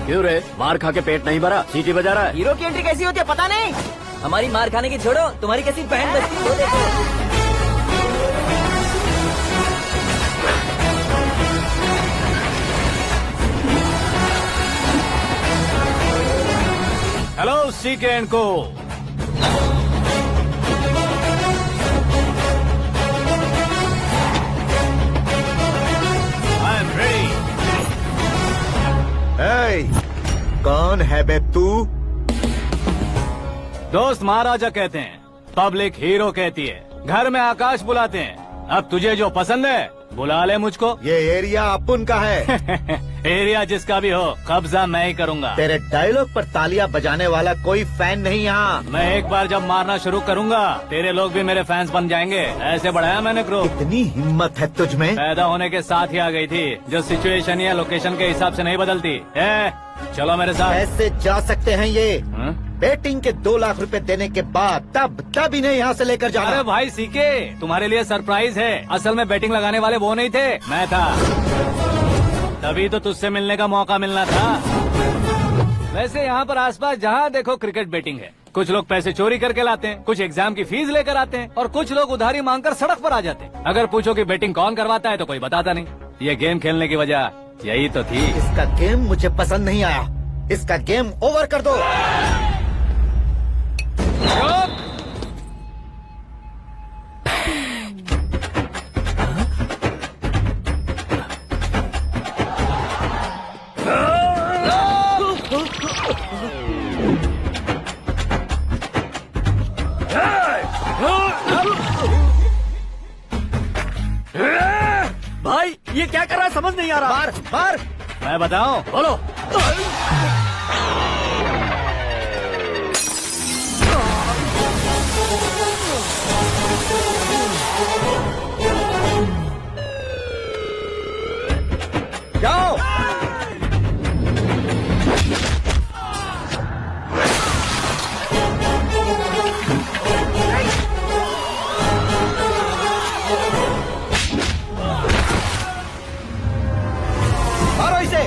क्यों रे, मार खा के पेट नहीं भरा, सीटी बजा रहा है? हीरो की एंट्री कैसी होती है पता नहीं। हमारी मार खाने की छोड़ो, तुम्हारी कैसी बहन बचती है वो देखो। हेलो सीके एंड को। I am ready. कौन है बे तू? दोस्त महाराजा कहते हैं, पब्लिक हीरो कहती है, घर में आकाश बुलाते हैं। अब तुझे जो पसंद है बुला ले मुझको। ये एरिया अपुन का है। एरिया जिसका भी हो, कब्जा मैं ही करूंगा। तेरे डायलॉग पर तालियां बजाने वाला कोई फैन नहीं यहाँ। मैं एक बार जब मारना शुरू करूंगा, तेरे लोग भी मेरे फैंस बन जाएंगे। ऐसे बढ़ाया मैंने ग्रुप। इतनी हिम्मत है तुझ में? पैदा होने के साथ ही आ गई थी, जो सिचुएशन या लोकेशन के हिसाब से नहीं बदलती। चलो मेरे साथ। ऐसे जा सकते हैं ये? हाँ? बेटिंग के 2 लाख रुपए देने के बाद तब इन्हें यहाँ से लेकर जाना। अरे भाई सीके, तुम्हारे लिए सरप्राइज है। असल में बैटिंग लगाने वाले वो नहीं थे, मैं था। तभी तो तुझसे मिलने का मौका मिलना था। वैसे यहाँ पर आसपास जहाँ देखो क्रिकेट बैटिंग है। कुछ लोग पैसे चोरी करके लाते हैं, कुछ एग्जाम की फीस लेकर आते हैं, और कुछ लोग उधारी मांगकर सड़क पर आ जाते हैं। अगर पूछो कि बैटिंग कौन करवाता है तो कोई बताता नहीं। ये गेम खेलने की वजह यही तो थी। इसका गेम मुझे पसंद नहीं आया। इसका गेम ओवर कर दो। भाई ये क्या कर रहा है समझ नहीं आ रहा। मार। मैं बताऊं? बोलो। जाओ। मारो इसे।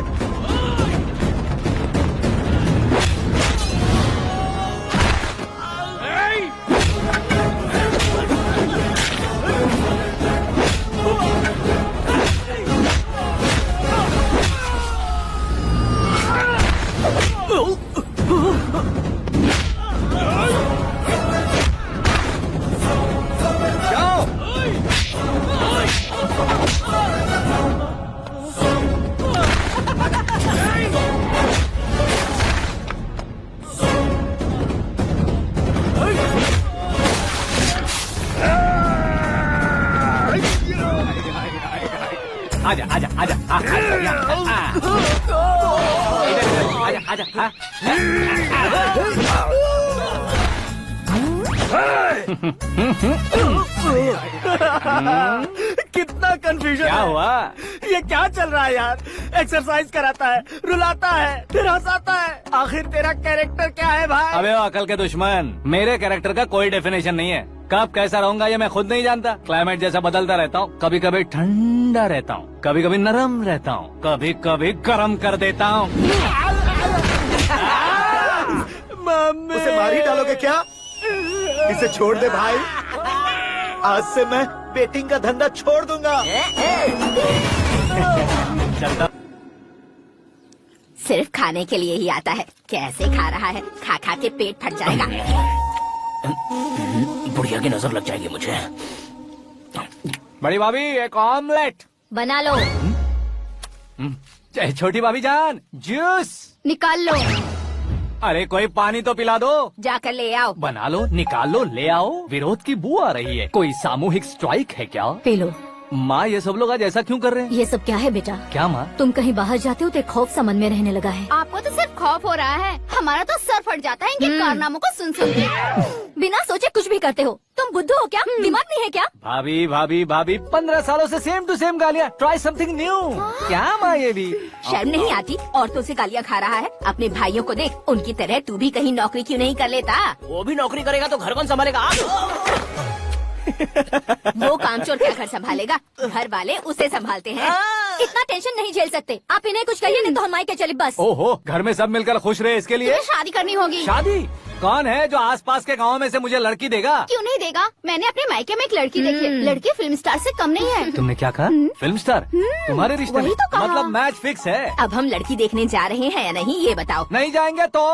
जाओ। आजा आजा आजा आजा आजा आजा। कितना कंफ्यूजन क्या है। हुआ? ये क्या चल रहा है यार? एक्सरसाइज कराता है, रुलाता है, फिर हंसाता है। आखिर तेरा कैरेक्टर क्या है भाई? अबे ओ अकल के दुश्मन, मेरे कैरेक्टर का कोई डेफिनेशन नहीं है। कब कैसा रहूंगा ये मैं खुद नहीं जानता। क्लाइमेट जैसा बदलता रहता हूँ। कभी कभी ठंडा रहता हूँ, कभी कभी नरम रहता हूँ, कभी कभी गर्म कर देता हूँ। मम्मी उसे मार ही डालोगे क्या? इसे छोड़ दे भाई। आज से मैं बेटिंग का धंधा छोड़ दूंगा। चलता। सिर्फ खाने के लिए ही आता है। कैसे खा रहा है, खा खा के पेट फट जाएगा। बुढ़िया की नजर लग जाएगी मुझे। बड़ी भाभी एक ऑमलेट। बना लो। छोटी भाभी जान जूस। निकाल लो। अरे कोई पानी तो पिला दो। जाकर ले आओ। बना लो, निकाल लो, ले आओ। विरोध की बू आ रही है। कोई सामूहिक स्ट्राइक है क्या? P low. माँ ये सब लोग आज ऐसा क्यों कर रहे हैं? ये सब क्या है बेटा? क्या माँ? तुम कहीं बाहर जाते हो तो एक खौफ सा मन में रहने लगा है। आपको तो सिर्फ खौफ हो रहा है, हमारा तो सर फट जाता है इनके कारनामों को सुन सुन के। बिना सोचे कुछ भी करते हो। तुम बुद्धू हो क्या? दिमाग नहीं है क्या? भाभी भाभी भाभी 15 सालों से सेम टू सेम गालियाँ। Try something new. क्या माँ ये भी? शर्म नहीं आती? औरतों से गालियाँ खा रहा है। अपने भाइयों को देख, उनकी तरह तू भी कहीं नौकरी क्यों नहीं कर लेता? वो भी नौकरी करेगा तो घर कौन संभालेगा? वो कामचोर क्या घर संभालेगा? घर वाले उसे संभालते हैं। इतना टेंशन नहीं झेल सकते। आप इन्हें कुछ कहिए नहीं तो हम मायके चले बस। ओहो, घर में सब मिलकर खुश रहे इसके लिए। तुम्हें शादी करनी होगी। शादी? कौन है जो आसपास के गाँव में से मुझे लड़की देगा? क्यों नहीं देगा? मैंने अपने मायके में एक लड़की देखी है। लड़की फिल्म स्टार से कम नहीं है। तुमने क्या कहा? Film star? तुम्हारे रिश्ते में? वही तो कहा। मतलब मैच फिक्स है। अब हम लड़की देखने जा रहे हैं या नहीं ये बताओ। नहीं जाएंगे तो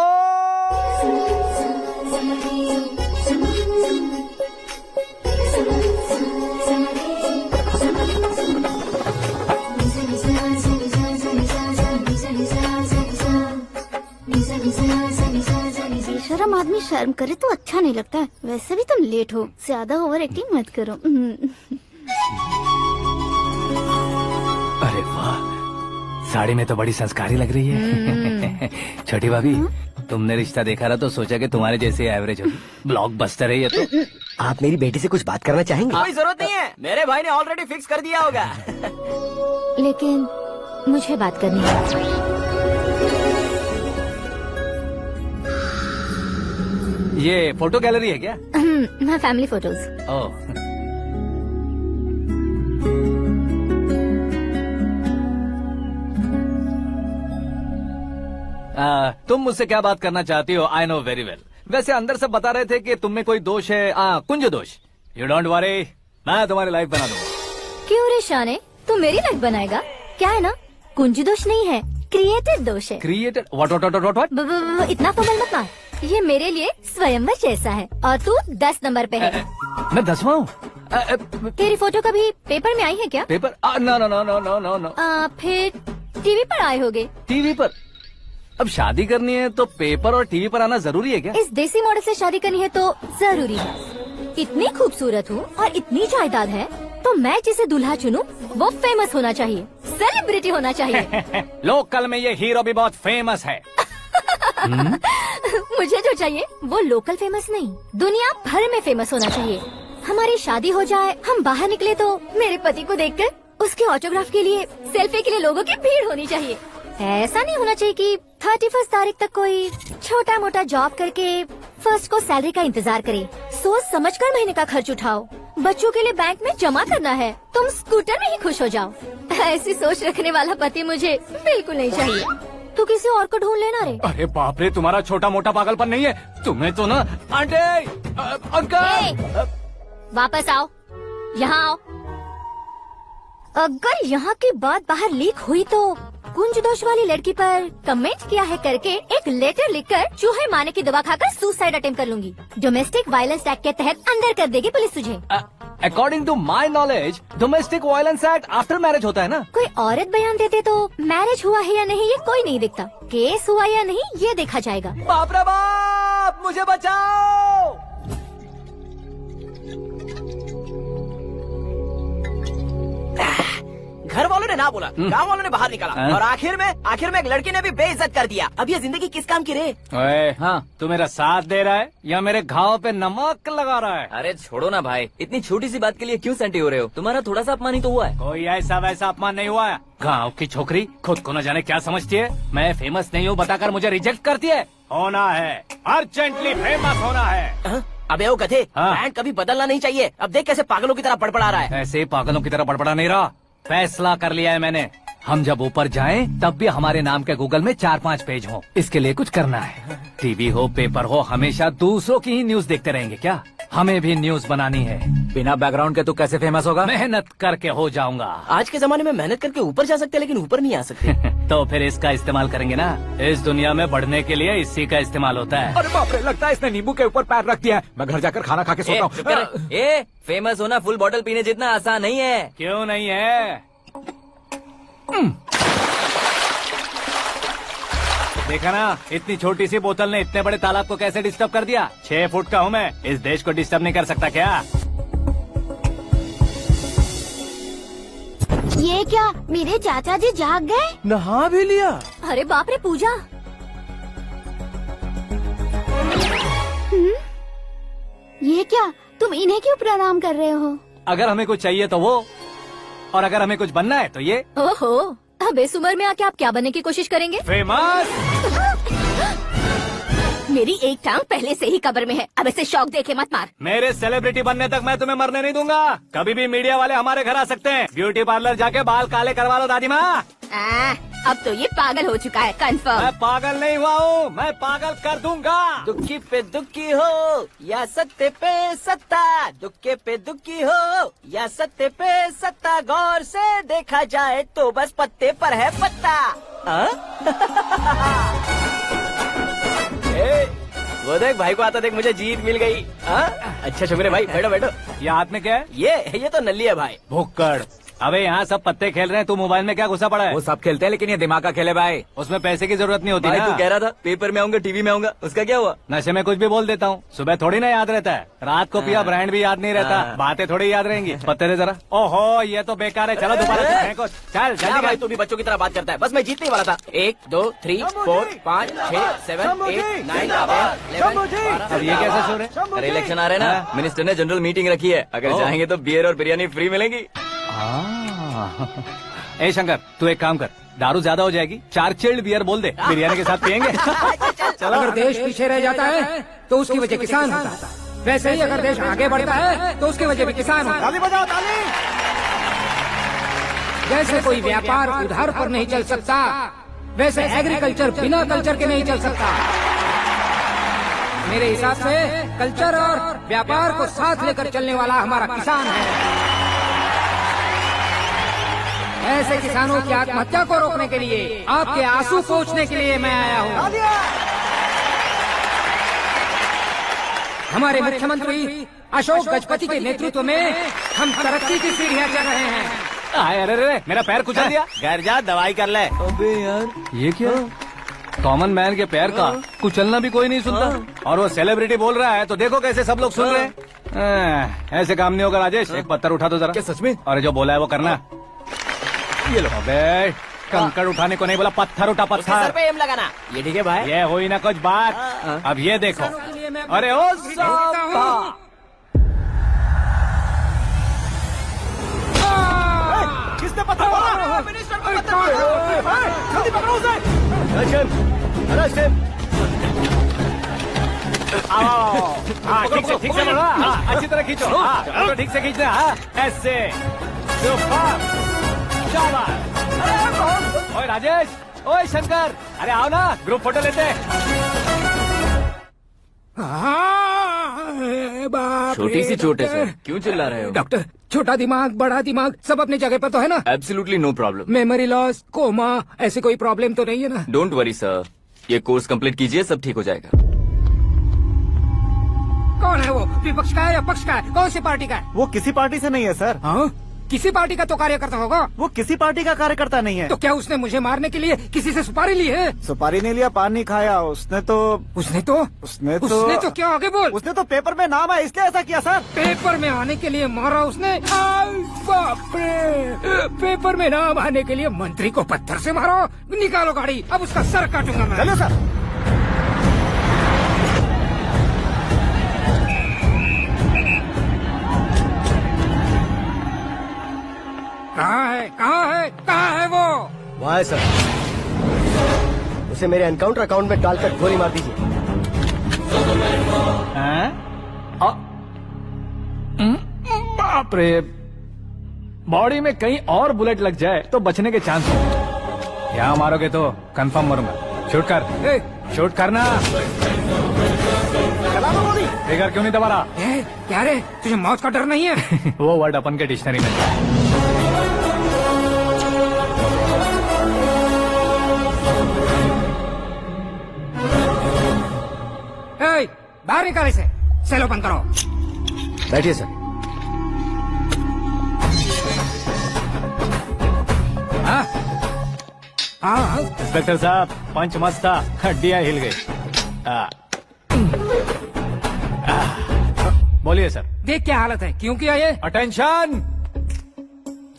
बेशरम आदमी शर्म करे तो अच्छा नहीं लगता है। वैसे भी तुम लेट हो, ज्यादा ओवर एक्टिंग मत करो। अरे वाह, साड़ी में तो बड़ी संस्कारी लग रही है। छोटी भाभी, तुमने रिश्ता देखा ना तो सोचा कि तुम्हारे जैसे एवरेज होगी। ब्लॉकबस्टर है ये तो। आप मेरी बेटी से कुछ बात करना चाहेंगे? कोई जरूरत नहीं है, मेरे भाई ने ऑलरेडी फिक्स कर दिया होगा। लेकिन मुझे बात करनी है। ये फोटो गैलरी है क्या? मैं फैमिली फोटोज। ओह, तुम मुझसे क्या बात करना चाहती हो? I know very well. वैसे अंदर से बता रहे थे कि तुम में कोई दोष है। कुंज दोष। यू डोंट वरी, मैं तुम्हारी लाइफ बना दूंगा। क्यों रे शाने, तू मेरी लाइफ बनाएगा? क्या है ना, कुंज दोष नहीं है, क्रिएटेड दोष है। क्रिएटेड? व्हाट? इतना फमल मत मार। ये मेरे लिए स्वयंवर जैसा है और तू 10 नंबर पे है। मैं 10वां हूँ? तेरी फोटो कभी पेपर में आई है क्या? पेपर? नो। फिर टीवी पर आए होगे। टीवी पर? अब शादी करनी है तो पेपर और टीवी पर आना जरूरी है क्या? इस देसी मॉडल से शादी करनी है तो जरूरी है। इतनी खूबसूरत हूँ और इतनी जायदाद है तो मैं जिसे दूल्हा चुनूं वो फेमस होना चाहिए, सेलिब्रिटी होना चाहिए। लोकल में ये हीरो भी बहुत फेमस है। मुझे जो चाहिए वो लोकल फेमस नहीं, दुनिया भर में फेमस होना चाहिए। हमारी शादी हो जाए, हम बाहर निकले तो मेरे पति को देखकर उसके ऑटोग्राफ के लिए, सेल्फी के लिए लोगों की भीड़ होनी चाहिए। ऐसा नहीं होना चाहिए कि 31 तारीख तक कोई छोटा मोटा जॉब करके फर्स्ट को सैलरी का इंतजार करे। सोच समझकर महीने का खर्च उठाओ। बच्चों के लिए बैंक में जमा करना है, तुम स्कूटर में ही खुश हो जाओ। ऐसी सोच रखने वाला पति मुझे बिल्कुल नहीं चाहिए। तू किसी और को ढूंढ लेना रे। अरे बाप रे, तुम्हारा छोटा मोटा पागलपन नहीं है। तुम्हें तो ना आंटी, अंकल। वापस आओ, यहाँ आओ। अगर यहाँ की बात बाहर लीक हुई तो कुंज दोष वाली लड़की पर कमेंट किया है करके एक लेटर लिखकर चूहे मारने की दवा खाकर सुसाइड अटेम्प्ट कर लूंगी। डोमेस्टिक वायलेंस एक्ट के तहत अंदर कर देगी पुलिस तुझे। According to my knowledge domestic violence act after marriage होता है ना? कोई औरत बयान देते तो मैरिज हुआ है या नहीं ये कोई नहीं दिखता, केस हुआ या नहीं ये देखा जाएगा। बाप रे बाप, मुझे बचाओ। घर वालों ने ना बोला, गाँव वालों ने बाहर निकाला और आखिर में एक लड़की ने भी बेइज्जत कर दिया। अब ये जिंदगी किस काम की रे? ओए, हाँ, तू मेरा साथ दे रहा है या मेरे घाव पे नमक लगा रहा है? अरे छोड़ो ना भाई, इतनी छोटी सी बात के लिए क्यों सेंटी हो रहे हो? तुम्हारा थोड़ा सा अपमान ही तो हुआ है। कोई ऐसा वैसा अपमान नहीं हुआ है। गाँव की छोकरी खुद को न जाने क्या समझती है। मैं फेमस नहीं हूँ बताकर मुझे रिजेक्ट करती है। होना है, अर्जेंटली फेमस होना है। अबे वो गधे, हाँ। ब्रांड कभी बदलना नहीं चाहिए। अब देख कैसे पागलों की तरह बड़बड़ा रहा है। ऐसे पागलों की तरह बड़बड़ा नहीं रहा। फैसला कर लिया है मैंने। हम जब ऊपर जाएं तब भी हमारे नाम के गूगल में 4-5 पेज हो। इसके लिए कुछ करना है। टीवी हो, पेपर हो, हमेशा दूसरों की ही न्यूज देखते रहेंगे क्या? हमें भी न्यूज बनानी है। बिना बैकग्राउंड के तू कैसे फेमस होगा? मेहनत करके हो जाऊंगा। आज के जमाने में मेहनत करके ऊपर जा सकते लेकिन ऊपर नहीं आ सकते। तो फिर इसका इस्तेमाल करेंगे ना। इस दुनिया में बढ़ने के लिए इसी का इस्तेमाल होता है। अरे बाप रे, लगता है इसने नींबू के ऊपर पैर रख दिया है। मैं घर जाकर खाना खा के सोता चुप कर। ए, फेमस होना फुल बॉटल पीने जितना आसान नहीं है। क्यों नहीं है? देखा ना, इतनी छोटी सी बोतल ने इतने बड़े तालाब को कैसे डिस्टर्ब कर दिया। 6 फुट का हूँ मैं, इस देश को डिस्टर्ब नहीं कर सकता क्या? ये क्या, मेरे चाचा जी जाग गए? नहा भी लिया? अरे बाप रे पूजा। ये क्या, तुम इन्हें क्यों प्रणाम कर रहे हो? अगर हमें कुछ चाहिए तो वो, और अगर हमें कुछ बनना है तो ये। ओहो, अब इस उम्र में आके आप क्या बनने की कोशिश करेंगे? फेमस। मेरी एक टांग पहले से ही कब्र में है, अब इसे शौक देके मत मार। मेरे सेलिब्रिटी बनने तक मैं तुम्हें मरने नहीं दूंगा। कभी भी मीडिया वाले हमारे घर आ सकते हैं। ब्यूटी पार्लर जाके बाल काले करवा लो दादी माँ। अब तो ये पागल हो चुका है, कंफर्म। मैं पागल नहीं हुआ हूँ, मैं पागल कर दूंगा। दुखी पे दुखी हो या सत्ते पे सत्ता, दुखे पे दुखी हो या सत्ते पे सत्ता, गौर से देखा जाए तो बस पत्ते पर है पत्ता। वो देख भाई को आता देख, मुझे जीत मिल गई। अच्छा शुक्र है भाई, बैठो बैठो। ये हाथ में क्या है? ये तो नल्ली है भाई। भुक्कड़। अबे यहाँ सब पत्ते खेल रहे हैं, तू मोबाइल में क्या घुसा पड़ा है? वो सब खेलते हैं लेकिन ये दिमाग का खेल है भाई। उसमें पैसे की जरूरत नहीं होती भाई ना। तू कह रहा था पेपर में आऊंगा, टीवी में आऊंगा, उसका क्या हुआ? नशे में कुछ भी बोल देता हूँ, सुबह थोड़ी ना याद रहता है। रात को पिया ब्रांड भी याद नहीं रहता, बातें थोड़ी याद रहेंगी। पत्ते दे जरा। ओहो ये तो बेकार है, चलो दोबारा से फेंको। चल क्या जल्दी भाई कर। तू भी बच्चों की तरह बात करता है। बस मैं जीतने वाला था। 1 2 3 4 5 6 7 8 9 10 अब ये कैसे शोर है? अरे इलेक्शन आ रहे हैं ना, मिनिस्टर ने जनरल मीटिंग रखी है। अगर जाएंगे तो बियर और बिरयानी फ्री मिलेगी। ए शंकर तू एक काम कर, दारू ज्यादा हो जाएगी, 4 चिल्ड बियर बोल दे, बिरयानी के साथ पियेंगे। अगर देश पीछे रह जाता है तो उसकी वजह किसान होता है, वैसे ही अगर देश आगे बढ़ता है तो उसकी वजह भी किसान होता है। ताली बजाओ ताली। जैसे कोई व्यापार उधार पर नहीं चल सकता, वैसे एग्रीकल्चर बिना कल्चर के नहीं चल सकता। मेरे हिसाब से कल्चर और व्यापार को साथ लेकर चलने वाला हमारा किसान है। ऐसे किसानों की आत्महत्या को रोकने के लिए, आपके आंसू पोंछने के लिए मैं आया हूँ। हमारे मुख्यमंत्री अशोक गजपति के नेतृत्व में हम तरक्की की सीढ़ियाँ चढ़ रहे हैं। अरे अरे मेरा पैर कुचल दिया। घर जा दवाई कर ले। अबे यार ये क्या? कॉमन मैन के पैर का कुचलना भी कोई नहीं सुनता, और वो सेलिब्रिटी बोल रहा है तो देखो कैसे सब लोग सुन रहे हैं। ऐसे काम नहीं होगा राजेश, एक पत्थर उठा दो जरा। क्या सच में? और जो बोला है वो करना। ये लो। अबे कंकड़ उठाने को नहीं बोला, पत्थर उठा उसके सर पत्थर। पे एम लगाना। ये ठीक है भाई। ये हुई ना कुछ बात। अब ये देखो। अरे ओ साहब, किसने पत्थर मारा? मिनिस्टर को पत्थर मारा। जल्दी पकड़ो उसे। हाँ ठीक से पकड़ो। हाँ अच्छी तरह खींचो। हाँ तो ठीक से खींचना। हाँ ऐसे। सुपर। शाबाश। ओए राजेश, ओए शंकर, अरे आओ ना, ग्रुप फोटो लेते हैं। छोटी सी चोट है सर, क्यों चिल्ला रहे हो? डॉक्टर, छोटा दिमाग बड़ा दिमाग सब अपनी जगह पर तो है ना? Absolutely no problem. Memory loss, coma, ऐसी कोई प्रॉब्लम तो नहीं है ना? डोंट वरी सर, ये कोर्स कंप्लीट कीजिए, सब ठीक हो जाएगा। कौन है वो? विपक्ष का है या पक्ष का है? कौन सी पार्टी का है? वो किसी पार्टी से नहीं है सर। हाँ? किसी पार्टी का तो कार्यकर्ता होगा। वो किसी पार्टी का कार्यकर्ता नहीं है। तो क्या उसने मुझे मारने के लिए किसी से सुपारी ली है? सुपारी नहीं लिया, पान नहीं खाया। उसने तो क्या आगे बोल? उसने तो पेपर में नाम है इसलिए ऐसा किया सर। पेपर में आने के लिए मारा उसने? बाप रे! पेपर में नाम आने के लिए मंत्री को पत्थर से मारो? निकालो गाड़ी, अब उसका सर काटूंगा मैं। चलो सर। कहाँ है वो? वहाँ है सर, उसे मेरे एनकाउंटर अकाउंट में डालकर गोली मार दीजिए। बाप रे, बॉडी में कहीं और बुलेट लग जाए तो बचने के चांस हो। यहाँ मारोगे तो कंफर्म मरूंगा। शूट कर, शूट करना। फिगर क्यों नहीं दबा रहा? क्या रे, तुझे मौत का डर नहीं है? वो वर्ड अपन के डिक्शनरी में है। बाहर निकाल इसे, सेलो बंद करो। बैठिए सर। इंस्पेक्टर साहब, पंच मस्त था, हड्डियां हिल गई। बोलिए सर। देख क्या हालत है, क्यों किया ये? अटेंशन,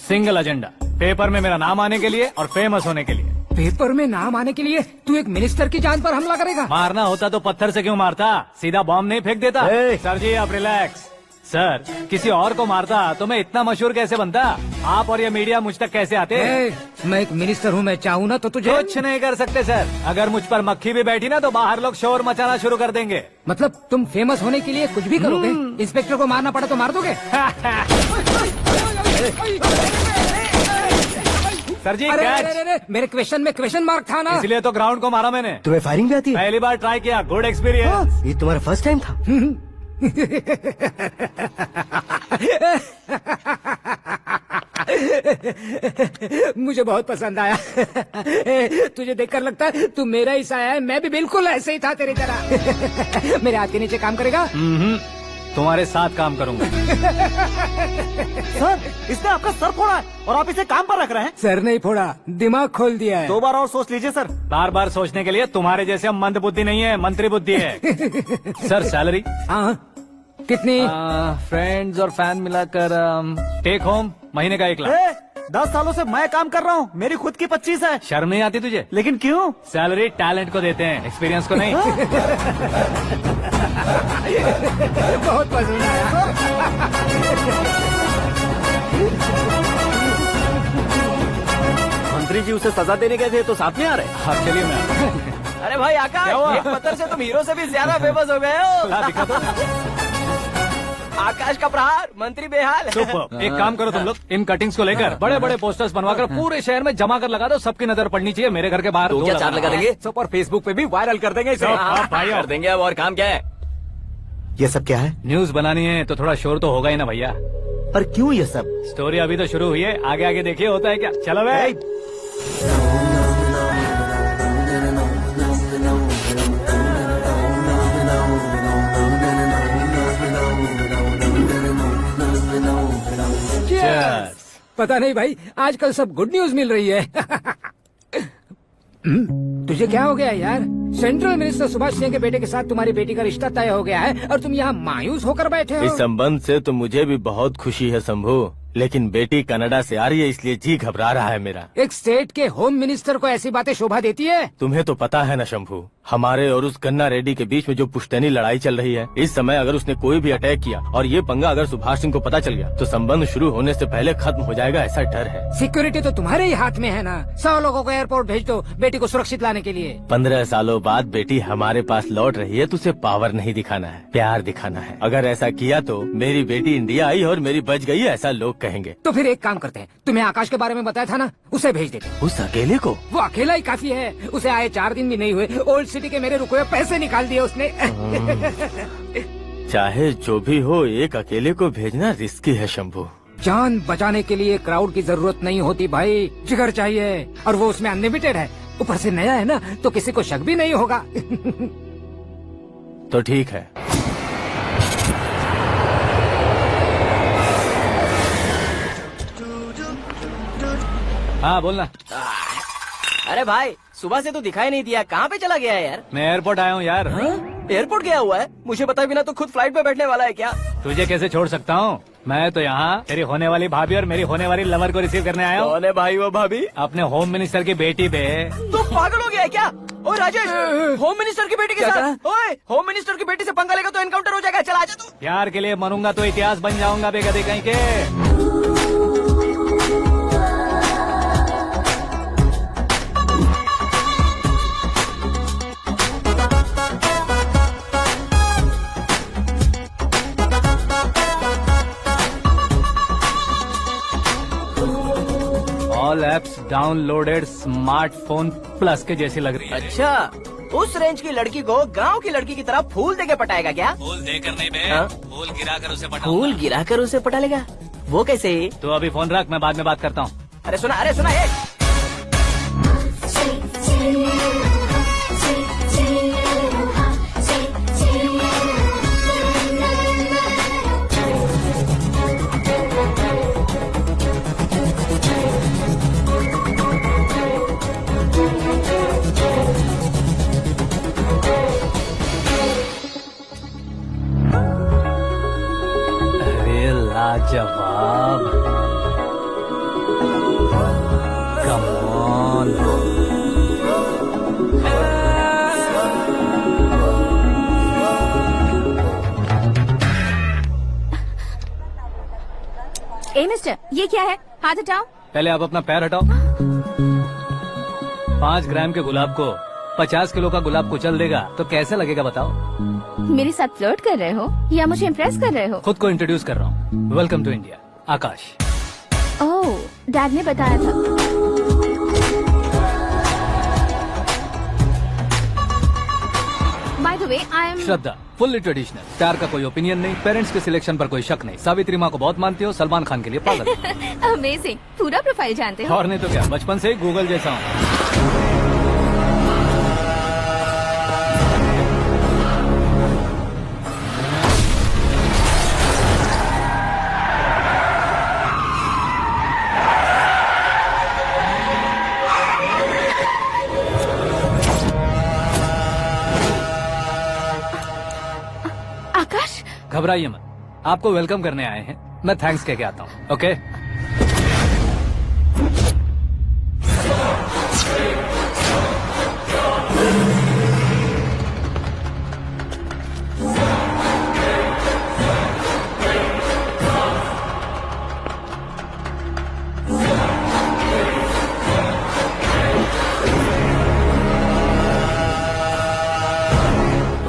सिंगल एजेंडा, पेपर में मेरा नाम आने के लिए और फेमस होने के लिए। पेपर में नाम आने के लिए तू एक मिनिस्टर की जान पर हमला करेगा? मारना होता तो पत्थर से क्यों मारता, सीधा बॉम्ब नहीं फेंक देता। सर जी आप रिलैक्स, सर किसी और को मारता तो मैं इतना मशहूर कैसे बनता? आप और ये मीडिया मुझ तक कैसे आते? मैं एक मिनिस्टर हूँ, मैं चाहूँ ना तो तुझे कुछ नहीं कर सकते सर। अगर मुझ पर मक्खी भी बैठी ना तो बाहर लोग शोर मचाना शुरू कर देंगे। मतलब तुम फेमस होने के लिए कुछ भी करोगे? इंस्पेक्टर को मारना पड़ा तो मार दोगे? सर जी अरे, कैच। अरे, अरे, मेरे क्वेश्चन में क्वेश्चन मार्क था ना। इसलिए तो ग्राउंड को मारा मैंने। तुम्हें फायरिंग भी आती है? पहली बार ट्राई किया, गुड एक्सपीरियंस। ये तुम्हारा फर्स्ट टाइम था? मुझे बहुत पसंद आया। तुझे देखकर लगता है तू मेरा ही साया है। मैं भी बिल्कुल ऐसे ही था तेरी तरह। मेरे हाथ के नीचे काम करेगा? तुम्हारे साथ काम करूंगा। सर इसने आपका सर फोड़ा है और आप इसे काम पर रख रहे हैं। सर नहीं फोड़ा, दिमाग खोल दिया है। 2 बार और सोच लीजिए सर। बार बार सोचने के लिए तुम्हारे जैसे मंद बुद्धि नहीं है, मंत्री बुद्धि है। सर सैलरी हाँ कितनी? फ्रेंड्स और फैन मिलाकर टेक होम महीने का 1 लाख। 10 सालों से मैं काम कर रहा हूँ, मेरी खुद की 25 है। शर्म नहीं आती तुझे? लेकिन क्यों? सैलरी टैलेंट को देते हैं, एक्सपीरियंस को नहीं। बहुत पसंद आया। मंत्री जी उसे सजा देने गए थे तो साथ में आ रहे। हाँ चलिए मैं अरे भाई आकाश, एक पत्थर से तुम हीरो से भी ज्यादा फेमस हो गए हो। दिखा दो। आकाश का प्रहार, मंत्री बेहाल। सुपर। एक काम करो तुम लोग, इन कटिंग्स को लेकर बड़े बड़े पोस्टर्स बनवाकर पूरे शहर में जमा कर लगा दो। सबकी नजर पड़नी चाहिए। मेरे घर के बाहर तो दो क्या चार्ज लगा देंगे? सब और फेसबुक पे भी वायरल कर देंगे इसे। भाई कर देंगे। अब और काम क्या है? ये सब क्या है? न्यूज बनानी है तो थोड़ा शोर तो होगा ही ना भैया। पर क्यों ये सब? स्टोरी अभी तो शुरू हुई है, आगे आगे देखिए होता है क्या। चलो भाई। Cheers. पता नहीं भाई, आजकल सब गुड न्यूज मिल रही है। तुझे क्या हो गया यार? सेंट्रल मिनिस्टर सुभाष सिंह के बेटे के साथ तुम्हारी बेटी का रिश्ता तय हो गया है और तुम यहाँ मायूस होकर बैठे हो। इस संबंध से तो मुझे भी बहुत खुशी है शंभू, लेकिन बेटी कनाडा से आ रही है इसलिए जी घबरा रहा है मेरा। एक स्टेट के होम मिनिस्टर को ऐसी बातें शोभा देती है? तुम्हें तो पता है ना शंभू, हमारे और उस गन्ना रेड्डी के बीच में जो पुश्तैनी लड़ाई चल रही है। इस समय अगर उसने कोई भी अटैक किया और ये पंगा अगर सुभाष सिंह को पता चल गया तो संबंध शुरू होने से पहले खत्म हो जाएगा, ऐसा डर है। सिक्योरिटी तो तुम्हारे ही हाथ में है ना। 100 लोगों को एयरपोर्ट भेज दो बेटी को सुरक्षित लाने के लिए। 15 सालों बाद बेटी हमारे पास लौट रही है तो उसे पावर नहीं दिखाना है, प्यार दिखाना है। अगर ऐसा किया तो मेरी बेटी इंडिया आई और मेरी बच गई, ऐसा लोग कहेंगे। तो फिर एक काम करते हैं, तुम्हें आकाश के बारे में बताया था ना, उसे भेज देते। उस अकेले को? वो अकेला ही काफी है। उसे आए 4 दिन भी नहीं हुए, ओल्ड सिटी के मेरे रुके हुए पैसे निकाल दिए उसने। चाहे जो भी हो, एक अकेले को भेजना रिस्की है शंभू। जान बचाने के लिए क्राउड की जरूरत नहीं होती भाई, जिगर चाहिए, और वो उसमें अनलिमिटेड है। ऊपर से नया है ना तो किसी को शक भी नहीं होगा। तो ठीक है। हाँ बोलना। अरे भाई सुबह से तो दिखाई नहीं दिया, कहाँ पे चला गया है यार? मैं एयरपोर्ट आया हूँ यार। एयरपोर्ट गया हुआ है? मुझे बताए बिना तो खुद फ्लाइट पे बैठने वाला है क्या? तुझे कैसे छोड़ सकता हूँ? मैं तो यहाँ तेरी होने वाली भाभी और मेरी होने वाली लवर को रिसीव करने आया हूँ। कौन है भाई वो भाभी? अपने होम मिनिस्टर की बेटी पे। तू पागल हो गया है क्या? ओए राजेश, होम मिनिस्टर की बेटी के साथ? ओए होम मिनिस्टर की बेटी से पंगा लेगा तो एनकाउंटर हो जाएगा। चल आजा तू। प्यार के लिए मरूंगा तो इतिहास बन जाऊंगा बेगदे कहीं के। All apps downloaded smartphone plus के जैसी लग रही है। अच्छा, उस रेंज की लड़की को गांव की लड़की की तरह फूल देके पटाएगा क्या? फूल देकर नहीं बे, हाँ? फूल गिराकर उसे पटा। फूल गिराकर उसे पटा लेगा? वो कैसे? तो अभी फोन रख, मैं बाद में बात करता हूँ। अरे सुना ये। लाजवाब, कम ऑन। मिस्टर, ये क्या है? हाथ हटाओ। पहले आप अपना पैर हटाओ। 5 ग्राम के गुलाब को 50 किलो का गुलाब कुचल देगा तो कैसे लगेगा बताओ? मेरे साथ फ्लर्ट कर रहे हो या मुझे इम्प्रेस कर रहे हो? खुद को इंट्रोड्यूस कर रहा हूँ। Welcome to India, Akash. Oh, dad ने बताया था। By the way, I am Shraddha, fully traditional. प्यार का कोई ओपिनियन नहीं, पेरेंट्स के सिलेक्शन पर कोई शक नहीं। सावित्री माँ को बहुत मानती हो, सलमान खान के लिए पागल। अमेजिंग, पूरा प्रोफाइल जानते हो। और नहीं तो क्या, बचपन से ही गूगल जैसा हूँ। आकाश, घबराइए मत, आपको वेलकम करने आए हैं। मैं थैंक्स कह के आता हूँ। ओके,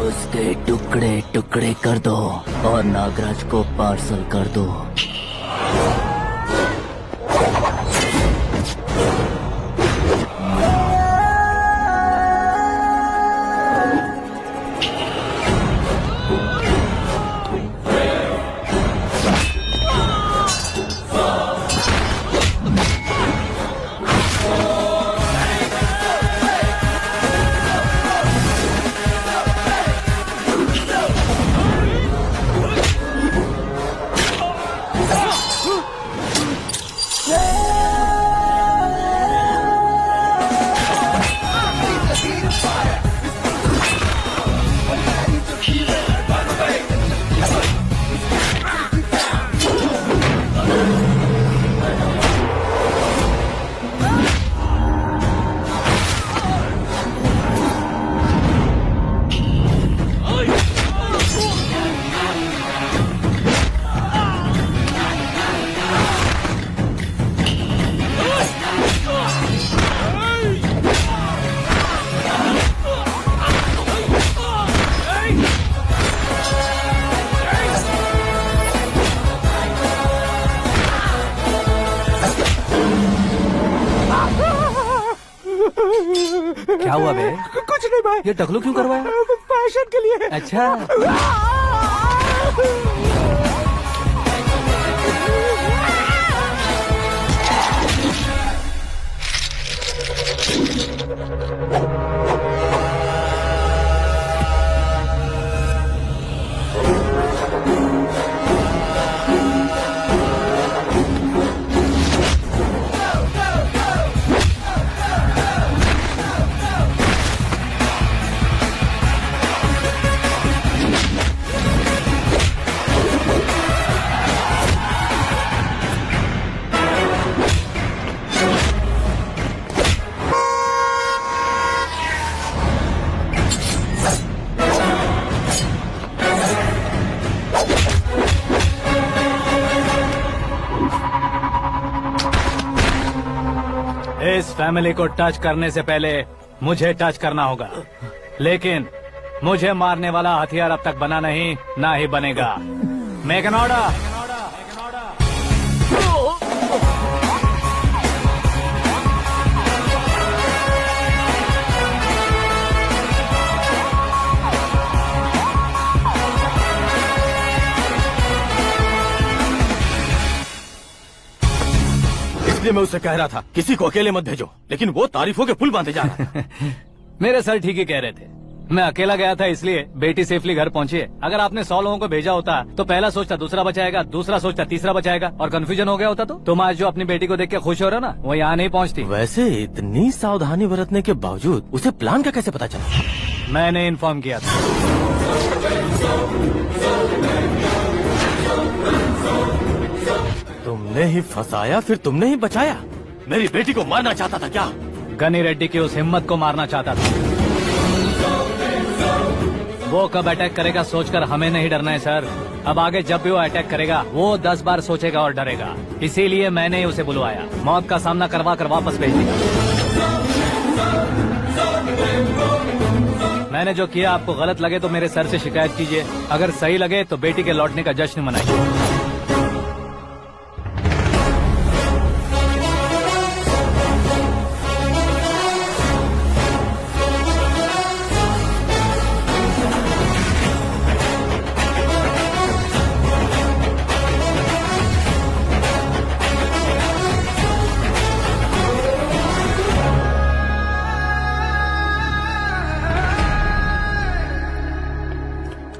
उसके टुकड़े टुकड़े कर दो और नागराज को पार्सल कर दो। क्या हुआ बे? कुछ नहीं भाई। ये टकलू क्यों करवाया? फैशन के लिए। अच्छा, इस फैमिली को टच करने से पहले मुझे टच करना होगा, लेकिन मुझे मारने वाला हथियार अब तक बना नहीं, ना ही बनेगा। Make an order. इसलिए मैं उससे कह रहा था किसी को अकेले मत भेजो, लेकिन वो तारीफों के पुल बांधे जा रहा था। मेरे सर ठीक ही कह रहे थे। मैं अकेला गया था इसलिए बेटी सेफली घर पहुंची है। अगर आपने 100 लोगों को भेजा होता तो पहला सोचता दूसरा बचाएगा, दूसरा सोचता तीसरा बचाएगा, और कंफ्यूजन हो गया होता तो तुम आज जो अपनी बेटी को देख के खुश हो रहे हो ना, वो यहाँ नहीं पहुँचती। वैसे इतनी सावधानी बरतने के बावजूद उसे प्लान का कैसे पता चला? मैंने इन्फॉर्म किया था। तुमने ही फंसाया, फिर तुमने ही बचाया। मेरी बेटी को मारना चाहता था क्या? गनी रेड्डी की उस हिम्मत को मारना चाहता था। वो कब अटैक करेगा सोचकर हमें नहीं डरना है सर। अब आगे जब भी वो अटैक करेगा वो 10 बार सोचेगा और डरेगा। इसीलिए मैंने उसे बुलवाया, मौत का सामना करवा कर वापस भेज दिया। मैंने जो किया आपको गलत लगे तो मेरे सर से शिकायत कीजिए, अगर सही लगे तो बेटी के लौटने का जश्न मनाइए।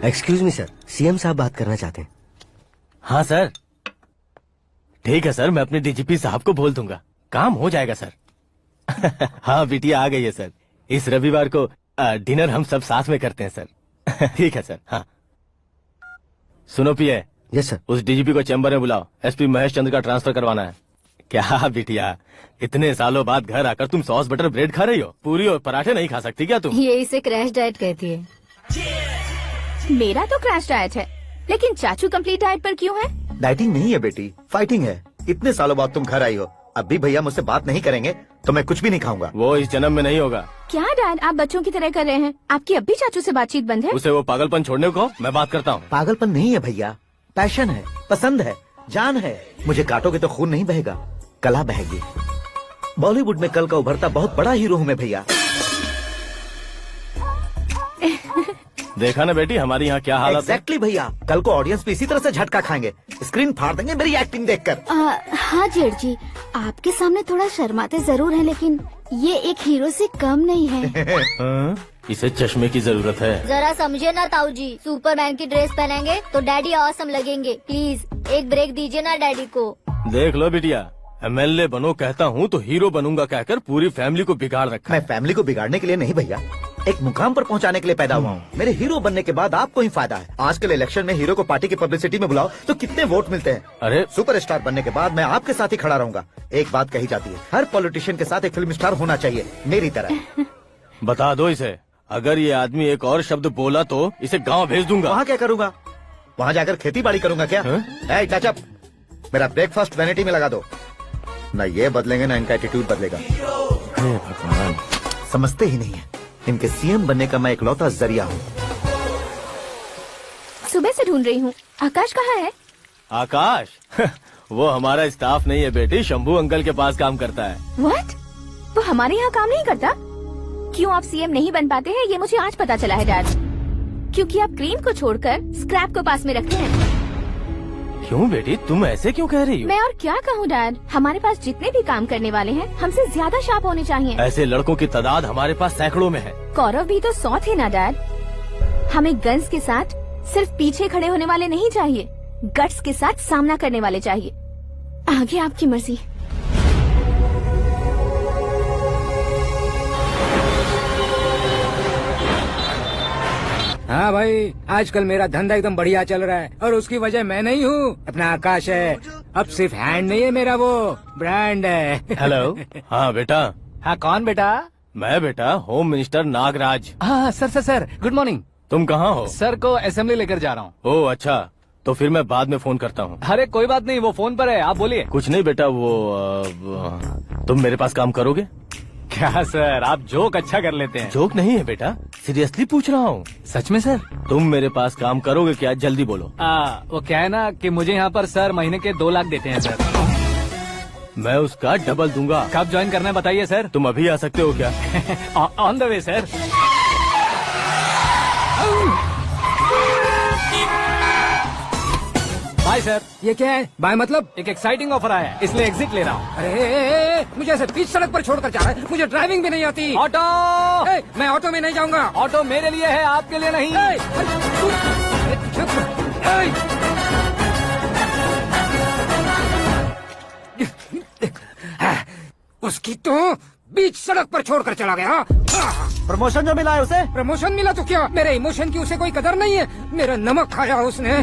एक्सक्यूज मी सर, सीएम साहब बात करना चाहते हैं। हाँ सर, ठीक है सर, मैं अपने डीजीपी साहब को बोल दूंगा, काम हो जाएगा सर। हाँ बिटिया आ गई है सर, इस रविवार को डिनर हम सब साथ में करते हैं सर। ठीक है सर। हाँ सुनो पिए। Yes sir. उस डीजीपी को चैम्बर में बुलाओ, एसपी महेश चंद्र का ट्रांसफर करवाना है। क्या बिटिया, इतने सालों बाद घर आकर तुम सॉस बटर ब्रेड खा रही हो, पूरी और पराठे नहीं खा सकती क्या तुम? ये इसे क्रैश डाइट कहती है। मेरा तो क्रैश डाइट है, लेकिन चाचू कंप्लीट डाइट पर क्यों है? डाइटिंग नहीं है बेटी, फाइटिंग है। इतने सालों बाद तुम घर आई हो, अब भी भैया मुझसे बात नहीं करेंगे तो मैं कुछ भी नहीं खाऊंगा। वो इस जन्म में नहीं होगा। क्या डैड, आप बच्चों की तरह कर रहे हैं? आपकी अब भी चाचू से बातचीत बंद है? उसे वो पागलपन छोड़ने को मैं बात करता हूँ। पागलपन नहीं है भैया, पैशन है, पसंद है, जान है। मुझे काटोगे तो खून नहीं बहेगा, कला बहेगी। बॉलीवुड में कल का उभरता बहुत बड़ा हीरो हूँ मैं भैया। देखा ना बेटी हमारी यहाँ क्या हालत है। एग्जैक्टली भैया, कल को ऑडियंस भी इसी तरह से झटका खाएंगे, स्क्रीन फाड़ देंगे मेरी एक्टिंग देखकर। हाँ जेठ जी, आपके सामने थोड़ा शर्माते जरूर हैं, लेकिन ये एक हीरो से कम नहीं है। इसे चश्मे की जरूरत है। जरा समझे ना ताऊ जी, सुपरमैन की ड्रेस पहनेंगे तो डैडी ऑसम लगेंगे। प्लीज एक ब्रेक दीजिए ना डैडी को। देख लो बिटिया, एमएलए बनो कहता हूँ तो हीरो बनूंगा कहकर पूरी फैमिली को बिगाड़ रखा। मैं फैमिली को बिगाड़ने के लिए नहीं भैया, एक मुकाम पर पहुंचाने के लिए पैदा हुआ हूँ। मेरे हीरो बनने के बाद आपको ही फायदा है। आजकल इलेक्शन में हीरो को पार्टी की पब्लिसिटी में बुलाओ तो कितने वोट मिलते हैं। अरे सुपरस्टार बनने के बाद मैं आपके साथ ही खड़ा रहूंगा। एक बात कही जाती है, हर पॉलिटिशियन के साथ एक फिल्म स्टार होना चाहिए, मेरी तरह। बता दो इसे, अगर ये आदमी एक और शब्द बोला तो इसे गाँव भेज दूंगा। वहाँ क्या करूँगा? वहाँ जाकर खेती बाड़ी करूँगा क्या? टच अप, मेरा ब्रेकफास्ट वैनिटी में लगा दो। न ये बदलेंगे न इनका एटीट्यूड बदलेगा। भगवान, समझते ही नहीं है, इनके सीएम बनने का मैं इकलौता जरिया हूँ। सुबह से ढूंढ रही हूँ, आकाश कहाँ है? आकाश? वो हमारा स्टाफ नहीं है बेटी, शंभू अंकल के पास काम करता है। व्हाट? वो हमारे यहाँ काम नहीं करता? क्यों आप सीएम नहीं बन पाते हैं ये मुझे आज पता चला है डैड। क्योंकि आप क्रीम को छोड़कर स्क्रैप को पास में रखते हैं। क्यों बेटी, तुम ऐसे क्यों कह रही हो? मैं और क्या कहूँ डैड, हमारे पास जितने भी काम करने वाले हैं हमसे ज्यादा शार्प होने चाहिए। ऐसे लड़कों की तादाद हमारे पास सैकड़ों में है। कौरव भी तो 100 थे ना डैड। हमें गन्स के साथ सिर्फ पीछे खड़े होने वाले नहीं चाहिए, गट्स के साथ सामना करने वाले चाहिए। आगे आपकी मर्जी। हाँ भाई, आजकल मेरा धंधा एकदम बढ़िया चल रहा है और उसकी वजह मैं नहीं हूँ, अपना आकाश है। अब सिर्फ हैंड नहीं है मेरा, वो ब्रांड है। हेलो। हाँ बेटा। हाँ कौन बेटा? मैं बेटा होम मिनिस्टर नागराज। हाँ सर गुड मॉर्निंग। तुम कहाँ हो? सर को असेंबली लेकर जा रहा हूँ। ओह अच्छा, तो फिर मैं बाद में फोन करता हूँ। अरे कोई बात नहीं, वो फोन पर है, आप बोलिए। कुछ नहीं बेटा, तुम मेरे पास काम करोगे? क्या सर, आप जोक अच्छा कर लेते हैं। जोक नहीं है बेटा, सीरियसली पूछ रहा हूँ। सच में सर? तुम मेरे पास काम करोगे क्या? जल्दी बोलो। वो क्या है ना कि मुझे यहाँ पर सर महीने के 2 लाख देते हैं सर। मैं उसका डबल दूंगा। कब ज्वाइन करना है बताइए सर। तुम अभी आ सकते हो क्या? On the way sir. Bye sir. ये क्या है? बाय मतलब? एक एक्साइटिंग ऑफर आया है, इसलिए एग्जिट ले रहा हूँ। अरे मुझे ऐसे बीच सड़क पर छोड़कर जा रहा है, मुझे ड्राइविंग भी नहीं आती। ऑटो! मैं ऑटो में नहीं जाऊंगा। ऑटो मेरे लिए है, आपके लिए नहीं। उसकी तो बीच सड़क पर छोड़कर चला गया। प्रमोशन जो मिला है उसे? प्रमोशन मिला तो क्या, मेरे इमोशन की उसे कोई कदर नहीं है। मेरा नमक खाया उसने।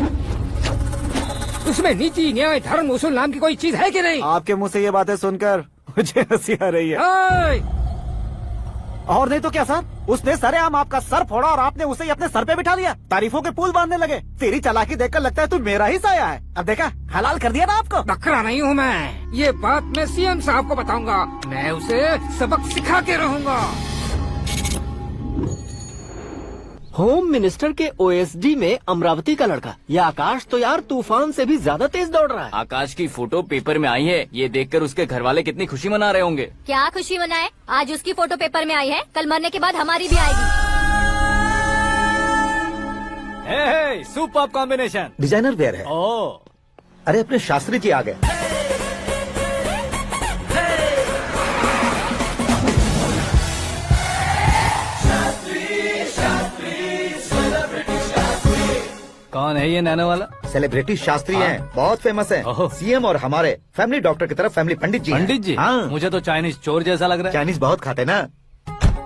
उसमें नीति न्याय धर्म उसूल नाम की कोई चीज है कि नहीं? आपके मुंह से ये बातें सुनकर मुझे हंसी आ रही है। और नहीं तो क्या सर, उसने सरेआम आपका सर फोड़ा और आपने उसे ही अपने सर पे बिठा लिया। तारीफों के पुल बांधने लगे। तेरी चालाकी देखकर लगता है तू मेरा ही साया है। अब देखा, हलाल कर दिया ना आपको। बकरा नहीं हूँ मैं, ये बात मैं सीएम साहब को बताऊंगा। मैं उसे सबक सिखा के रहूंगा। होम मिनिस्टर के ओएसडी में अमरावती का लड़का, ये आकाश तो यार तूफान से भी ज्यादा तेज दौड़ रहा है। आकाश की फोटो पेपर में आई है, ये देखकर उसके घर वाले कितनी खुशी मना रहे होंगे। क्या खुशी मनाए, आज उसकी फोटो पेपर में आई है, कल मरने के बाद हमारी भी आएगी। Super combination. डिजाइनर वेयर है। ओ, अरे अपने शास्त्री जी आ गए। कौन है ये नैनो वाला? सेलिब्रिटी शास्त्री हैं, बहुत फेमस हैं। ओहो। सीएम और हमारे फैमिली डॉक्टर की तरफ फैमिली पंडित जी हैं। पंडित जी? हाँ, मुझे तो चाइनीज चोर जैसा लग रहा है। चाइनीज बहुत खाते ना।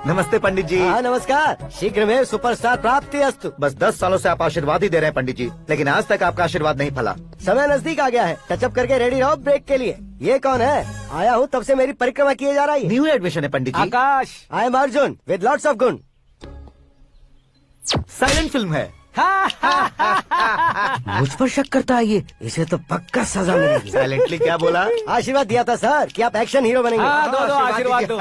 नमस्ते पंडित जी। हाँ नमस्कार, शीघ्र में सुपरस्टार प्राप्ति अस्तु। बस 10 सालों से आप आशीर्वाद ही दे रहे हैं पंडित जी, लेकिन आज तक आपका आशीर्वाद नहीं फला। समय नजदीक आ गया है, टचअप करके रेडी रहो ब्रेक के लिए। ये कौन है? आया हूँ तब से मेरी परिक्रमा किए जा रही है। न्यू एडमिशन है Pandit ji. Akash. I am Arjun with lots of गुण। साइलेंट फिल्म है। मुझ पर शक करता है ये, इसे तो पक्का सजा मिलेगी। साइलेंटली क्या बोला? आशीर्वाद दिया था सर कि आप एक्शन हीरो बनेंगे। हाँ, दो आशीर्वाद दो।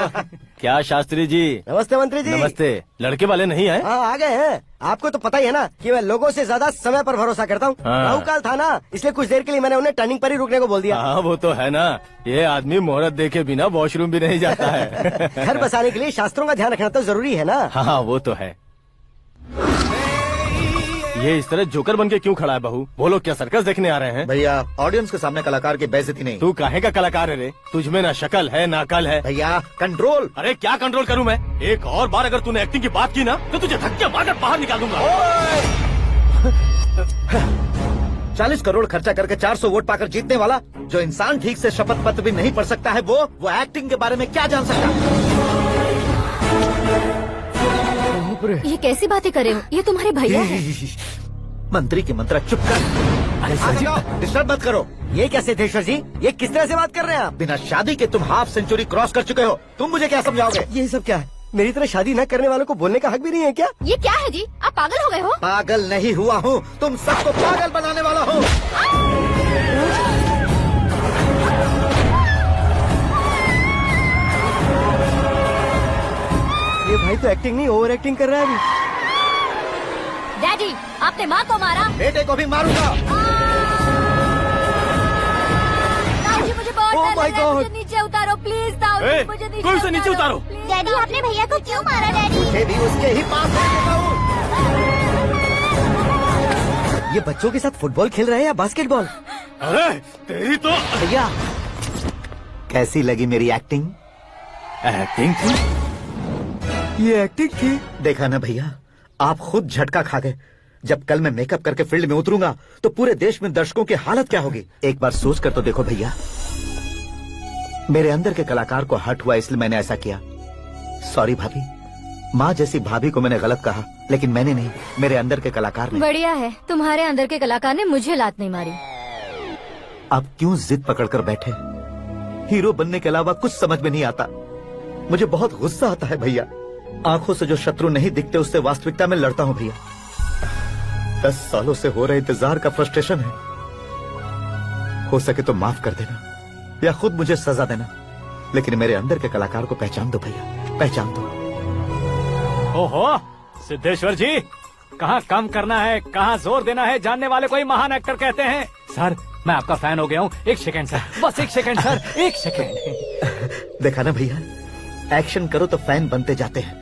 क्या शास्त्री जी? नमस्ते मंत्री जी। नमस्ते। लड़के वाले नहीं आए? हाँ आ गए हैं। आपको तो पता ही है ना कि मैं लोगों से ज्यादा समय पर भरोसा करता हूँ। हाँ। राहु काल था ना, इसलिए कुछ देर के लिए मैंने उन्हें टर्निंग पर ही रुकने को बोल दिया। हाँ वो तो है ना, ये आदमी मुहूर्त देखे बिना वॉशरूम भी नहीं जाता है। घर बसाने के लिए शास्त्रों का ध्यान रखना तो जरूरी है ना। हाँ वो तो है। ये इस तरह जोकर बन के क्यों खड़ा है बहू? वो लोग क्या सर्कस देखने आ रहे हैं? भैया ऑडियंस के सामने कलाकार की बेइज्जती नहीं। तू काहे का कलाकार है रे? तुझमें ना शक्ल है ना अकल है। भैया कंट्रोल। अरे क्या कंट्रोल करूं मैं? एक और बार अगर तूने एक्टिंग की बात की ना तो तुझे धक्के मारकर बाहर निकाल दूंगा। 40 करोड़ खर्चा करके 400 वोट पाकर जीतने वाला, जो इंसान ठीक से शपथ पत्र भी नहीं पढ़ सकता है, वो एक्टिंग के बारे में क्या जान सकता है? ये कैसी बातें कर रहे हो? ये तुम्हारे भैया हैं। मंत्री की मंत्रा चुप कर। डिस्टर्ब मत करो। ये क्या सिद्धेश्वर जी, ये किस तरह से बात कर रहे हैं आप? बिना शादी के तुम हाफ सेंचुरी क्रॉस कर चुके हो, तुम मुझे क्या समझाओगे? ये सब क्या है? मेरी तरह शादी न करने वालों को बोलने का हक भी नहीं है क्या? ये क्या है जी, आप पागल हो गए हो? पागल नहीं हुआ हूँ, तुम सबको पागल बनाने वाला हूँ। ये भाई तो एक्टिंग नहीं ओवर एक्टिंग कर रहा है अभी। डैडी, आपने माँ को मारा। बेटे को भी मारूंगा। ताऊजी, मुझे बहुत Oh डर my लग रहा है, God! मुझे नीचे उतारो प्लीज। ताऊजी, मुझे नीचे कोई से नीचे उतारो। डैडी, आपने भैया को क्यों मारा? डैडी, ये भी उसके ही पास रहता हूँ। ये बच्चों के साथ फुटबॉल खेल रहे हैं या बास्केटबॉल? अरे तेरी तो भैया कैसी लगी मेरी एक्टिंग? एक्टिंग थी। ये एक्टिंग थी। देखा ना भैया, आप खुद झटका खा गए। जब कल मैं मेकअप करके फील्ड में उतरूंगा तो पूरे देश में दर्शकों की हालत क्या होगी? एक बार सोच कर तो देखो भैया। मेरे अंदर के कलाकार को हर्ट हुआ इसलिए मैंने ऐसा किया। सॉरी भाभी। माँ जैसी भाभी को मैंने गलत कहा, लेकिन मैंने नहीं, मेरे अंदर के कलाकार ने। बढ़िया है, तुम्हारे अंदर के कलाकार ने मुझे लात नहीं मारी। आप क्यों जिद पकड़कर बैठे? हीरो बनने के अलावा कुछ समझ में नहीं आता। मुझे बहुत गुस्सा आता है भैया। आंखों से जो शत्रु नहीं दिखते उससे वास्तविकता में लड़ता हूँ भैया। 10 सालों से हो रहे इंतजार का फ्रस्ट्रेशन है। हो सके तो माफ कर देना या खुद मुझे सजा देना, लेकिन मेरे अंदर के कलाकार को पहचान दो भैया, पहचान दो। ओहो सिद्धेश्वर जी, कहाँ कम करना है, कहाँ जोर देना है, जानने वाले को ही महान एक्टर कहते हैं। सर मैं आपका फैन हो गया हूँ। एक सेकंड सर, बस एक सेकंड सर, एक सेकंड। देखा ना भैया, एक्शन करो तो फैन बनते जाते हैं,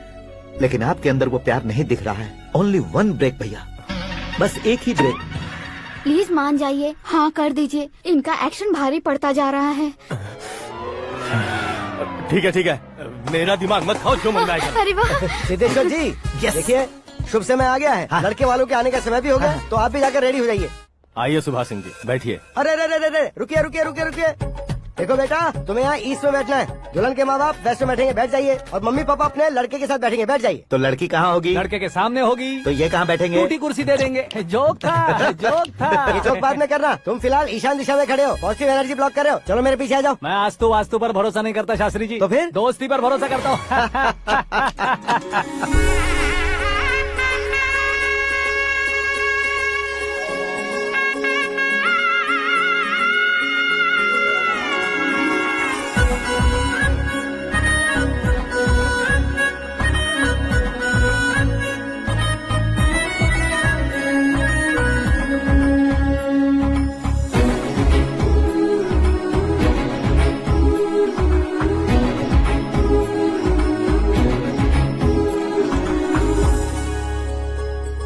लेकिन आपके अंदर वो प्यार नहीं दिख रहा है। ओनली 1 ब्रेक भैया, बस एक ही ब्रेक। प्लीज मान जाइए, हाँ कर दीजिए, इनका एक्शन भारी पड़ता जा रहा है। ठीक है, मेरा दिमाग मत खाओ, जो मंगाएगा। अरे वाह सिद्धेश्वर जी, देखिए शुभ समय आ गया है। हाँ। लड़के वालों के आने का समय भी हो गया, तो आप भी जाकर रेडी हो जाइए। आइए सुभाष सिंह जी, बैठिए। अरे रुकिए। देखो बेटा, तुम्हें यहाँ ईस्ट में बैठना है, दुल्हन के माँ बाप वेस्ट में बैठेंगे, बैठ जाइए, और मम्मी पापा अपने लड़के के साथ बैठेंगे, बैठ जाइए। तो लड़की कहाँ होगी? लड़के के सामने होगी। तो ये कहाँ बैठेंगे? टूटी कुर्सी दे देंगे। जोक था, जोक था। ये जोक बाद में करना, तुम फिलहाल ईशान दिशा में खड़े हो, पॉजिटिव एनर्जी ब्लॉक कर रहे हो। चलो मेरे पीछे आ जाओ। मैं वास्तु पर भरोसा नहीं करता शास्त्री जी। तो फिर? दोस्ती पर भरोसा करता हूँ।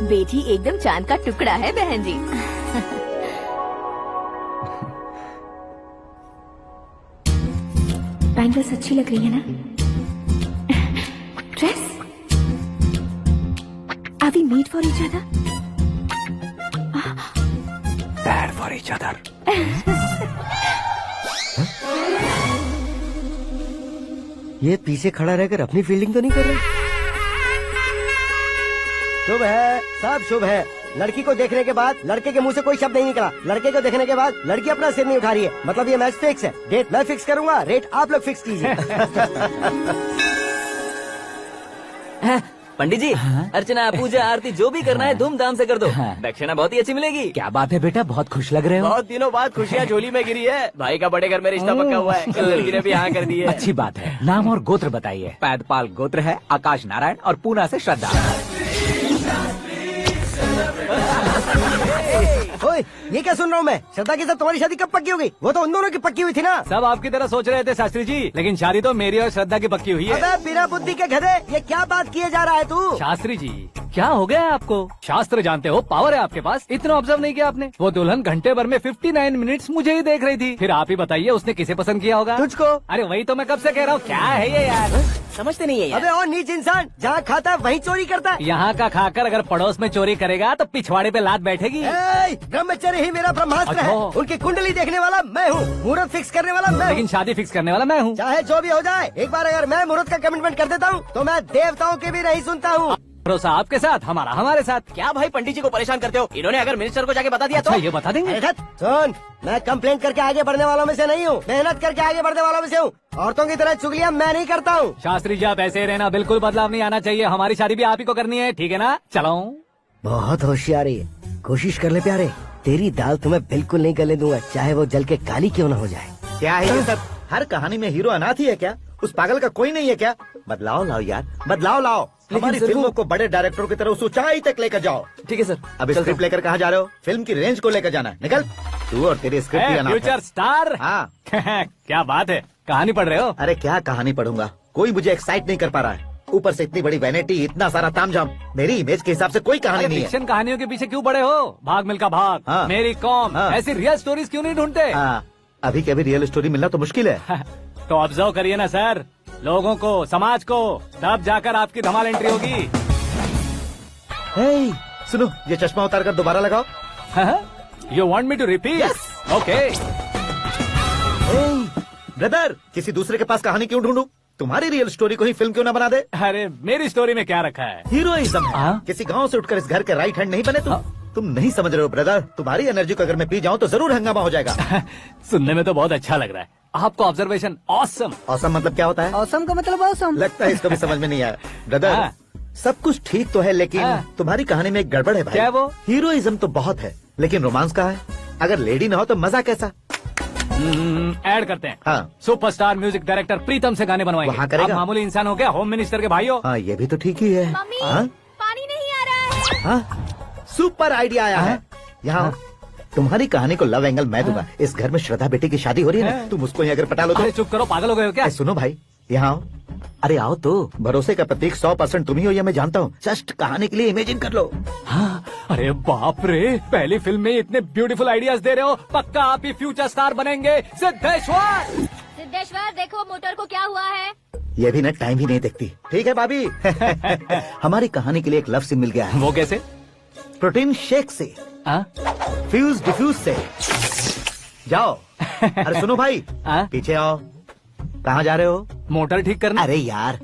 बेटी एकदम चांद का टुकड़ा है बहन जी। बैंगल्स अच्छी लग रही है ना? Dress? Are we made for each other? Bad for each other. ये पीछे खड़ा रहकर अपनी फील्डिंग तो नहीं कर रहा? शुभ है, सब शुभ है। लड़की को देखने के बाद लड़के के मुंह से कोई शब्द नहीं निकला, लड़के को देखने के बाद लड़की अपना सिर नहीं उठा रही है, मतलब ये मैच फिक्स है। डेट मैं फिक्स करूंगा, रेट आप लोग फिक्स कीजिए। पंडित जी, अर्चना पूजा आरती जो भी करना है धूमधाम से कर दो, दक्षिणा बहुत ही अच्छी मिलेगी। क्या बात है बेटा, बहुत खुश लग रहे हो। बहुत दिनों बाद खुशियाँ झोली में गिरी है। भाई का बड़े घर में रिश्ता पक्का हुआ है, लड़की ने भी हाँ कर दी है। अच्छी बात है। नाम और गोत्र बताइए। पैदपाल गोत्र है, आकाश नारायण, और पूना से श्रद्धा। ओए, ये क्या सुन रहा हूँ मैं? श्रद्धा के साथ तुम्हारी शादी कब पक्की हो गई? वो तो उन दोनों की पक्की हुई थी ना। सब आपकी तरह सोच रहे थे शास्त्री जी, लेकिन शादी तो मेरी और श्रद्धा की पक्की हुई है। अबे बिना बुद्धि के गधे, ये क्या बात किए जा रहा है तू? शास्त्री जी, क्या हो गया है आपको? शास्त्र जानते हो, पावर है आपके पास। इतना ऑब्जर्व नहीं किया आपने? वो दुल्हन घंटे भर में 59 मिनट्स मुझे ही देख रही थी। फिर आप ही बताइए उसने किसे पसंद किया होगा? तुझको। अरे वही तो मैं कब से कह रहा हूँ, क्या है ये यार? समझते नहीं है यार। अबे और नीच इंसान, जहाँ खाता है वहीं चोरी करता है। यहाँ का खाकर अगर पड़ोस में चोरी करेगा तो पिछवाड़े पे लात बैठेगी। ब्रह्मचर्य ही मेरा ब्रह्मास्त्र है। अच्छा। उनकी कुंडली देखने वाला मैं हूँ, मुहूर्त फिक्स करने वाला मैं हूँ। लेकिन शादी फिक्स करने वाला मैं हूँ। चाहे जो भी हो जाए, एक बार अगर मैं मुहूर्त का कमिटमेंट कर देता हूँ तो मैं देवताओं के भी नहीं सुनता हूँ। भरोसा आपके साथ, हमारा हमारे साथ। क्या भाई पंडित जी को परेशान करते हो? इन्होंने अगर मिनिस्टर को जाके बता दिया अच्छा, तो ये बता देंगे? अरे सुन, मैं कंप्लेंट करके आगे बढ़ने वालों में से नहीं हूँ, मेहनत करके आगे बढ़ने वालों में से हूँ। औरतों की तरह चुगलियाँ मैं नहीं करता हूँ। शास्त्री जी आप ऐसे ही रहना, बिल्कुल बदलाव नहीं आना चाहिए। हमारी शादी भी आप ही को करनी है, ठीक है ना? चलो। बहुत होशियारी है, कोशिश कर ले प्यारे, तेरी दाल तुम्हें बिल्कुल नहीं गले दूंगा, चाहे वो जल के काली क्यों न हो जाए। क्या है ये सब? हर कहानी में हीरो अनाथ ही है क्या? उस पागल का कोई नहीं है क्या? बदलाव लाओ यार, बदलाव लाओ। हमारी फिल्मों को बड़े डायरेक्टरों की तरह उस ऊंचाई तक लेकर जाओ। ठीक है सर। अब स्क्रिप्ट लेकर कहाँ जा रहे हो? फिल्म की रेंज को लेकर जाना है। निकल तू और तेरी स्क्रिप्ट ही अनाथ है। Future star. हाँ। क्या बात है, कहानी पढ़ रहे हो? अरे क्या कहानी पढ़ूंगा, कोई मुझे एक्साइट नहीं कर पा रहा है। ऊपर से इतनी बड़ी वैनिटी, इतना सारा तामझाम, मेरी इमेज के हिसाब से कोई कहानी नहीं है। फिक्शन कहानियों के पीछे क्यों पड़े हो? भाग मिल्खा भाग, हाँ। मेरी कॉम, हाँ। ऐसी रियल स्टोरीज क्यों नहीं ढूंढते? हाँ, अभी के अभी रियल स्टोरी मिलना तो मुश्किल है। तो ऑब्जर्व करिए ना सर, लोगों को, समाज को, तब जाकर आपकी धमाल एंट्री होगी। सुनो, ये चश्मा उतार कर दोबारा लगाओ। You want me to repeat? Okay. Brother, किसी दूसरे के पास कहानी क्यों ढूंढूं? तुम्हारी रियल स्टोरी को ही फिल्म क्यों ना बना दे? अरे मेरी स्टोरी में क्या रखा है? हीरोइज्म है। हाँ? किसी गांव से उठकर इस घर के राइट हैंड नहीं बने तुम। तुम नहीं समझ रहे हो ब्रदर, तुम्हारी एनर्जी को अगर मैं पी जाऊं तो जरूर हंगामा हो जाएगा। सुनने में तो बहुत अच्छा लग रहा है आपको। Observation awesome. ऑसम मतलब क्या होता है? औसम का मतलब औसम। लगता है इसको भी समझ में नहीं आया। ब्रदर, हाँ। सब कुछ ठीक तो है, लेकिन हाँ। तुम्हारी कहानी में एक गड़बड़ है भाई। क्या वो? हीरोइज्म तो बहुत है, लेकिन रोमांस का है। अगर लेडी ना हो तो मजा कैसा? ऐड करते हैं। हाँ। सुपरस्टार म्यूजिक डायरेक्टर प्रीतम से गाने बनवाएंगे। वहाँ करेगा? आप मामूली इंसान हो क्या? होम मिनिस्टर के भाई हो। हाँ, ये भी तो ठीक ही है। मम्मी, हाँ? पानी नहीं आ रहा है। हाँ? सुपर आइडिया आया है। यहाँ तुम्हारी कहानी को लव एंगल मैं दूंगा। इस घर में श्रद्धा बेटी की शादी हो रही है ना, तुम उसको ही अगर पटा लो तो। अरे चुप करो, पागल हो गए हो क्या? सुनो भाई, यहाँ आओ। अरे आओ तो, भरोसे का प्रतीक 100% तुम ही हो, ये मैं जानता हूँ। जस्ट कहानी के लिए इमेजिन कर लो। हाँ, अरे बाप रे, पहली फिल्म में इतने ब्यूटीफुल आइडियाज दे रहे हो, पक्का आप ही फ्यूचर स्टार बनेंगे। सिद्धेश्वर, सिद्धेश्वर देखो मोटर को क्या हुआ है। ये भी ना टाइम ही नहीं देखती। ठीक है भाभी। हमारी कहानी के लिए एक लव सीन मिल गया है। वो कैसे? प्रोटीन शेक से, हाँ? फ्यूज डिफ्यूज से। जाओ अरे सुनो भाई, हाँ? पीछे आओ। कहाँ जा रहे हो? मोटर ठीक करना। अरे यार,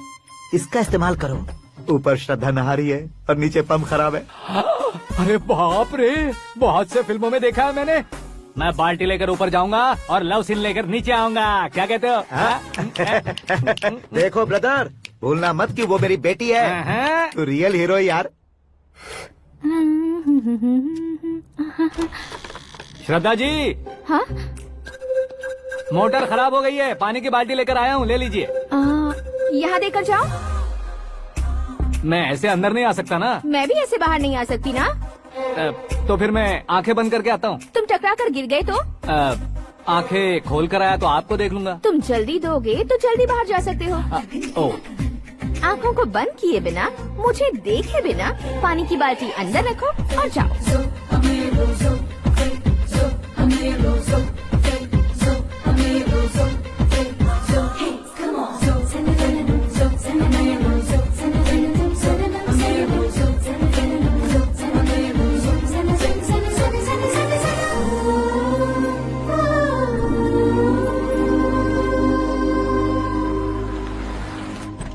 इसका इस्तेमाल करो। ऊपर श्रद्धा नहा रही है और नीचे पंप खराब है। अरे बाप रे, बहुत से फिल्मों में देखा है मैंने। मैं बाल्टी लेकर ऊपर जाऊंगा और लव सीन लेकर नीचे आऊंगा। क्या कहते हो? देखो ब्रदर, भूलना मत कि वो मेरी बेटी है। तू रियल हीरो है यार। श्रद्धा जी। हाँ? मोटर खराब हो गई है, पानी की बाल्टी लेकर आया हूँ, ले लीजिए। यहाँ देकर जाओ। मैं ऐसे अंदर नहीं आ सकता ना। मैं भी ऐसे बाहर नहीं आ सकती ना। तो फिर मैं आंखें बंद करके आता हूँ। तुम टकरा कर गिर गए तो? आंखें खोल कर आया तो आपको देख लूंगा। तुम जल्दी दोगे तो जल्दी बाहर जा सकते हो। ओ, आँखों को बंद किए बिना, मुझे देखे बिना पानी की बाल्टी अंदर रखो और जाओ।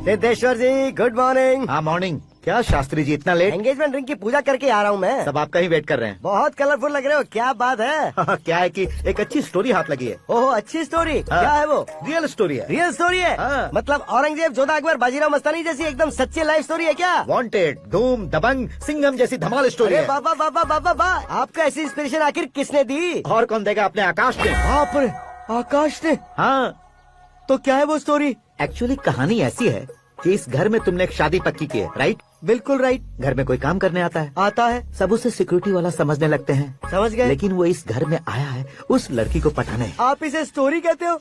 सिद्धेश्वर जी, गुड मॉर्निंग। हाँ मॉर्निंग। क्या शास्त्री जी इतना लेट? एंगेजमेंट रिंग की पूजा करके आ रहा हूँ मैं। सब आपका ही वेट कर रहे हैं। बहुत कलरफुल लग रहे हो, क्या बात है? क्या है कि एक अच्छी स्टोरी हाथ लगी है। ओह, अच्छी स्टोरी। क्या है वो? रियल स्टोरी है। रियल स्टोरी है? हाँ। मतलब औरंगजेब, जोधा अकबर, बाजीराव मस्तानी जैसी एकदम सच्ची लाइफ स्टोरी है क्या? वांटेड, धूम, दबंग, सिंघम जैसी धमाल स्टोरी है। बाबा बाबा बाबा बा, आपको ऐसी इंस्पिरेशन आखिर किसने दी? और कौन देगा? अपने आकाश ने। बाप रे, आकाश ने? हाँ, तो क्या है वो स्टोरी? एक्चुअली कहानी ऐसी है कि इस घर में तुमने एक शादी पक्की की है, राइट? बिल्कुल राइट। घर में कोई काम करने आता है। आता है। सब उसे सिक्योरिटी वाला समझने लगते हैं। समझ गए। लेकिन वो इस घर में आया है उस लड़की को पटाने। आप इसे स्टोरी कहते हो?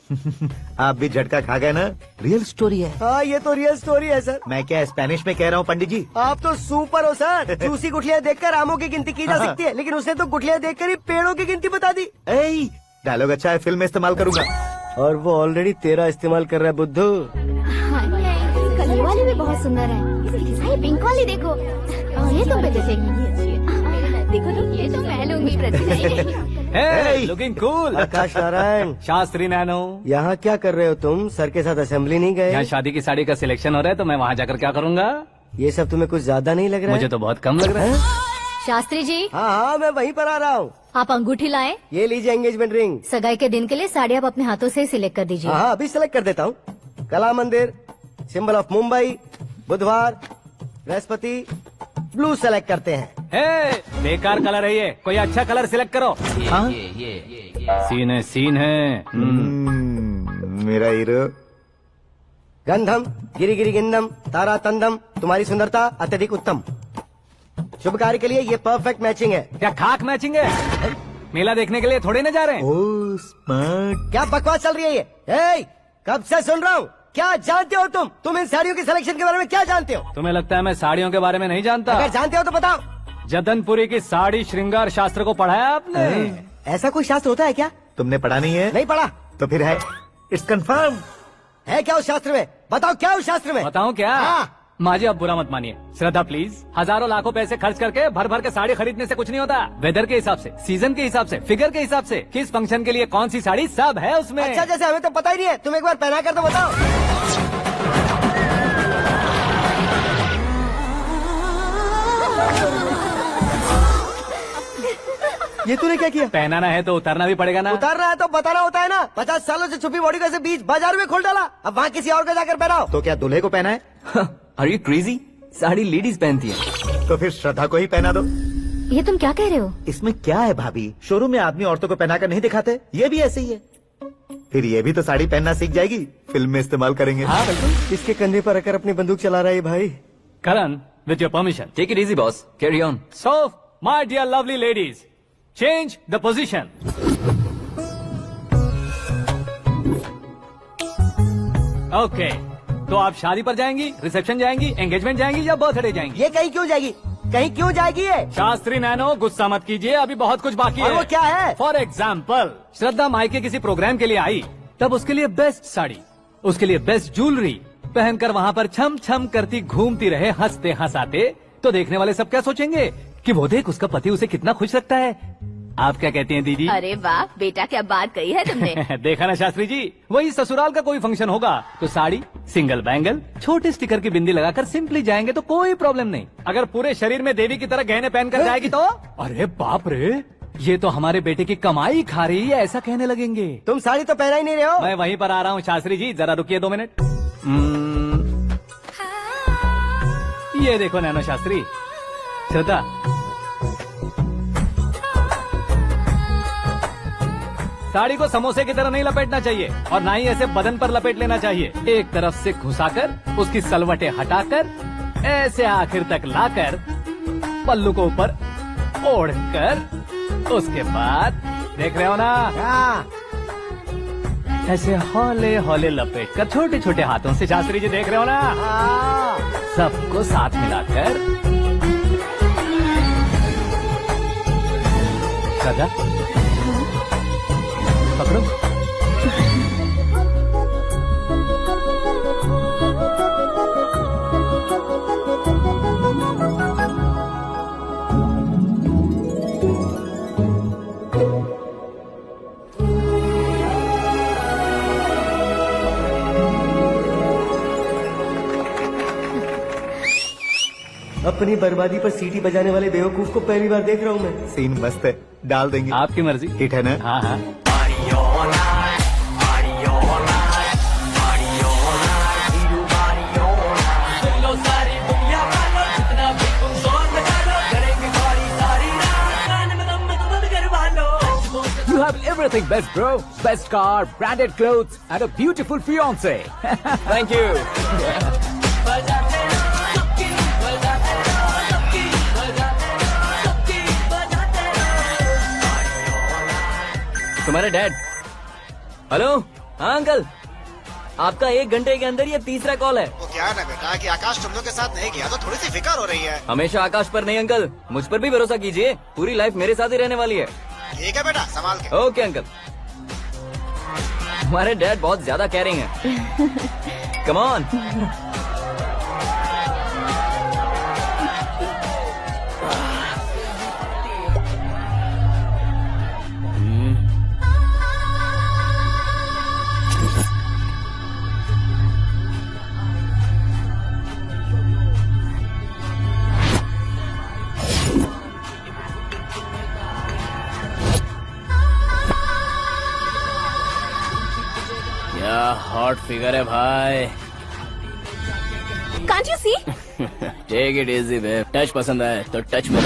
आप भी झटका खा गए ना। रियल स्टोरी है। हाँ, ये तो रियल स्टोरी है सर। मैं क्या स्पेनिश में कह रहा हूँ पंडित जी? आप तो सुपर हो सर। चूसी गुठलियाँ देखकर आमों की गिनती की जा सकती है, लेकिन उसने तो गुठलियाँ देखकर ही पेड़ों की गिनती बता दी। डायलॉग अच्छा है, फिल्म में इस्तेमाल करूंगा। और वो ऑलरेडी तेरा इस्तेमाल कर रहा है बुद्धू। कलर वाली भी बहुत सुंदर है। ये पिंक वाली देखो। ये तुम पे जैसे। देखो तो ये तो मैं लूंगी Hey, looking cool। आकाश नारायण। शास्त्री नैनो। यहाँ क्या कर रहे हो तुम? सर के साथ असेंबली नहीं गए? यहाँ शादी की साड़ी का सिलेक्शन हो रहा है तो मैं वहाँ जाकर क्या करूँगा? ये सब तुम्हें कुछ ज्यादा नहीं लग रहा है? मुझे तो बहुत कम लग रहा है। शास्त्री जी। हाँ हाँ, मैं वहीं पर आ रहा हूँ। आप अंगूठी लाएं। ये लीजिए एंगेजमेंट रिंग। सगाई के दिन के लिए साड़ी आप अपने हाथों से सिलेक्ट कर दीजिए। हाँ, अभी सिलेक्ट कर देता हूँ। कला मंदिर, सिंबल ऑफ मुंबई, बुधवार, बृहस्पति, ब्लू सेलेक्ट करते हैं। बेकार कलर है ये, कोई अच्छा कलर सिलेक्ट करो। हाँ? सीन है। मेरा हीरो। गंधम, गिरी गिरी गिंदम, तारा तंदम, तुम्हारी सुंदरता अत्यधिक उत्तम। शुभ कार्य के लिए ये परफेक्ट मैचिंग है। क्या खाक मैचिंग है? मेला देखने के लिए थोड़े न जा रहे हैं। Oh smart. क्या बकवास चल रही है ये? कब से सुन रहा हूँ। क्या जानते हो तुम इन साड़ियों की सिलेक्शन के बारे में क्या जानते हो? तुम्हें लगता है मैं साड़ियों के बारे में नहीं जानता? अगर जानते हो तो बताओ। जदनपुरी की साड़ी श्रृंगार शास्त्र को पढ़ा है आपने? ऐसा कोई शास्त्र होता है क्या? तुमने पढ़ा नहीं है? नहीं पढ़ा। तो फिर है। It's confirm. है क्या उस शास्त्र में? बताओ क्या उस शास्त्र में? बताऊं क्या? हाँ। माँ जी, अब बुरा मत मानिए। श्रद्धा प्लीज, हजारों लाखों पैसे खर्च करके भर भर के साड़ी खरीदने से कुछ नहीं होता। वेदर के हिसाब से, सीजन के हिसाब से, फिगर के हिसाब से, किस फंक्शन के लिए कौन सी साड़ी, सब है उसमें। अच्छा, जैसे हमें तो पता ही नहीं है। तुम एक बार पहना कर तो बताओ। ये तूने क्या किया? पहनाना है तो उतारना भी पड़ेगा ना। उतारना है तो बताना होता है ना। 50 सालों से छुपी बॉडी को ऐसे बीच बाजार में खोल डाला, अब वहाँ किसी और को जाकर पहनाओ। तो क्या दूल्हे को पहना है? Are you crazy? Sari ladies पहनती है। तो फिर श्रद्धा को ही पहना दो। ये तुम क्या कह रहे हो? इसमें क्या है भाभी? शोरूम में आदमी औरतों को पहनाकर नहीं दिखाते? ये भी ऐसे ही है। फिर ये भी तो साड़ी पहनना सीख जाएगी, फिल्म में इस्तेमाल करेंगे। हाँ बिल्कुल। इसके कंधे पर रखकर अपनी बंदूक चला रहा है भाई। करण, with your permission. Take it easy, boss. Carry on. So, my dear lovely ladies, change the position. Okay. तो आप शादी पर जाएंगी, रिसेप्शन जाएंगी, एंगेजमेंट जाएंगी या बर्थडे जाएंगी? ये कहीं क्यों जाएगी? कहीं क्यों जाएगी ये? शास्त्री नैनो, गुस्सा मत कीजिए, अभी बहुत कुछ बाकी है। और वो क्या है? फॉर एग्जाम्पल, श्रद्धा मायके किसी प्रोग्राम के लिए आई, तब उसके लिए बेस्ट साड़ी, उसके लिए बेस्ट ज्वेलरी पहनकर वहाँ पर छम छम करती घूमती रहे हंसते हंसाते, तो देखने वाले सब क्या सोचेंगे कि वो देख उसका पति उसे कितना खुश रखता है। आप क्या कहती हैं दीदी? अरे वाह बेटा, क्या बात कही है तुमने। देखा ना शास्त्री जी, वही ससुराल का कोई फंक्शन होगा तो साड़ी, सिंगल बैंगल, छोटे स्टिकर की बिंदी लगाकर सिंपली जाएंगे तो कोई प्रॉब्लम नहीं। अगर पूरे शरीर में देवी की तरह गहने पहनकर जाएगी तो अरे बाप रे, ये तो हमारे बेटे की कमाई खा रही है, ऐसा कहने लगेंगे। तुम साड़ी तो पहना ही नहीं रहे हो। मैं वहीं पर आ रहा हूँ शास्त्री जी, जरा रुकिए 2 मिनट। ये देखो नैनो शास्त्री, श्रद्धा, साड़ी को समोसे की तरह नहीं लपेटना चाहिए और ना ही ऐसे बदन पर लपेट लेना चाहिए। एक तरफ से घुसाकर उसकी सलवटें हटाकर ऐसे आखिर तक लाकर पल्लू को ऊपर ओढ़कर उसके बाद देख रहे हो ना, ऐसे हौले हौले लपेट कर छोटे छोटे हाथों से, शास्त्री जी देख रहे हो ना, सबको साथ मिलाकर सजा पकड़ो। अपनी बर्बादी पर सीटी बजाने वाले बेवकूफ को पहली बार देख रहा हूँ मैं। सीन मस्त है, डाल देंगे। आपकी मर्जी। हिट है ना? हाँ हाँ। You have everything best, bro. Best car, branded clothes, and a beautiful fiance. Thank you. तुम्हारे डैड। हेलो, हाँ अंकल, आपका 1 घंटे के अंदर ये तीसरा कॉल है। वो क्या है ना बेटा कि आकाश तुम लोग के साथ नहीं गया तो थोड़ी सी फिक्र हो रही है। हमेशा आकाश पर नहीं अंकल, मुझ पर भी भरोसा कीजिए, पूरी लाइफ मेरे साथ ही रहने वाली है। ठीक है बेटा, संभाल के। Okay uncle. हमारे डैड बहुत ज्यादा केयरिंग है। Come on. क्या हॉट फिगर है भाई। Can't you see? Take it easy babe, touch पसंद आए तो टच में।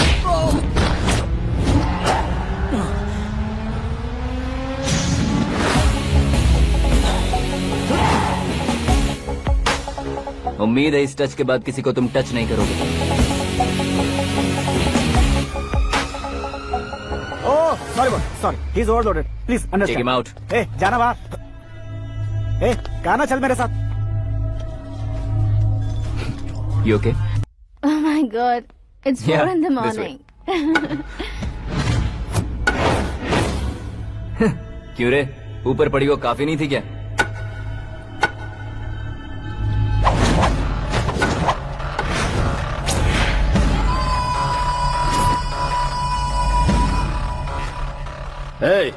उम्मीद है इस टच के बाद किसी को तुम टच नहीं करोगे। Oh sorry sorry, he is overloaded, please take understand. Him out. ए जाना बाहर। ए गाना चल मेरे साथ। You okay? Oh my God, it's 4 Yeah, in the this way. morning. क्यों रे, ऊपर पड़ी वो काफी नहीं थी क्या? हे,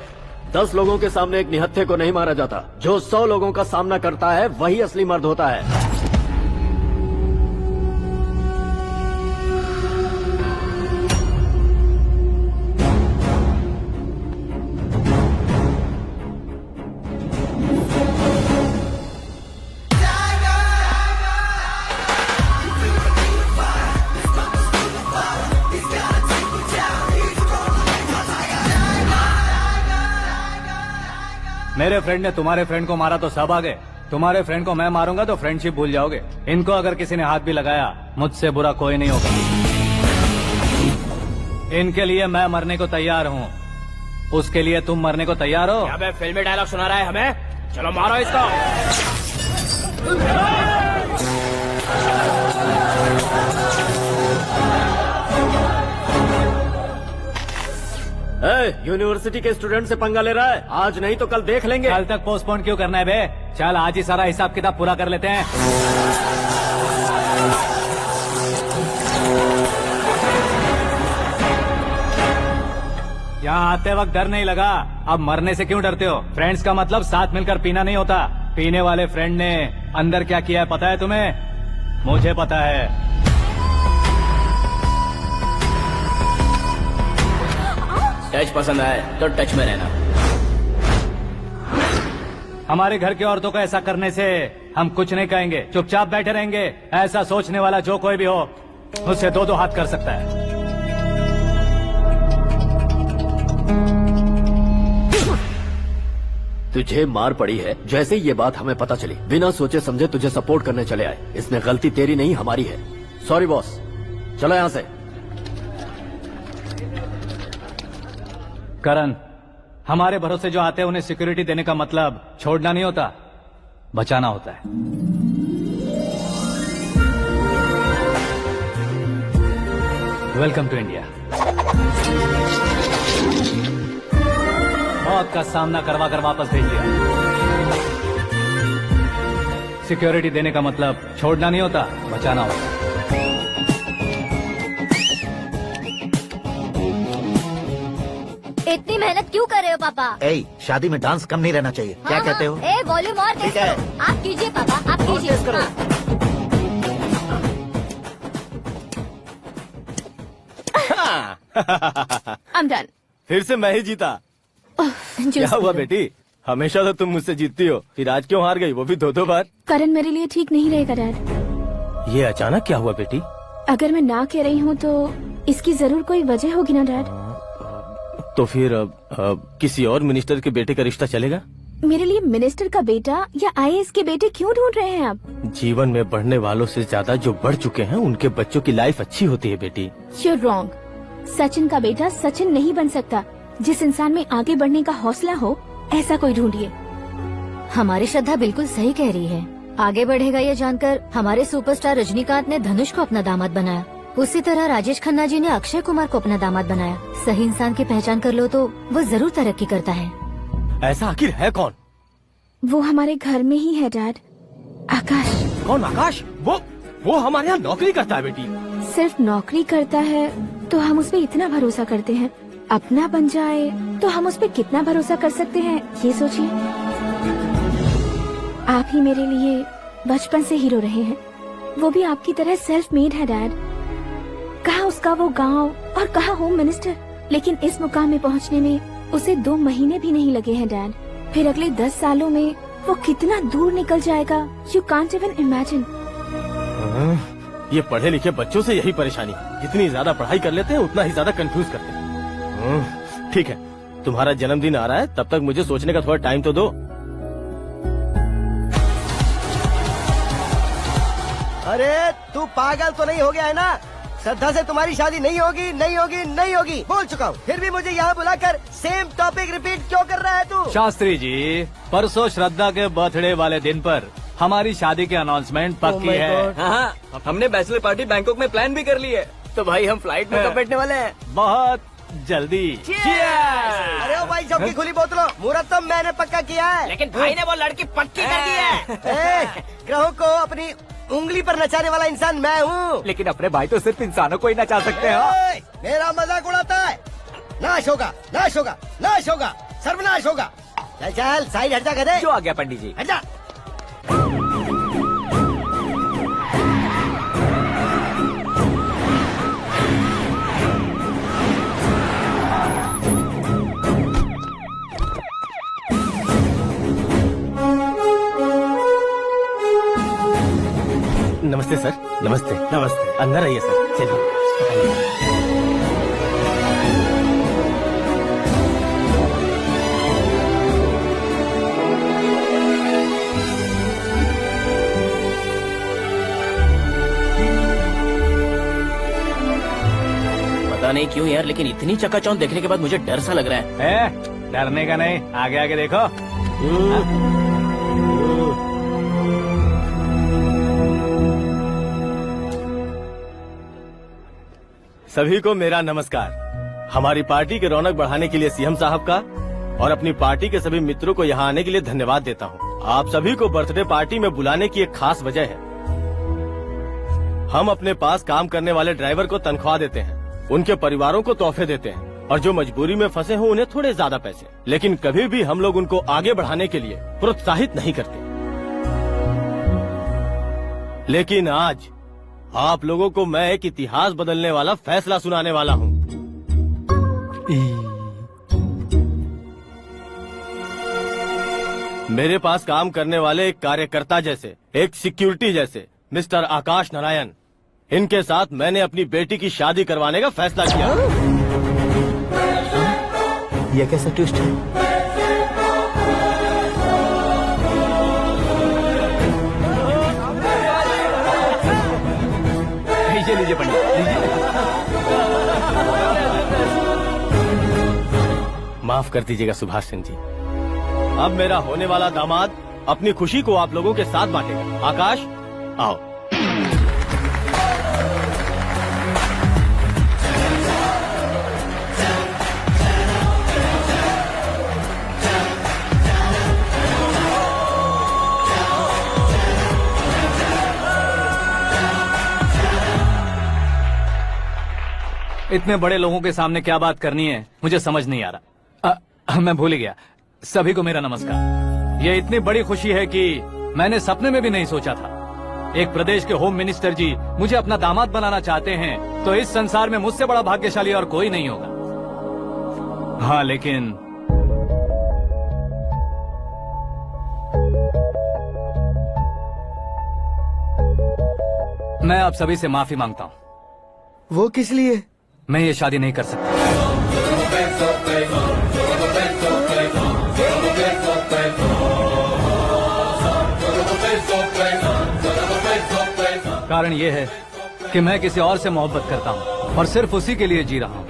10 लोगों के सामने एक निहत्थे को नहीं मारा जाता। जो 100 लोगों का सामना करता है वही असली मर्द होता है। मेरे फ्रेंड ने तुम्हारे फ्रेंड को मारा तो सब आ गए, तुम्हारे फ्रेंड को मैं मारूंगा तो फ्रेंडशिप भूल जाओगे। इनको अगर किसी ने हाथ भी लगाया, मुझसे बुरा कोई नहीं होगा। इनके लिए मैं मरने को तैयार हूँ, उसके लिए तुम मरने को तैयार हो? अबे फिल्मी डायलॉग सुना रहा है हमें, चलो मारो इसको। यूनिवर्सिटी के स्टूडेंट से पंगा ले रहा है, आज नहीं तो कल देख लेंगे। कल तक पोस्टपोन क्यों करना है बे? चल आज ही सारा हिसाब किताब पूरा कर लेते हैं। यहाँ आते वक्त डर नहीं लगा, अब मरने से क्यों डरते हो? फ्रेंड्स का मतलब साथ मिलकर पीना नहीं होता। पीने वाले फ्रेंड ने अंदर क्या किया है पता है तुम्हें? मुझे पता है। टच पसंद आए तो टच में रहना। हमारे घर की औरतों को ऐसा करने से हम कुछ नहीं कहेंगे, चुपचाप बैठे रहेंगे। ऐसा सोचने वाला जो कोई भी हो उससे दो हाथ कर सकता है। तुझे मार पड़ी है जैसे ही ये बात हमें पता चली, बिना सोचे समझे तुझे सपोर्ट करने चले आए। इसमें गलती तेरी नहीं हमारी है। सॉरी बॉस, चलो यहाँ से। करण, हमारे भरोसे जो आते हैं उन्हें सिक्योरिटी देने का मतलब छोड़ना नहीं होता, बचाना होता है। Welcome to India. मौत का सामना करवा कर वापस भेज दिया। सिक्योरिटी देने का मतलब छोड़ना नहीं होता, बचाना होता है। इतनी मेहनत क्यों कर रहे हो पापा? ए, शादी में डांस कम नहीं रहना चाहिए। क्या कहते हो? ए, वॉल्यूम और तेज ठीक है। करो। आप कीजिए पापा, आप कीजिए। तेज करो। I'm done. फिर से मैं ही जीता। क्या हुआ बेटी? हमेशा तो तुम मुझसे जीतती हो, फिर आज क्यों हार गई, वो भी दो बार? करण मेरे लिए ठीक नहीं रहेगा डैड। ये अचानक क्या हुआ बेटी? अगर मैं ना कह रही हूँ तो इसकी जरूर कोई वजह होगी ना डैड। तो फिर किसी और मिनिस्टर के बेटे का रिश्ता चलेगा? मेरे लिए मिनिस्टर का बेटा या आईएएस के बेटे क्यों ढूंढ रहे हैं आप? जीवन में बढ़ने वालों से ज्यादा जो बढ़ चुके हैं उनके बच्चों की लाइफ अच्छी होती है बेटी। You're wrong. सचिन का बेटा सचिन नहीं बन सकता। जिस इंसान में आगे बढ़ने का हौसला हो ऐसा कोई ढूंढिए। हमारी श्रद्धा बिल्कुल सही कह रही है। आगे बढ़ेगा ये जानकर हमारे सुपरस्टार रजनीकांत ने धनुष को अपना दामाद बनाया। उसी तरह राजेश खन्ना जी ने अक्षय कुमार को अपना दामाद बनाया। सही इंसान की पहचान कर लो तो वो जरूर तरक्की करता है। ऐसा आखिर है कौन? वो हमारे घर में ही है डैड। आकाश। कौन आकाश? वो हमारे यहाँ नौकरी करता है बेटी। सिर्फ नौकरी करता है तो हम उस पे इतना भरोसा करते हैं। अपना बन जाए तो हम उस पे कितना भरोसा कर सकते हैं ये सोचिए। आप ही मेरे लिए बचपन से हीरो रहे हैं। वो भी आपकी तरह सेल्फ मेड है डैड। कहाँ उसका वो गांव और कहाँ होम मिनिस्टर, लेकिन इस मुकाम में पहुँचने में उसे 2 महीने भी नहीं लगे हैं डैड। फिर अगले 10 सालों में वो कितना दूर निकल जाएगा, यू कांट इवन इमेजिन। ये पढ़े लिखे बच्चों से यही परेशानी, जितनी ज्यादा पढ़ाई कर लेते हैं उतना ही ज्यादा कंफ्यूज करते हैं। ठीक है, तुम्हारा जन्मदिन आ रहा है, तब तक मुझे सोचने का थोड़ा टाइम तो दो। अरे तू पागल तो नहीं हो गया है ना? श्रद्धा से तुम्हारी शादी नहीं होगी, नहीं होगी, नहीं होगी, बोल चुका हूँ। फिर भी मुझे यहाँ बुलाकर सेम टॉपिक रिपीट क्यों कर रहा है तू? शास्त्री जी, परसों श्रद्धा के बर्थडे वाले दिन पर हमारी शादी की अनाउंसमेंट पक्की है। हाँ, हमने बैचलर पार्टी बैंकॉक में प्लान भी कर ली है। तो भाई हम फ्लाइट में कब बैठने वाले हैं? बहुत जल्दी। अरे ओ भाई, सबकी खुली बोतलों, मुहूर्त तो मैंने पक्का किया है। लेकिन भाई ने वो लड़की पक्की कर दी है। ग्रहों को अपनी उंगली पर नचाने वाला इंसान मैं हूँ। लेकिन अपने भाई तो सिर्फ इंसानों को ही नचा सकते हैं। मेरा मजाक उड़ाता है। नाश होगा, नाश होगा, नाश होगा, सर्वनाश होगा। चल चल साइड हट जा गधे। जो आ गया पंडित जी। हट जा। नमस्ते सर। नमस्ते। नमस्ते। अंदर आइए सर, चलिए। पता नहीं क्यों यार, लेकिन इतनी चकाचौंध देखने के बाद मुझे डर सा लग रहा है। डरने का नहीं, आगे आगे देखो। सभी को मेरा नमस्कार। हमारी पार्टी के रौनक बढ़ाने के लिए सीएम साहब का और अपनी पार्टी के सभी मित्रों को यहाँ आने के लिए धन्यवाद देता हूँ। आप सभी को बर्थडे पार्टी में बुलाने की एक खास वजह है। हम अपने पास काम करने वाले ड्राइवर को तनख्वाह देते हैं, उनके परिवारों को तोहफे देते हैं और जो मजबूरी में फंसे हो उन्हें थोड़े ज्यादा पैसे, लेकिन कभी भी हम लोग उनको आगे बढ़ाने के लिए प्रोत्साहित नहीं करते। लेकिन आज आप लोगों को मैं एक इतिहास बदलने वाला फैसला सुनाने वाला हूँ। मेरे पास काम करने वाले एक कार्यकर्ता जैसे, एक सिक्योरिटी जैसे मिस्टर आकाश नारायण, इनके साथ मैंने अपनी बेटी की शादी करवाने का फैसला किया। यह कैसा ट्विस्ट है? लीजिए पंडित, लीजिए। माफ कर दीजिएगा सुभाष सिंह जी। अब मेरा होने वाला दामाद अपनी खुशी को आप लोगों के साथ बांटेगा। आकाश, आओ। इतने बड़े लोगों के सामने क्या बात करनी है मुझे समझ नहीं आ रहा। मैं भूल ही गया। सभी को मेरा नमस्कार। ये इतनी बड़ी खुशी है कि मैंने सपने में भी नहीं सोचा था। एक प्रदेश के होम मिनिस्टर जी मुझे अपना दामाद बनाना चाहते हैं तो इस संसार में मुझसे बड़ा भाग्यशाली और कोई नहीं होगा। हाँ, लेकिन मैं आप सभी से माफी मांगता हूँ। वो किस लिए? मैं ये शादी नहीं कर सकता। कारण ये है कि मैं किसी और से मोहब्बत करता हूँ और सिर्फ उसी के लिए जी रहा हूँ।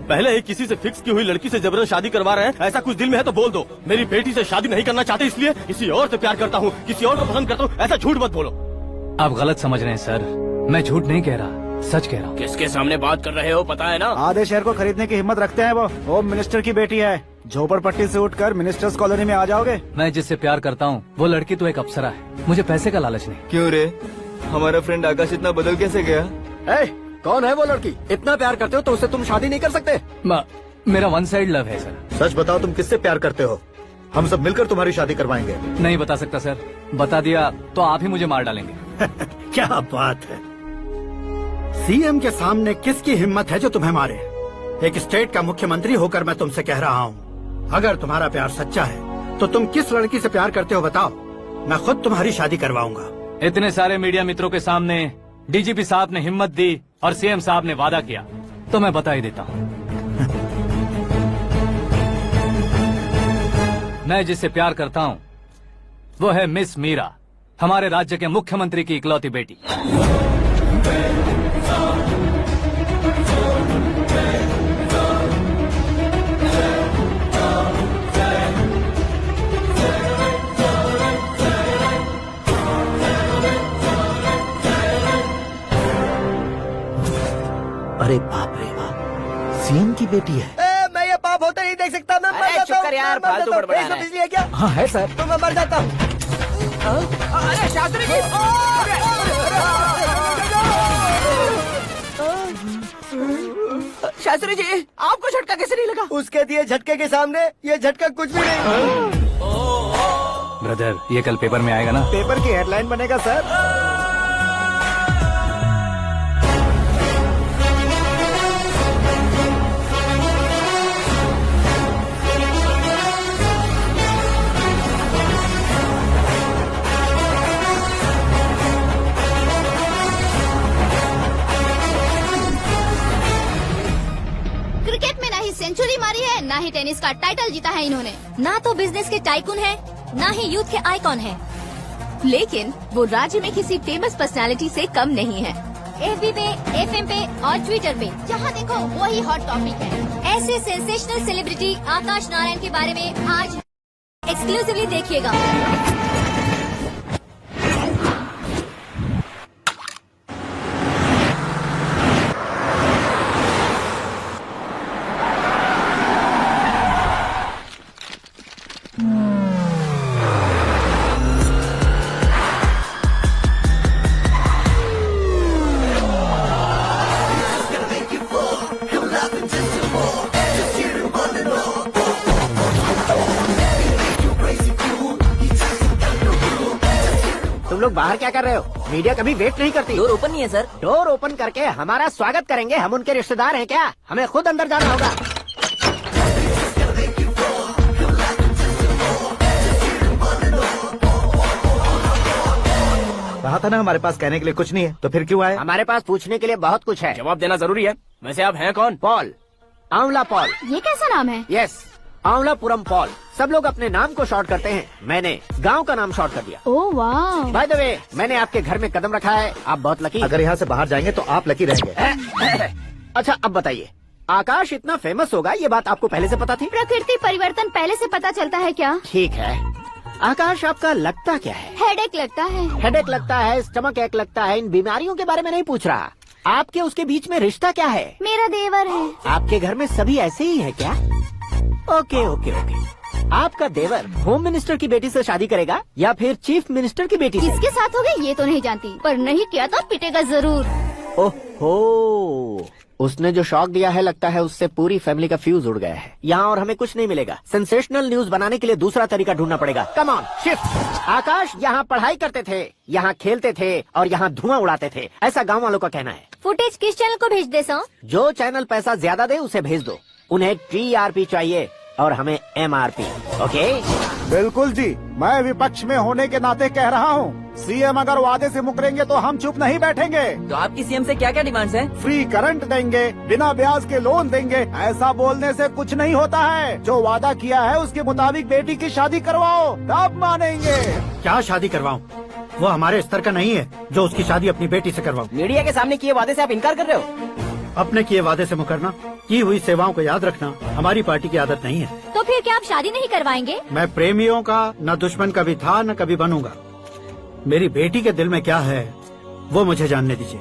पहले ही किसी से फिक्स की हुई लड़की से जबरन शादी करवा रहे हैं। ऐसा कुछ दिल में है तो बोल दो। मेरी बेटी से शादी नहीं करना चाहते इसलिए किसी और से प्यार करता हूँ, किसी और को पसंद करता हूँ, ऐसा झूठ मत बोलो। आप गलत समझ रहे हैं सर, मैं झूठ नहीं कह रहा, सच कह रहा हूँ। किसके सामने बात कर रहे हो पता है ना? आधे शहर को खरीदने की हिम्मत रखते हैं वो। होम मिनिस्टर की बेटी है। झोपड़पट्टी से उठकर मिनिस्टर्स कॉलोनी में आ जाओगे। मैं जिससे प्यार करता हूँ वो लड़की तो एक अप्सरा है। मुझे पैसे का लालच नहीं। क्यों रे, हमारा फ्रेंड आकाश इतना बदल कैसे गया? कौन है वो लड़की? इतना प्यार करते हो तो उससे तुम शादी नहीं कर सकते? मेरा वन साइड लव है सर। सच बताओ, तुम किससे प्यार करते हो? हम सब मिलकर तुम्हारी शादी करवाएंगे। नहीं बता सकता सर, बता दिया तो आप ही मुझे मार डालेंगे। क्या बात है, सीएम के सामने किसकी हिम्मत है जो तुम्हें मारे? एक स्टेट का मुख्यमंत्री होकर मैं तुमसे कह रहा हूँ, अगर तुम्हारा प्यार सच्चा है तो तुम किस लड़की से प्यार करते हो बताओ, मैं खुद तुम्हारी शादी करवाऊंगा। इतने सारे मीडिया मित्रों के सामने डीजीपी साहब ने हिम्मत दी और सीएम साहब ने वादा किया तो मैं बता ही देता हूँ। मैं जिससे प्यार करता हूँ वो है मिस मीरा, हमारे राज्य के मुख्यमंत्री की इकलौती बेटी। अरे बाप रे बाप, सीएम की बेटी है। मैं ये पाप होते नहीं देख सकता। मैं मर जाता चुप कर यार, फालतू बड़बड़ा रहा है। बिजली है क्या? हाँ है सर। तो मैं मर जाता हूँ। अरे शास्त्री जी, शास्त्री जी आपको झटका कैसे नहीं लगा? उसके दिए झटके के सामने ये झटका कुछ भी नहीं। ब्रदर, ये कल पेपर में आएगा ना? पेपर की हेडलाइन बनेगा सर। क्रिकेट में ना ही सेंचुरी मारी है, ना ही टेनिस का टाइटल जीता है इन्होंने। ना तो बिजनेस के टाइकून है, ना ही यूथ के आइकॉन है। लेकिन वो राज्य में किसी फेमस पर्सनालिटी से कम नहीं है। एफबी पे, एफएम पे और ट्विटर पे जहाँ देखो वही हॉट टॉपिक है। ऐसे सेंसेशनल सेलिब्रिटी आकाश नारायण के बारे में आज एक्सक्लूसिवली देखिएगा। तुम लोग बाहर क्या कर रहे हो? मीडिया कभी वेट नहीं करती। डोर ओपन नहीं है सर। डोर ओपन करके हमारा स्वागत करेंगे? हम उनके रिश्तेदार हैं क्या? हमें खुद अंदर जाना होगा। कहा था ना हमारे पास कहने के लिए कुछ नहीं है, तो फिर क्यों आए? हमारे पास पूछने के लिए बहुत कुछ है। जवाब देना जरूरी है। वैसे आप हैं कौन? पॉल, आंवला पॉल। ये कैसा नाम है? Yes, Aanwlapuram Paul. सब लोग अपने नाम को शॉर्ट करते हैं, मैंने गांव का नाम शॉर्ट कर दिया। ओह वाह। बाय द वे, मैंने आपके घर में कदम रखा है, आप बहुत लकी। अगर यहाँ से बाहर जाएंगे तो आप लकी रहेंगे। अच्छा अब बताइए, आकाश इतना फेमस होगा ये बात आपको पहले से पता थी? प्रकृति परिवर्तन पहले से पता चलता है क्या? ठीक है, आकाश आपका लगता क्या है? हेडेक लगता है। हेडेक लगता है, स्टमक एक लगता है, इन बीमारियों के बारे में नहीं पूछ रहा। आपके उसके बीच में रिश्ता क्या है? मेरा देवर है। आपके घर में सभी ऐसे ही है क्या? Okay okay okay. आपका देवर होम मिनिस्टर की बेटी से शादी करेगा या फिर चीफ मिनिस्टर की बेटी से? किसके साथ होगा ये तो नहीं जानती, पर नहीं किया तो पिटेगा जरूर। ओहो, उसने जो शॉक दिया है लगता है उससे पूरी फैमिली का फ्यूज उड़ गया है। यहाँ और हमें कुछ नहीं मिलेगा। सेंसेशनल न्यूज बनाने के लिए दूसरा तरीका ढूंढना पड़ेगा। Come on shift. आकाश यहाँ पढ़ाई करते थे, यहाँ खेलते थे और यहाँ धुआं उड़ाते थे, ऐसा गांव वालों का कहना है। फुटेज किस चैनल को भेज दे सो? जो चैनल पैसा ज्यादा दे उसे भेज दो। उन्हें TRP चाहिए और हमें MRP। ओके? बिल्कुल जी, मैं विपक्ष में होने के नाते कह रहा हूँ, सीएम अगर वादे से मुकरेंगे तो हम चुप नहीं बैठेंगे। तो आपकी सीएम से क्या क्या डिमांड्स हैं? फ्री करंट देंगे, बिना ब्याज के लोन देंगे। ऐसा बोलने से कुछ नहीं होता है। जो वादा किया है उसके मुताबिक बेटी की शादी करवाओ, तब मानेंगे। क्या शादी करवाऊं? वो हमारे स्तर का नहीं है जो उसकी शादी अपनी बेटी से करवाऊं। मीडिया के सामने किए वादे से आप इनकार कर रहे हो? अपने किए वादे से मुकरना, की हुई सेवाओं को याद रखना हमारी पार्टी की आदत नहीं है। तो फिर क्या आप शादी नहीं करवाएंगे? मैं प्रेमियों का न दुश्मन कभी था न कभी बनूंगा। मेरी बेटी के दिल में क्या है वो मुझे जानने दीजिए।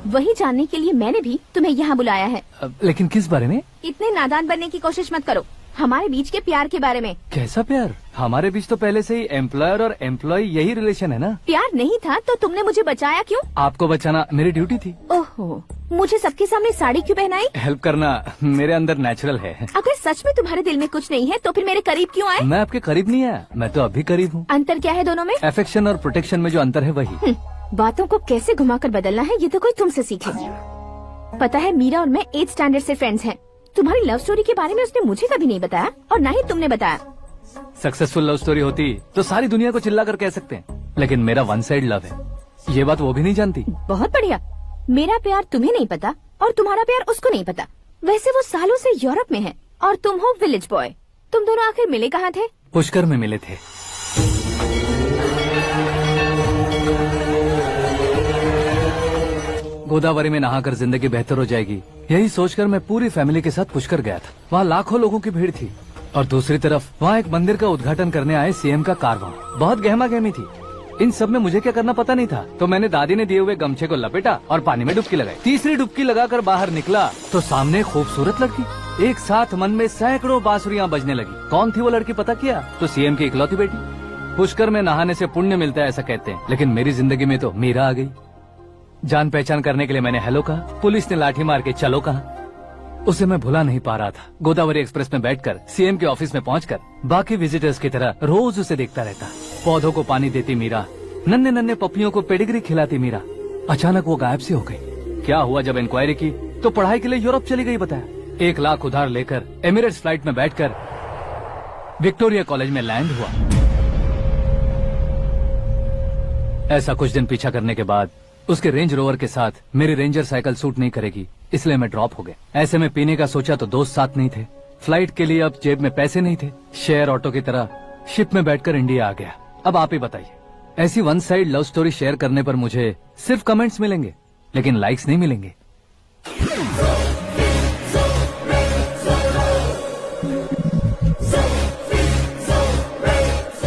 वही जानने के लिए मैंने भी तुम्हें यहाँ बुलाया है। लेकिन किस बारे में? इतने नादान बनने की कोशिश मत करो। हमारे बीच के प्यार के बारे में। कैसा प्यार? हमारे बीच तो पहले से ही एम्प्लॉयर और एम्प्लॉय यही रिलेशन है ना। प्यार नहीं था तो तुमने मुझे बचाया क्यों? आपको बचाना मेरी ड्यूटी थी। ओहो, मुझे सबके सामने साड़ी क्यों पहनाई? हेल्प करना मेरे अंदर नेचुरल है। अगर सच में तुम्हारे दिल में कुछ नहीं है तो फिर मेरे करीब क्यों आए? मैं आपके करीब नहीं आया, मैं तो अभी करीब हूँ। अंतर क्या है दोनों में? अफेक्शन और प्रोटेक्शन में जो अंतर है वही। बातों को कैसे घुमाकर बदलना है ये तो कोई तुमसे सीखे। पता है, मीरा और मैं 8th स्टैंडर्ड से फ्रेंड्स हैं। तुम्हारी लव स्टोरी के बारे में उसने मुझे कभी नहीं बताया और न ही तुमने बताया। सक्सेसफुल लव स्टोरी होती तो सारी दुनिया को चिल्ला कर कह सकते हैं, लेकिन मेरा वन साइड लव है। ये बात वो भी नहीं जानती। बहुत बढ़िया। मेरा प्यार तुम्हें नहीं पता और तुम्हारा प्यार उसको नहीं पता। वैसे वो सालों से यूरोप में है और तुम हो विलेज बॉय। तुम दोनों आखिर मिले कहाँ थे? पुष्कर में मिले थे। गोदावरी में नहाकर जिंदगी बेहतर हो जाएगी, यही सोचकर मैं पूरी फैमिली के साथ पुष्कर गया था। वहाँ लाखों लोगों की भीड़ थी और दूसरी तरफ वहाँ एक मंदिर का उद्घाटन करने आए सीएम का कारवां। बहुत गहमा गहमी थी। इन सब में मुझे क्या करना पता नहीं था, तो मैंने दादी ने दिए हुए गमछे को लपेटा और पानी में डुबकी लगाई। तीसरी डुबकी लगाकर बाहर निकला तो सामने खूबसूरत लड़की। एक साथ मन में सैकड़ों बांसुरियां बजने लगी। कौन थी वो लड़की पता किया? तो सीएम की इकलौती बेटी। पुष्कर में नहाने से पुण्य मिलता है ऐसा कहते हैं, लेकिन मेरी जिंदगी में तो मीरा आ गई। जान पहचान करने के लिए मैंने हेलो कहा, पुलिस ने लाठी मार के चलो कहा। उसे मैं भुला नहीं पा रहा था। गोदावरी एक्सप्रेस में बैठकर सीएम के ऑफिस में पहुंचकर बाकी विजिटर्स की तरह रोज उसे देखता रहता। पौधों को पानी देती मीरा, नन्हे नन्हे पपियों को पेडिग्री खिलाती मीरा। अचानक वो गायब सी हो गई। क्या हुआ? जब इंक्वायरी की तो पढ़ाई के लिए यूरोप चली गई बताया। 1 लाख उधार लेकर एमिरेट्स फ्लाइट में बैठकर विक्टोरिया कॉलेज में लैंड हुआ। ऐसा कुछ दिन पीछा करने के बाद उसके रेंज रोवर के साथ मेरी रेंजर साइकिल सूट नहीं करेगी, इसलिए मैं ड्रॉप हो गया। ऐसे में पीने का सोचा तो दोस्त साथ नहीं थे। फ्लाइट के लिए अब जेब में पैसे नहीं थे। शेयर ऑटो की तरह शिप में बैठकर इंडिया आ गया। अब आप ही बताइए, ऐसी one side love story share करने पर मुझे सिर्फ कमेंट्स मिलेंगे, लेकिन लाइक्स नहीं मिलेंगे।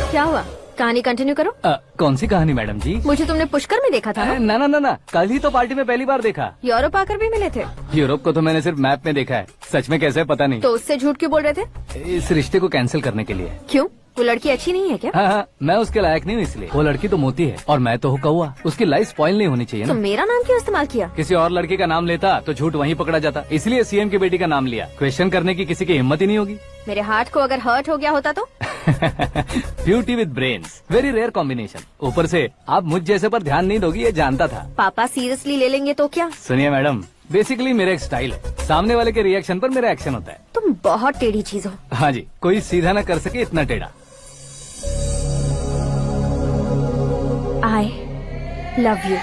क्या हुआ? कहानी कंटिन्यू करो। कौन सी कहानी मैडम जी? मुझे तुमने पुष्कर में देखा था ना? ना, कल ही तो पार्टी में पहली बार देखा। यूरोप आकर भी मिले थे? यूरोप को तो मैंने सिर्फ मैप में देखा है, सच में कैसे पता नहीं। तो उससे झूठ क्यों बोल रहे थे? इस रिश्ते को कैंसिल करने के लिए। क्यों? वो लड़की अच्छी नहीं है क्या? हाँ, मैं उसके लायक नहीं हूँ इसलिए। वो लड़की तो मोती है और मैं तो हूँ कौवा। उसकी लाइफ स्पॉइल नहीं होनी चाहिए तो ना। मेरा नाम क्यों इस्तेमाल किया? किसी और लड़की का नाम लेता तो झूठ वहीं पकड़ा जाता, इसलिए सीएम की बेटी का नाम लिया। क्वेश्चन करने की किसी की हिम्मत ही नहीं होगी। मेरे हार्ट को अगर हर्ट हो गया होता तो? Beauty with brains, very rare combination. ऊपर से आप मुझ जैसे पर ध्यान नहीं दोगी ये जानता था। पापा सीरियसली ले लेंगे तो क्या? सुनिए मैडम, बेसिकली मेरा एक स्टाइल है, सामने वाले के रिएक्शन पर मेरा एक्शन होता है। तुम बहुत टेढ़ी चीज हो। हाँ जी, कोई सीधा न कर सके इतना टेढ़ा। I love you.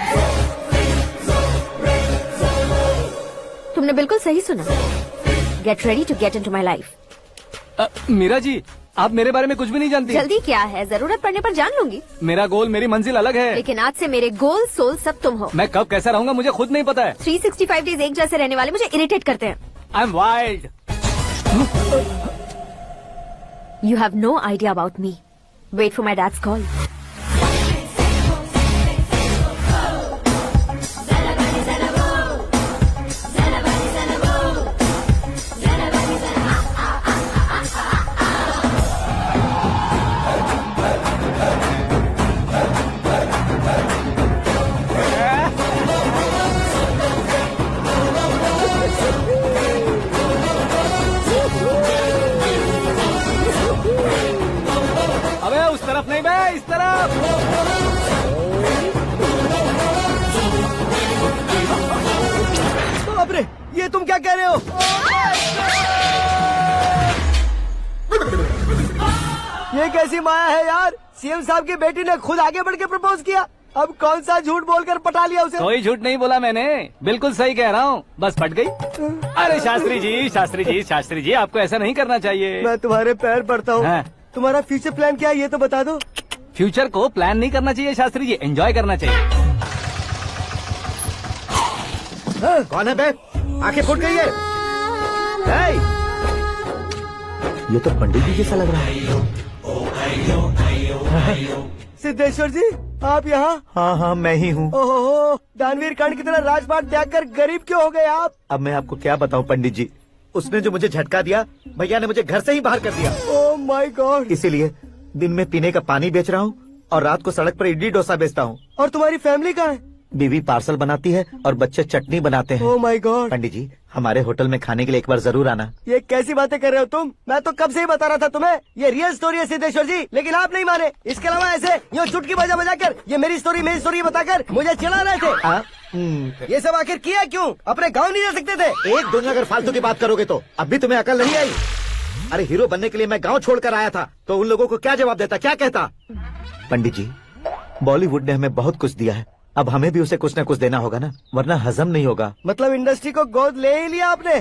तुमने बिल्कुल सही सुना। Get ready to get into my life. Meera ji, आप मेरे बारे में कुछ भी नहीं जानती। जल्दी क्या है, जरूरत पड़ने पर जान लूंगी। मेरा गोल, मेरी मंजिल अलग है। लेकिन आज से मेरे गोल सोल सब तुम हो। मैं कब कैसा रहूंगा मुझे खुद नहीं पता है। 365 डेज एक जैसे रहने वाले मुझे इरिटेट करते हैं। I am wild. You have no idea about me. Wait for my dad's call. अबे उस तरफ नहीं बे, इस तरफ। बाप रे, ये तुम क्या कह रहे हो? ये कैसी माया है यार? सीएम साहब की बेटी ने खुद आगे बढ़ के प्रपोज किया। अब कौन सा झूठ बोलकर पटा लिया उसे? कोई झूठ नहीं बोला मैंने, बिल्कुल सही कह रहा हूँ, बस पट गई। अरे शास्त्री जी, शास्त्री जी, शास्त्री जी, आपको ऐसा नहीं करना चाहिए। मैं तुम्हारे पैर पड़ता हूँ। हाँ। तुम्हारा फ्यूचर प्लान क्या है ये तो बता दो। फ्यूचर को प्लान नहीं करना चाहिए शास्त्री जी, एंजॉय करना चाहिए। कौन है बे? आंखें फूट गई है। हे! ये तो पंडित जी जैसा लग रहा है। सिद्धेश्वर जी, आप यहाँ? हाँ हाँ, मैं ही हूँ। ओहो, दानवीर कांड की तरह राजपाट त्याग कर गरीब क्यों हो गए आप? अब मैं आपको क्या बताऊँ पंडित जी, उसने जो मुझे झटका दिया, भैया ने मुझे घर से ही बाहर कर दिया। ओह माय गॉड। इसीलिए दिन में पीने का पानी बेच रहा हूँ और रात को सड़क पर इडली डोसा बेचता हूँ। और तुम्हारी फैमिली कहाँ है? बीवी पार्सल बनाती है और बच्चे चटनी बनाते हैं। ओह माय गॉड। पंडित जी, हमारे होटल में खाने के लिए एक बार जरूर आना। ये कैसी बातें कर रहे हो तुम? मैं तो कब से ही बता रहा था तुम्हें, ये रियल स्टोरी है सिद्धेश्वर जी, लेकिन आप नहीं माने। इसके अलावा ऐसे यूँ चुटकी बजा कर ये मेरी स्टोरी बताकर मुझे चिढ़ा रहे थे। ये सब आखिर किया क्यों? अपने गाँव नहीं जा सकते थे? एक दिन अगर फालतू की बात करोगे तो अब भी तुम्हें अकल नहीं आई। अरे हीरो बनने के लिए मैं गाँव छोड़कर आया था, तो उन लोगों को क्या जवाब देता, क्या कहता? पंडित जी, बॉलीवुड ने हमें बहुत कुछ दिया है, अब हमें भी उसे कुछ न कुछ देना होगा ना, वरना हजम नहीं होगा। मतलब इंडस्ट्री को गोद ले ही लिया आपने?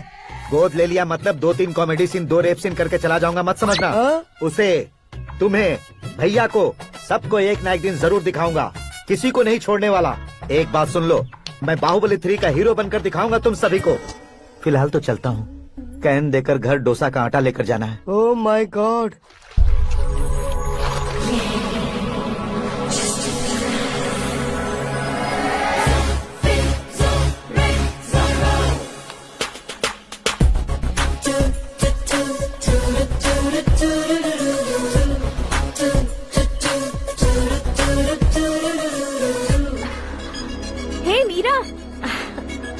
गोद ले लिया मतलब 2-3 कॉमेडी सीन, 2 रेप सीन करके चला जाऊंगा मत समझना। उसे, तुम्हें, भैया को, सबको एक ना एक दिन जरूर दिखाऊंगा, किसी को नहीं छोड़ने वाला। एक बात सुन लो, मैं बाहुबली 3 का हीरो बनकर दिखाऊंगा तुम सभी को। फिलहाल तो चलता हूँ, कैन देकर घर डोसा का आटा लेकर जाना है। Oh my God. Hey Meera,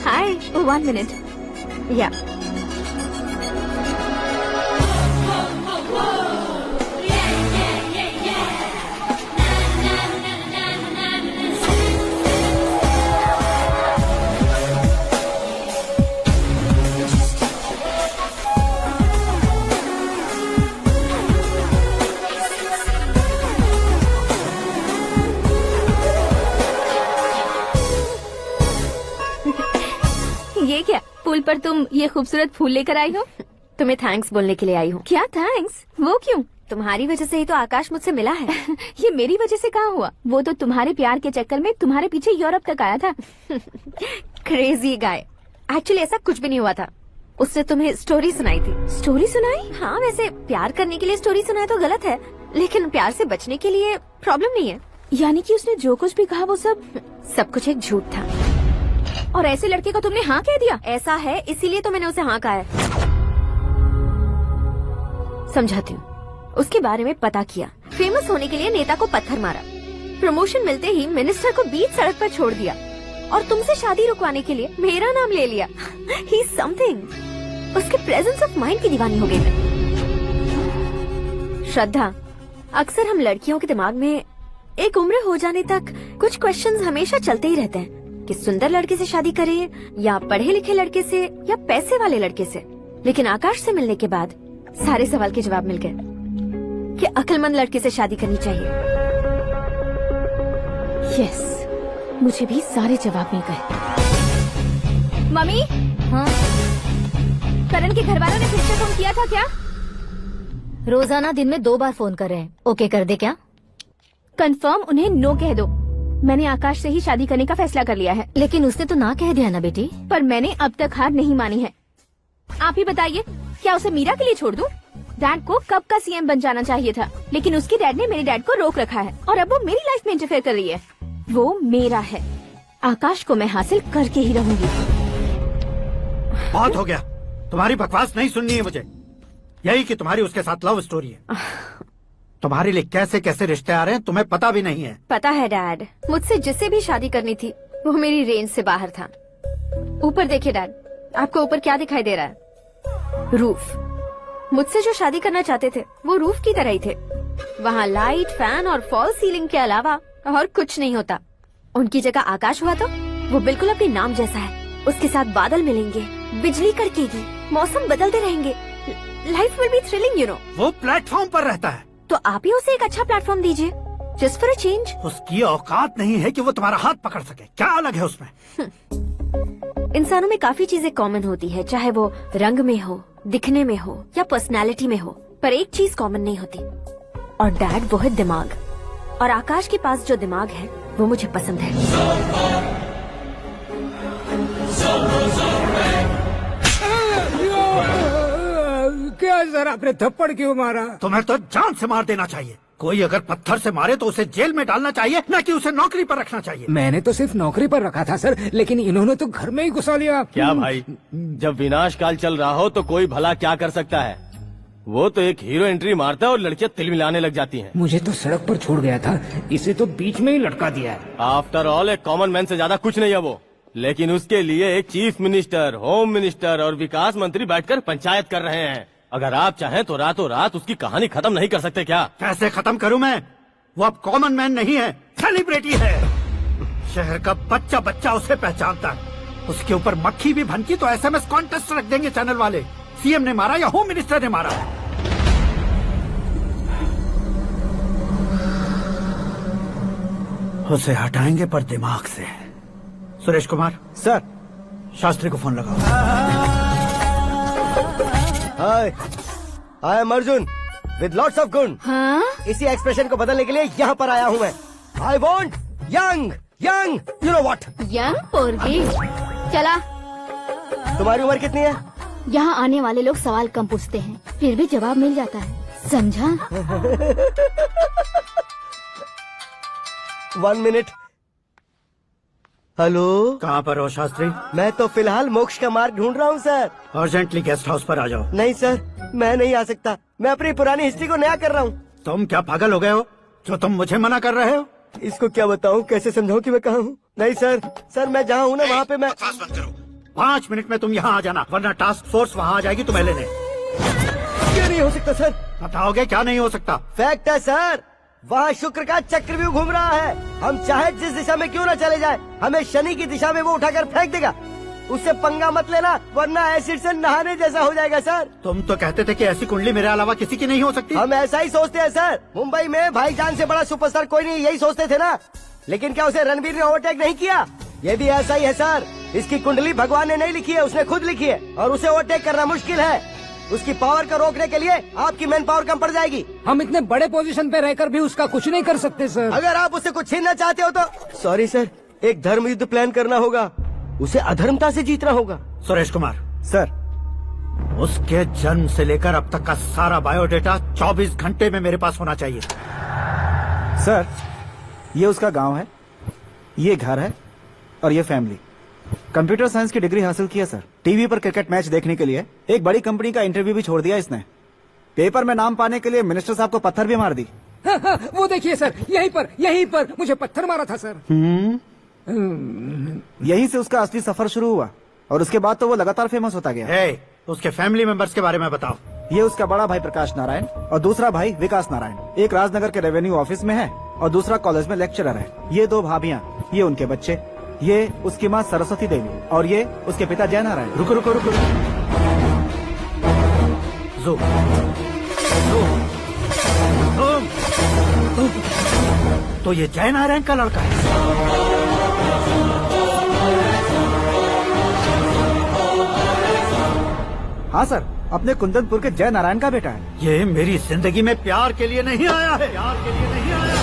hi. 1 minute. या ये क्या, पुल पर तुम ये खूबसूरत फूल लेकर आई हो? तुम्हें थैंक्स बोलने के लिए आई हूँ। क्या थैंक्स? वो क्यों? तुम्हारी वजह से ही तो आकाश मुझसे मिला है। ये मेरी वजह से कहाँ हुआ? वो तो तुम्हारे प्यार के चक्कर में तुम्हारे पीछे यूरोप तक आया था। Crazy guy. एक्चुअली ऐसा कुछ भी नहीं हुआ था। उसने तुम्हें स्टोरी सुनाई थी। स्टोरी सुनाई? हाँ, वैसे प्यार करने के लिए स्टोरी सुनाए तो गलत है, लेकिन प्यार से बचने के लिए प्रॉब्लम नहीं है। यानी कि उसने जो कुछ भी कहा वो सब कुछ एक झूठ था। और ऐसे लड़के को तुमने हाँ कह दिया? ऐसा है, इसीलिए तो मैंने उसे हाँ कहा है। समझाती हूँ। उसके बारे में पता किया, फेमस होने के लिए नेता को पत्थर मारा, प्रमोशन मिलते ही मिनिस्टर को बीच सड़क पर छोड़ दिया और तुमसे शादी रुकवाने के लिए मेरा नाम ले लिया। ही समथिंग। उसके प्रेजेंस ऑफ माइंड की दीवानी हो गई मैं। श्रद्धा, अक्सर हम लड़कियों के दिमाग में एक उम्र हो जाने तक कुछ क्वेश्चंस हमेशा चलते ही रहते हैं कि सुंदर लड़के से शादी करें या पढ़े लिखे लड़के से या पैसे वाले लड़के से। लेकिन आकाश से मिलने के बाद सारे सवाल के जवाब मिल गए कि अक्लमंद लड़के से शादी करनी चाहिए। यस, मुझे भी सारे जवाब मिल गए। मम्मी, हाँ? करण के घर वालों ने फिर से फोन किया था क्या? रोजाना दिन में 2 बार फोन कर रहे हैं। ओके कर दे क्या? कंफर्म उन्हें नो कह दो। मैंने आकाश से ही शादी करने का फैसला कर लिया है। लेकिन उसने तो ना कह दिया ना बेटी। पर मैंने अब तक हार नहीं मानी है। आप ही बताइए, क्या उसे मीरा के लिए छोड़ दूं? डैड को कब का सीएम बन जाना चाहिए था, लेकिन उसके डैड ने मेरे डैड को रोक रखा है और अब वो मेरी लाइफ में इंटरफेयर कर रही है। वो मेरा है, आकाश को मैं हासिल करके ही रहूंगी। बहुत हो गया, तुम्हारी बकवास नहीं सुननी है मुझे। यही कि तुम्हारी उसके साथ लव स्टोरी है। तुम्हारे लिए कैसे कैसे रिश्ते आ रहे हैं तुम्हें पता भी नहीं है। पता है डैड, मुझसे जिससे भी शादी करनी थी वो मेरी रेंज से बाहर था। ऊपर देखिए डैड, आपको ऊपर क्या दिखाई दे रहा है? रूफ। मुझसे जो शादी करना चाहते थे वो रूफ की तरह ही थे। वहाँ लाइट, फैन और फॉल सीलिंग के अलावा और कुछ नहीं होता। उनकी जगह आकाश हुआ तो वो बिल्कुल अपने नाम जैसा है। उसके साथ बादल मिलेंगे, बिजली कड़केगी, मौसम बदलते रहेंगे, life will be thrilling, you know. वो प्लेटफॉर्म पर रहता है तो आप ही उसे एक अच्छा प्लेटफॉर्म दीजिए, जस्ट फॉर अ चेंज। उसकी औकात नहीं है कि वो तुम्हारा हाथ पकड़ सके। क्या अलग है उसमें? इंसानों में काफी चीजें कॉमन होती है, चाहे वो रंग में हो, दिखने में हो या पर्सनालिटी में हो, पर एक चीज कॉमन नहीं होती, और डैड वो है दिमाग। और आकाश के पास जो दिमाग है वो मुझे पसंद है। क्या सर, आपने थप्पड़ क्यों मारा? तुम्हें तो जान से मार देना चाहिए। कोई अगर पत्थर से मारे तो उसे जेल में डालना चाहिए, न कि उसे नौकरी पर रखना चाहिए। मैंने तो सिर्फ नौकरी पर रखा था सर, लेकिन इन्होंने तो घर में ही घुसा लिया। क्या भाई, जब विनाश काल चल रहा हो तो कोई भला क्या कर सकता है? वो तो एक हीरो एंट्री मारता है और लड़कियां तिलमिलाने लग जाती हैं। मुझे तो सड़क पर छोड़ गया था, इसे तो बीच में ही लटका दिया है। आफ्टर ऑल एक कॉमन मैन से ज्यादा कुछ नहीं है वो, लेकिन उसके लिए एक चीफ मिनिस्टर, होम मिनिस्टर और विकास मंत्री बैठकर पंचायत कर रहे हैं। अगर आप चाहें तो रातों रात उसकी कहानी खत्म नहीं कर सकते क्या? कैसे खत्म करूं मैं? वो अब कॉमन मैन नहीं है, सेलिब्रिटी है। शहर का बच्चा बच्चा उसे पहचानता है। उसके ऊपर मक्खी भी भनकी तो एसएमएस कॉन्टेस्ट रख देंगे चैनल वाले। सीएम ने मारा या होम मिनिस्टर ने मारा। उसे हटाएंगे पर दिमाग से। सुरेश कुमार सर, शास्त्री को फोन लगाओ। Hi, I am Arjun with lots of गुण। हाँ? इसी एक्सप्रेशन को बदलने के लिए यहाँ पर आया हूँ मैं। I want young young, you know what? Young पोरगी। चला। तुम्हारी उम्र कितनी है? यहाँ आने वाले लोग सवाल कम पूछते हैं, फिर भी जवाब मिल जाता है, समझा? 1 मिनट। हेलो, कहाँ पर हो शास्त्री? मैं तो फिलहाल मोक्ष का मार्ग ढूंढ रहा हूँ सर। अर्जेंटली गेस्ट हाउस पर आ जाओ। नहीं सर, मैं नहीं आ सकता। मैं अपनी पुरानी हिस्ट्री को नया कर रहा हूँ। तुम क्या पागल हो गए हो जो तुम मुझे मना कर रहे हो? इसको क्या बताऊँ, कैसे समझाऊँ कि मैं कहाँ हूँ? नहीं सर, सर मैं जहाँ हूँ ना वहाँ पे मैं। 5 मिनट में तुम यहाँ आ जाना, वरना टास्क फोर्स वहाँ आ जाएगी तुम्हें लेने। क्या नहीं हो सकता सर? बताओगे क्या नहीं हो सकता? फैक्ट है सर, वहाँ शुक्र का चक्रव्यूह घूम रहा है। हम चाहे जिस दिशा में क्यों न चले जाए, हमें शनि की दिशा में वो उठाकर फेंक देगा। उससे पंगा मत लेना, वरना एसिड से नहाने जैसा हो जाएगा सर। तुम तो कहते थे कि ऐसी कुंडली मेरे अलावा किसी की नहीं हो सकती। हम ऐसा ही सोचते हैं सर। मुंबई में भाईजान से बड़ा सुपरस्टार कोई नहीं, यही सोचते थे ना। लेकिन क्या उसे रणवीर ने ओवरटेक नहीं किया? ये भी ऐसा ही है सर। इसकी कुंडली भगवान ने नहीं लिखी है, उसने खुद लिखी है, और उसे ओवरटेक करना मुश्किल है। उसकी पावर को रोकने के लिए आपकी मैन पावर कम पड़ जाएगी। हम इतने बड़े पोजीशन पे रहकर भी उसका कुछ नहीं कर सकते सर। अगर आप उससे कुछ छीनना चाहते हो तो सॉरी सर, एक धर्म युद्ध प्लान करना होगा। उसे अधर्मता से जीतना होगा। सुरेश कुमार सर, उसके जन्म से लेकर अब तक का सारा बायोडेटा 24 घंटे में मेरे पास होना चाहिए। सर, ये उसका गांव है, ये घर है और ये फैमिली। कंप्यूटर साइंस की डिग्री हासिल की है सर। टीवी पर क्रिकेट मैच देखने के लिए एक बड़ी कंपनी का इंटरव्यू भी छोड़ दिया इसने। पेपर में नाम पाने के लिए मिनिस्टर साहब को पत्थर भी मार दी। वो देखिए सर, यहीं पर मुझे पत्थर मारा था सर। यहीं से उसका असली सफर शुरू हुआ और उसके बाद तो वो लगातार फेमस होता गया। उसके फैमिली मेंबर्स के बारे में बताओ। ये उसका बड़ा भाई प्रकाश नारायण और दूसरा भाई विकास नारायण। एक राजनगर के रेवेन्यू ऑफिस में है और दूसरा कॉलेज में लेक्चरर है। ये 2 भाभियाँ, ये उनके बच्चे, ये उसकी माँ सरस्वती देवी और ये उसके पिता जय नारायण। रुको रुको रुको, तो ये जय नारायण का लड़का है। हाँ सर, अपने कुंदनपुर के जय नारायण का बेटा है। ये मेरी जिंदगी में प्यार के लिए नहीं आया है, प्यार के लिए नहीं आया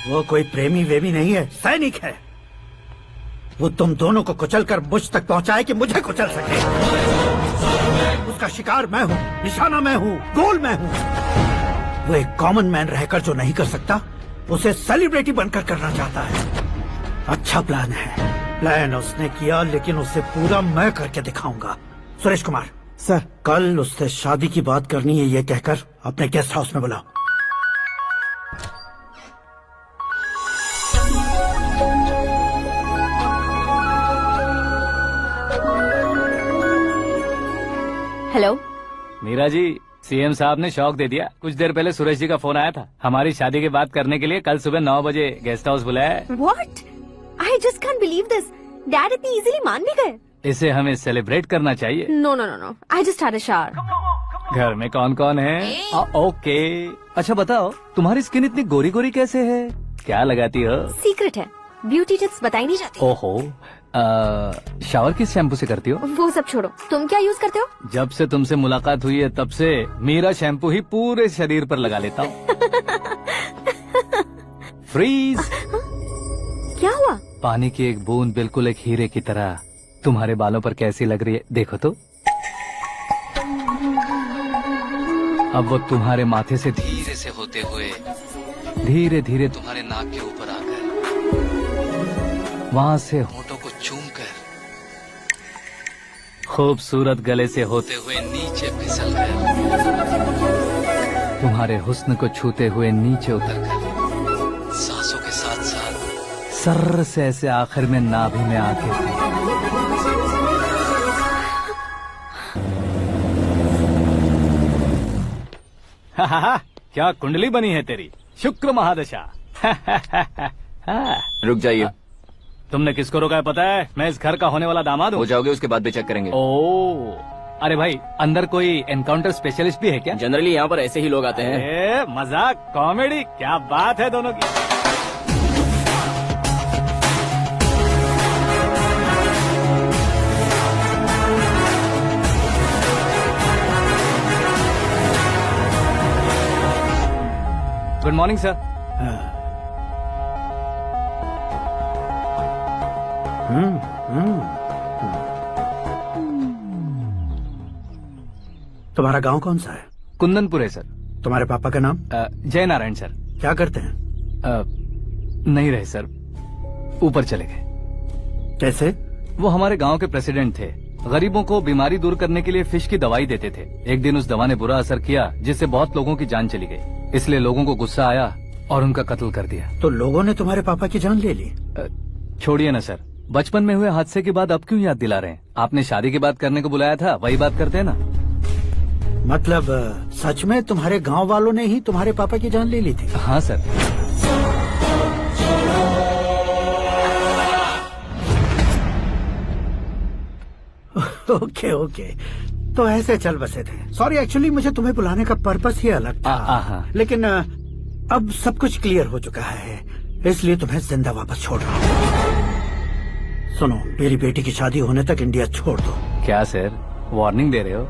वो कोई प्रेमी वेमी नहीं है, सैनिक है। वो तुम दोनों को कुचलकर मुझ तक पहुंचाए कि मुझे कुचल सके। उसका शिकार मैं हूँ, निशाना मैं हूँ, गोल मैं हूँ। वो एक कॉमन मैन रहकर जो नहीं कर सकता, उसे सेलिब्रिटी बनकर करना चाहता है। अच्छा प्लान है, प्लान उसने किया, लेकिन उसे पूरा मैं करके दिखाऊंगा। सुरेश कुमार सर, कल उससे शादी की बात करनी है, ये कहकर अपने गेस्ट हाउस में बुलाओ। हेलो मीरा जी, सीएम साहब ने शौक दे दिया। कुछ देर पहले सुरेश जी का फोन आया था, हमारी शादी की बात करने के लिए कल सुबह 9 बजे गेस्ट हाउस बुलाया है। What? I just can't believe this. Dad इतनी इजीली मान भी गए। इसे हमें सेलिब्रेट करना चाहिए। No no no no. I just had a shower. घर में कौन कौन है? ओके। अच्छा बताओ, तुम्हारी स्किन इतनी गोरी गोरी कैसे है? क्या लगाती हो? सीक्रेट है, ब्यूटी टिप्स बताई नहीं जाती। ओहो, शावर किस शैम्पू से करती हो? वो सब छोड़ो, तुम क्या यूज करते हो? जब से तुमसे मुलाकात हुई है तब से मेरा शैम्पू ही पूरे शरीर पर लगा लेता हूँ। फ्रीज। क्या हुआ? पानी की एक बूंद बिल्कुल एक हीरे की तरह तुम्हारे बालों पर कैसी लग रही है, देखो तो। अब वो तुम्हारे माथे से धीरे से होते हुए धीरे धीरे तुम्हारे नाक के ऊपर आकर वहाँ से होठों को चूमकर खूबसूरत गले से होते हुए नीचे फिसलकर तुम्हारे हुस्न को छूते हुए नीचे उतरकर सांसों के साथ साथ सर्र से ऐसे आखिर में नाभि में आके क्या कुंडली बनी है तेरी, शुक्र महादशा। रुक जाइए। तुमने किसको रोका है पता है? मैं इस घर का होने वाला दामाद हूँ। हो जाओगे उसके बाद भी चेक करेंगे। ओ, अरे भाई, अंदर कोई एनकाउंटर स्पेशलिस्ट भी है क्या? जनरली यहाँ पर ऐसे ही लोग आते हैं। मजाक, कॉमेडी, क्या बात है दोनों की। Good morning sir. तुम्हारा गांव कौन सा है? कुंदनपुर है सर। तुम्हारे पापा का नाम? जय नारायण सर। क्या करते हैं? नहीं रहे सर, ऊपर चले गए। कैसे? वो हमारे गांव के प्रेसिडेंट थे। गरीबों को बीमारी दूर करने के लिए फिश की दवाई देते थे। एक दिन उस दवा ने बुरा असर किया, जिससे बहुत लोगों की जान चली गई। इसलिए लोगों को गुस्सा आया और उनका कत्ल कर दिया। तो लोगों ने तुम्हारे पापा की जान ले ली? छोड़िए ना सर, बचपन में हुए हादसे की बात अब क्यों याद दिला रहे हैं? आपने शादी की बात करने को बुलाया था, वही बात करते हैं ना। मतलब सच में तुम्हारे गांव वालों ने ही तुम्हारे पापा की जान ले ली थी? हाँ सर। ओके ओके, तो ऐसे चल बसे थे। सॉरी, एक्चुअली मुझे तुम्हें बुलाने का पर्पस ही अलग था। लेकिन अब सब कुछ क्लियर हो चुका है, इसलिए तुम्हें जिंदा वापस छोड़ रहा हूँ। सुनो, मेरी बेटी की शादी होने तक इंडिया छोड़ दो। क्या सर, वार्निंग दे रहे हो?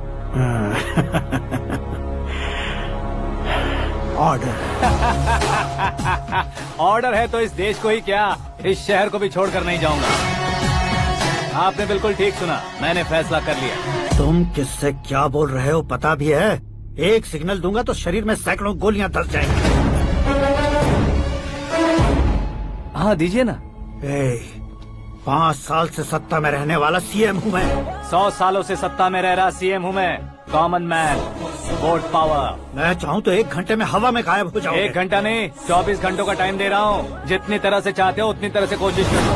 ऑर्डर। ऑर्डर है तो इस देश को ही क्या, इस शहर को भी छोड़कर नहीं जाऊंगा। आपने बिल्कुल ठीक सुना, मैंने फैसला कर लिया। तुम किससे क्या बोल रहे हो पता भी है? एक सिग्नल दूंगा तो शरीर में सैकड़ों गोलियां धस जाएंगी। हाँ दीजिए ना। 5 साल से सत्ता में रहने वाला सीएम हूँ मैं। 100 सालों से सत्ता में रह रहा सीएम हूँ मैं। Common man, support power. मैं चाहूँ तो 1 घंटे में हवा में गायब हो जाओ। 1 घंटा नहीं, 24 घंटों का टाइम दे रहा हूँ। जितनी तरह से चाहते हो उतनी तरह से कोशिश करो।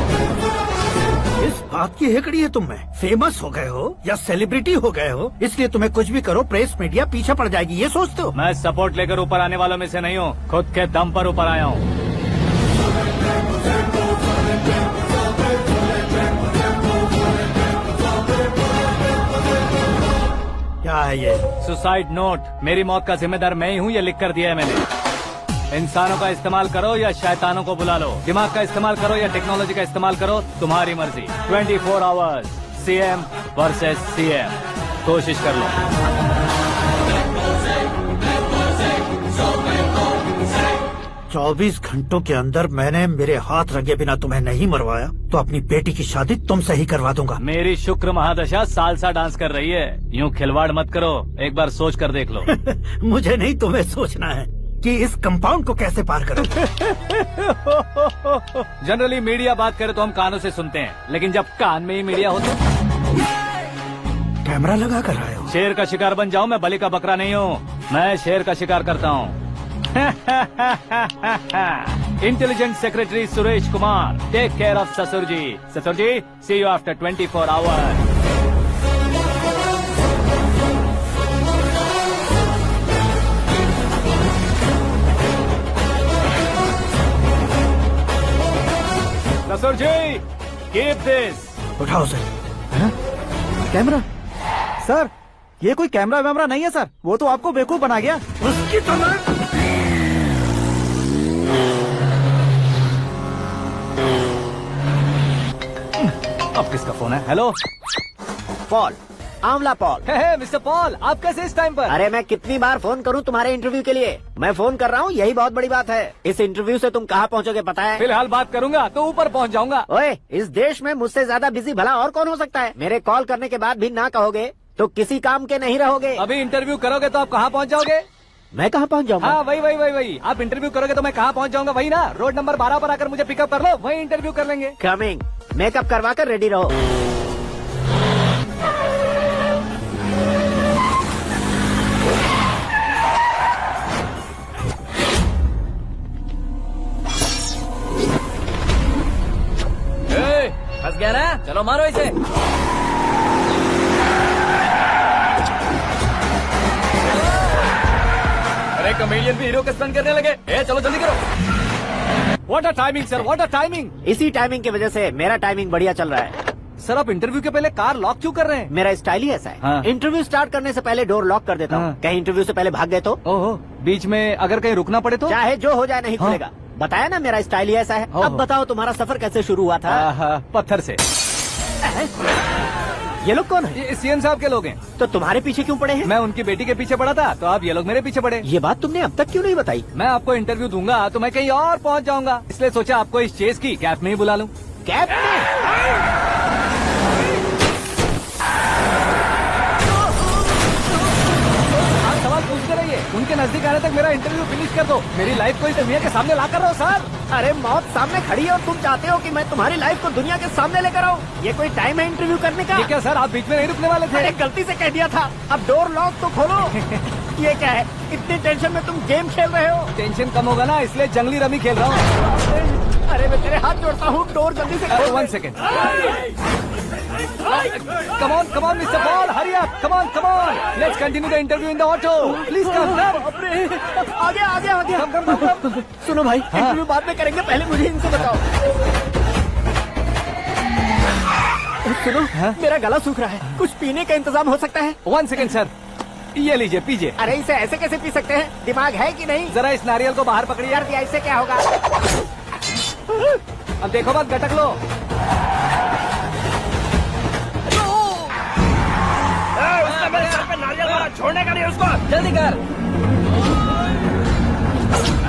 इस बात की हेकड़ी है तुम में, फेमस हो गए हो या सेलिब्रिटी हो गए हो, इसलिए तुम्हें कुछ भी करो प्रेस मीडिया पीछे पड़ जाएगी, ये सोचते हो? मैं सपोर्ट लेकर ऊपर आने वालों में से नहीं हूँ, खुद के दम पर ऊपर आया हूँ। क्या है ये? Suicide note. मेरी मौत का जिम्मेदार मैं ही हूँ, ये लिख कर दिया है मैंने। इंसानों का इस्तेमाल करो या शैतानों को बुला लो, दिमाग का इस्तेमाल करो या टेक्नोलॉजी का इस्तेमाल करो, तुम्हारी मर्जी। 24 आवर्स सीएम वर्सेस सीएम, कोशिश कर लो। चौबीस घंटों के अंदर मैंने मेरे हाथ रंगे बिना तुम्हें नहीं मरवाया तो अपनी बेटी की शादी तुमसे ही करवा दूंगा। मेरी शुक्र महादशा सालसा डांस कर रही है, यूँ खिलवाड़ मत करो, एक बार सोच कर देख लो। मुझे नहीं, तुम्हें सोचना है कि इस कंपाउंड को कैसे पार करो। जनरली मीडिया बात करे तो हम कानों से सुनते हैं, लेकिन जब कान में ही मीडिया हो तो कैमरा लगा कर आए हो। शेर का शिकार बन जाऊं, मैं बलि का बकरा नहीं हूँ, मैं शेर का शिकार करता हूँ। Intelligent secretary Suresh Kumar, take care of sasur ji. Sasur ji, see you after 24 hours. Sasur ji, keep this. उठाओ सर। कैमरा? सर, ये कोई कैमरा वैमरा नहीं है सर, वो तो आपको बेवकूफ बना गया। उसकी तरह अब किसका फोन है? हेलो पॉल, आंवला पॉल। मिस्टर पॉल, आप कैसे इस टाइम पर? अरे मैं कितनी बार फोन करूं तुम्हारे इंटरव्यू के लिए? मैं फोन कर रहा हूं, यही बहुत बड़ी बात है। इस इंटरव्यू से तुम कहां पहुंचोगे पता है? फिलहाल बात करूंगा तो ऊपर पहुंच जाऊंगा। ओए, इस देश में मुझसे ज्यादा बिजी भला और कौन हो सकता है? मेरे कॉल करने के बाद भी ना कहोगे तो किसी काम के नहीं रहोगे। अभी इंटरव्यू करोगे तो आप कहाँ पहुँच जाओगे? मैं कहाँ पहुँच जाऊंगा? हाँ, वही। आप इंटरव्यू करोगे तो मैं कहाँ पहुँच जाऊंगा? वही ना, रोड नंबर 12 पर आकर मुझे पिकअप कर लो, वही इंटरव्यू कर लेंगे। कमिंग। मेकअप करवा कर रेडी रहो। फंस गया ना, चलो मारो इसे। अरे कमेडियन भी हीरो का स्टंट करने लगे। चलो जल्दी करो। What a timing sir, what a timing. इसी टाइमिंग की वजह से मेरा टाइमिंग बढ़िया चल रहा है। सर, आप इंटरव्यू के पहले कार लॉक क्यों कर रहे हैं? मेरा स्टाइल ही ऐसा है। हाँ। इंटरव्यू स्टार्ट करने से पहले डोर लॉक कर देता हूँ। कहीं इंटरव्यू से पहले भाग गए तो? ओहो, बीच में अगर कहीं रुकना पड़े तो? चाहे जो हो जाए नहीं खुलेगा। बताया ना मेरा स्टाइल ही ऐसा है। अब बताओ तुम्हारा सफर कैसे शुरू हुआ था? पत्थर से। ये लोग कौन है? ये सीएम साहब के लोग हैं। तो तुम्हारे पीछे क्यों पड़े हैं? मैं उनकी बेटी के पीछे पड़ा था, तो आप ये लोग मेरे पीछे पड़े। ये बात तुमने अब तक क्यों नहीं बताई? मैं आपको इंटरव्यू दूंगा तो मैं कहीं और पहुंच जाऊंगा, इसलिए सोचा आपको इस चेस की कैब में ही बुला लूं। कैब में? सवाल पूछते रहिए, उनके नजदीक आने तक मेरा इंटरव्यू फिनिश कर दो। मेरी लाइफ को इस दुनिया के सामने ला कर रहो सर। अरे मौत सामने खड़ी है और तुम चाहते हो कि मैं तुम्हारी लाइफ को दुनिया के सामने लेकर आऊं? ये कोई टाइम है इंटरव्यू करने का? ठीक है सर, आप बीच में नहीं रुकने वाले थे। अरे गलती से कह दिया था। अब डोर लॉक तो खोलो। ये क्या है? इतनी टेंशन में तुम गेम खेल रहे हो? टेंशन कम होगा ना, इसलिए जंगली रमी खेल रहा हूँ। अरे मैं तेरे हाथ जोड़ता हूँ, डोर जल्दी से खोल। 1 second. Come on, Mr. Paul, hurry up. Come on. Let's continue the interview in the auto. Please come. आगे। Come. सुनो भाई, इंटरव्यू बाद में करेंगे, पहले मुझे इनसे बताओ। सुनो, मेरा गला सूख रहा है, कुछ पीने का इंतजाम हो सकता है? 1 सेकेंड सर, ये लीजिए, पीजिए। अरे इसे ऐसे कैसे पी सकते हैं? दिमाग है कि नहीं? जरा इस नारियल को बाहर पकड़िए। यार ऐसे क्या होगा? अब देखो मत, गटक लो। मेरे सर पे नारियल मारा, छोड़ने का नहीं उसको। जल्दी कर।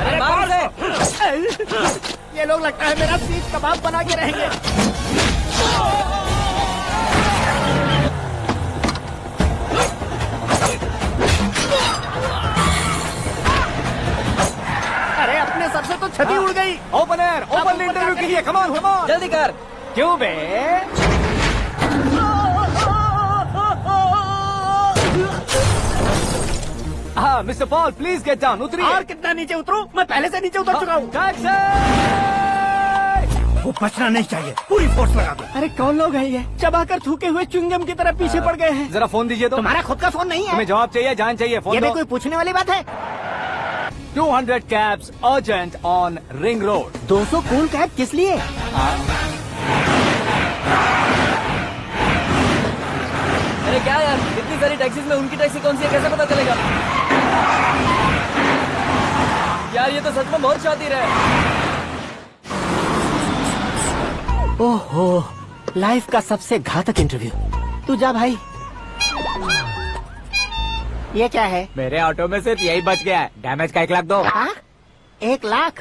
अरे बाहर से। ये लोग लगता है मेरा सीख कबाब बना के रहेंगे। अरे अपने सर से तो छती उड़ गई। ओपन इंटरव्यू के लिए। कम ऑन जल्दी कर। क्यों बे? हाँ mister Paul please get down, उतरिए। और कितना नीचे उतरूं? मैं पहले से नीचे उतर चुका हूँ। वो बचना नहीं चाहिए, पूरी फोर्स लगा दो। अरे कौन लोग हैं ये? चबाकर थूके हुए च्युइंगम की तरह पीछे पड़ गए हैं। जरा फोन दीजिए तो। तुम्हारा खुद का फोन नहीं है? तुम्हें जवाब चाहिए, जान चाहिए, फोन ये दो। भी कोई पूछने वाली बात है? 200 cabs urgent on Ring Road। 200 cool cab किस लिए? अरे क्या यार, इतनी सारी टैक्सीज में उनकी टैक्सी कौन सी है, कैसे पता चलेगा? यार ये तो सच में बहुत शातिर है। ओहो, लाइफ का सबसे घातक इंटरव्यू। तू जा भाई। ये क्या है? मेरे ऑटो में सिर्फ यही बच गया है, डैमेज का 1 लाख दो। 1 लाख?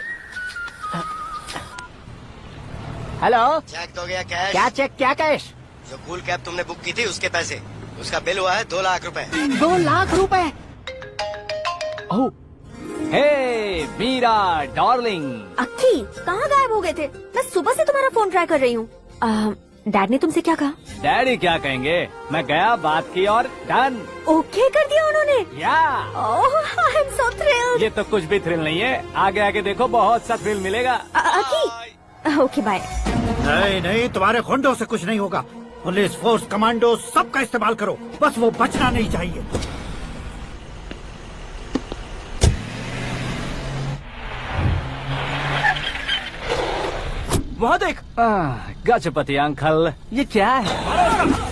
हेलो, चेक तो गया कैश। क्या चेक, क्या कैश? जो कूल कैब तुमने बुक की थी उसके पैसे, उसका बिल हुआ है 2 लाख रुपए। 2 लाख रुपए? ओह, हे मीरा डार्लिंग। अक्की कहाँ गायब हो गए थे? मैं सुबह से तुम्हारा फोन ट्राई कर रही हूँ। डैड ने तुमसे क्या कहा? डैडी क्या कहेंगे, मैं गया, बात की और डन। ओके कर दिया उन्होंने? या आई एम सो थ्रिल्ड। ये तो कुछ भी थ्रिल नहीं है, आगे आगे देखो बहुत सा थ्रिल मिलेगा। अक्की ओके बाय। नहीं नहीं, तुम्हारे गुंडों से कुछ नहीं होगा। पुलिस फोर्स, कमांडो सबका इस्तेमाल करो, बस वो बचना नहीं चाहिए। वहाँ देख। गजपति अंकल, ये क्या है?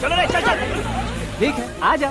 चलो रे, चल चल। ठीक है, आ जा।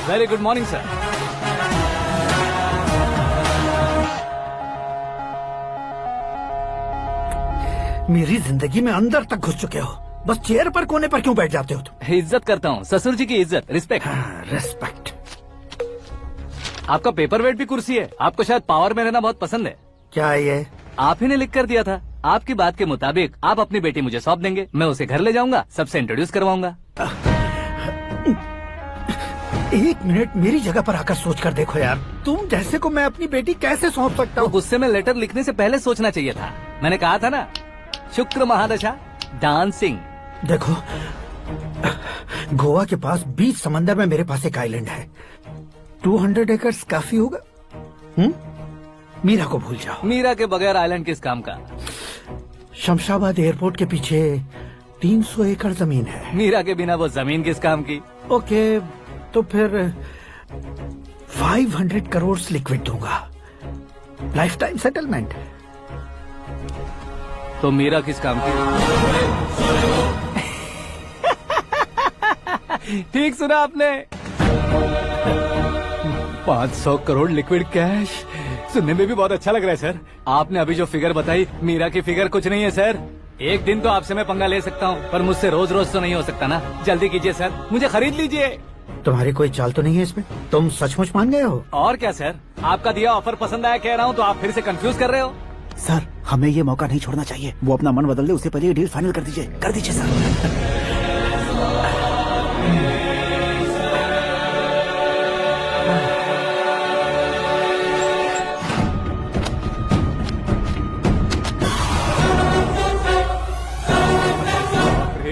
Very good morning sir. मेरी जिंदगी में अंदर तक घुस चुके हो, बस चेयर पर कोने पर क्यों बैठ जाते हो तुम? इज्जत करता हूँ, ससुर जी की इज्जत, रिस्पेक्ट। रिस्पेक्ट। आपका पेपर वेट भी कुर्सी है, आपको शायद पावर में रहना बहुत पसंद है। क्या ये? आप ही ने लिख कर दिया था। आपकी बात के मुताबिक आप अपनी बेटी मुझे सौंप देंगे, मैं उसे घर ले जाऊंगा, सबसे इंट्रोड्यूस करवाऊंगा। 1 मिनट मेरी जगह पर आकर सोच कर देखो यार, तुम जैसे को मैं अपनी बेटी कैसे सौंप सकता हूँ? गुस्से में लेटर लिखने से पहले सोचना चाहिए था। मैंने कहा था ना, शुक्र महादशा डांसिंग। देखो, गोवा के पास बीच समंदर में मेरे पास एक आइलैंड है, 200 एकर्स काफी होगा। मीरा को भूल जाओ। मीरा के बगैर आइलैंड किस काम का? शमशाबाद एयरपोर्ट के पीछे 300 एकड़ जमीन है। मीरा के बिना वो जमीन किस काम की? ओके, तो फिर 500 करोड़ लिक्विड दूंगा, लाइफ टाइम सेटलमेंट। तो मीरा किस काम की? ठीक सुना आपने, 500 करोड़ लिक्विड कैश। सुनने में भी बहुत अच्छा लग रहा है सर। आपने अभी जो फिगर बताई, मीरा की फिगर कुछ नहीं है सर। एक दिन तो आपसे मैं पंगा ले सकता हूँ, पर मुझसे रोज रोज तो नहीं हो सकता ना। जल्दी कीजिए सर, मुझे खरीद लीजिए। तुम्हारी कोई चाल तो नहीं है इसमें? तुम सचमुच मान गए हो? और क्या सर, आपका दिया ऑफर पसंद आया कह रहा हूँ, तो आप फिर से कंफ्यूज कर रहे हो। सर हमें ये मौका नहीं छोड़ना चाहिए। वो अपना मन बदल दे, उससे पहले ये डील फाइनल कर दीजिए सर।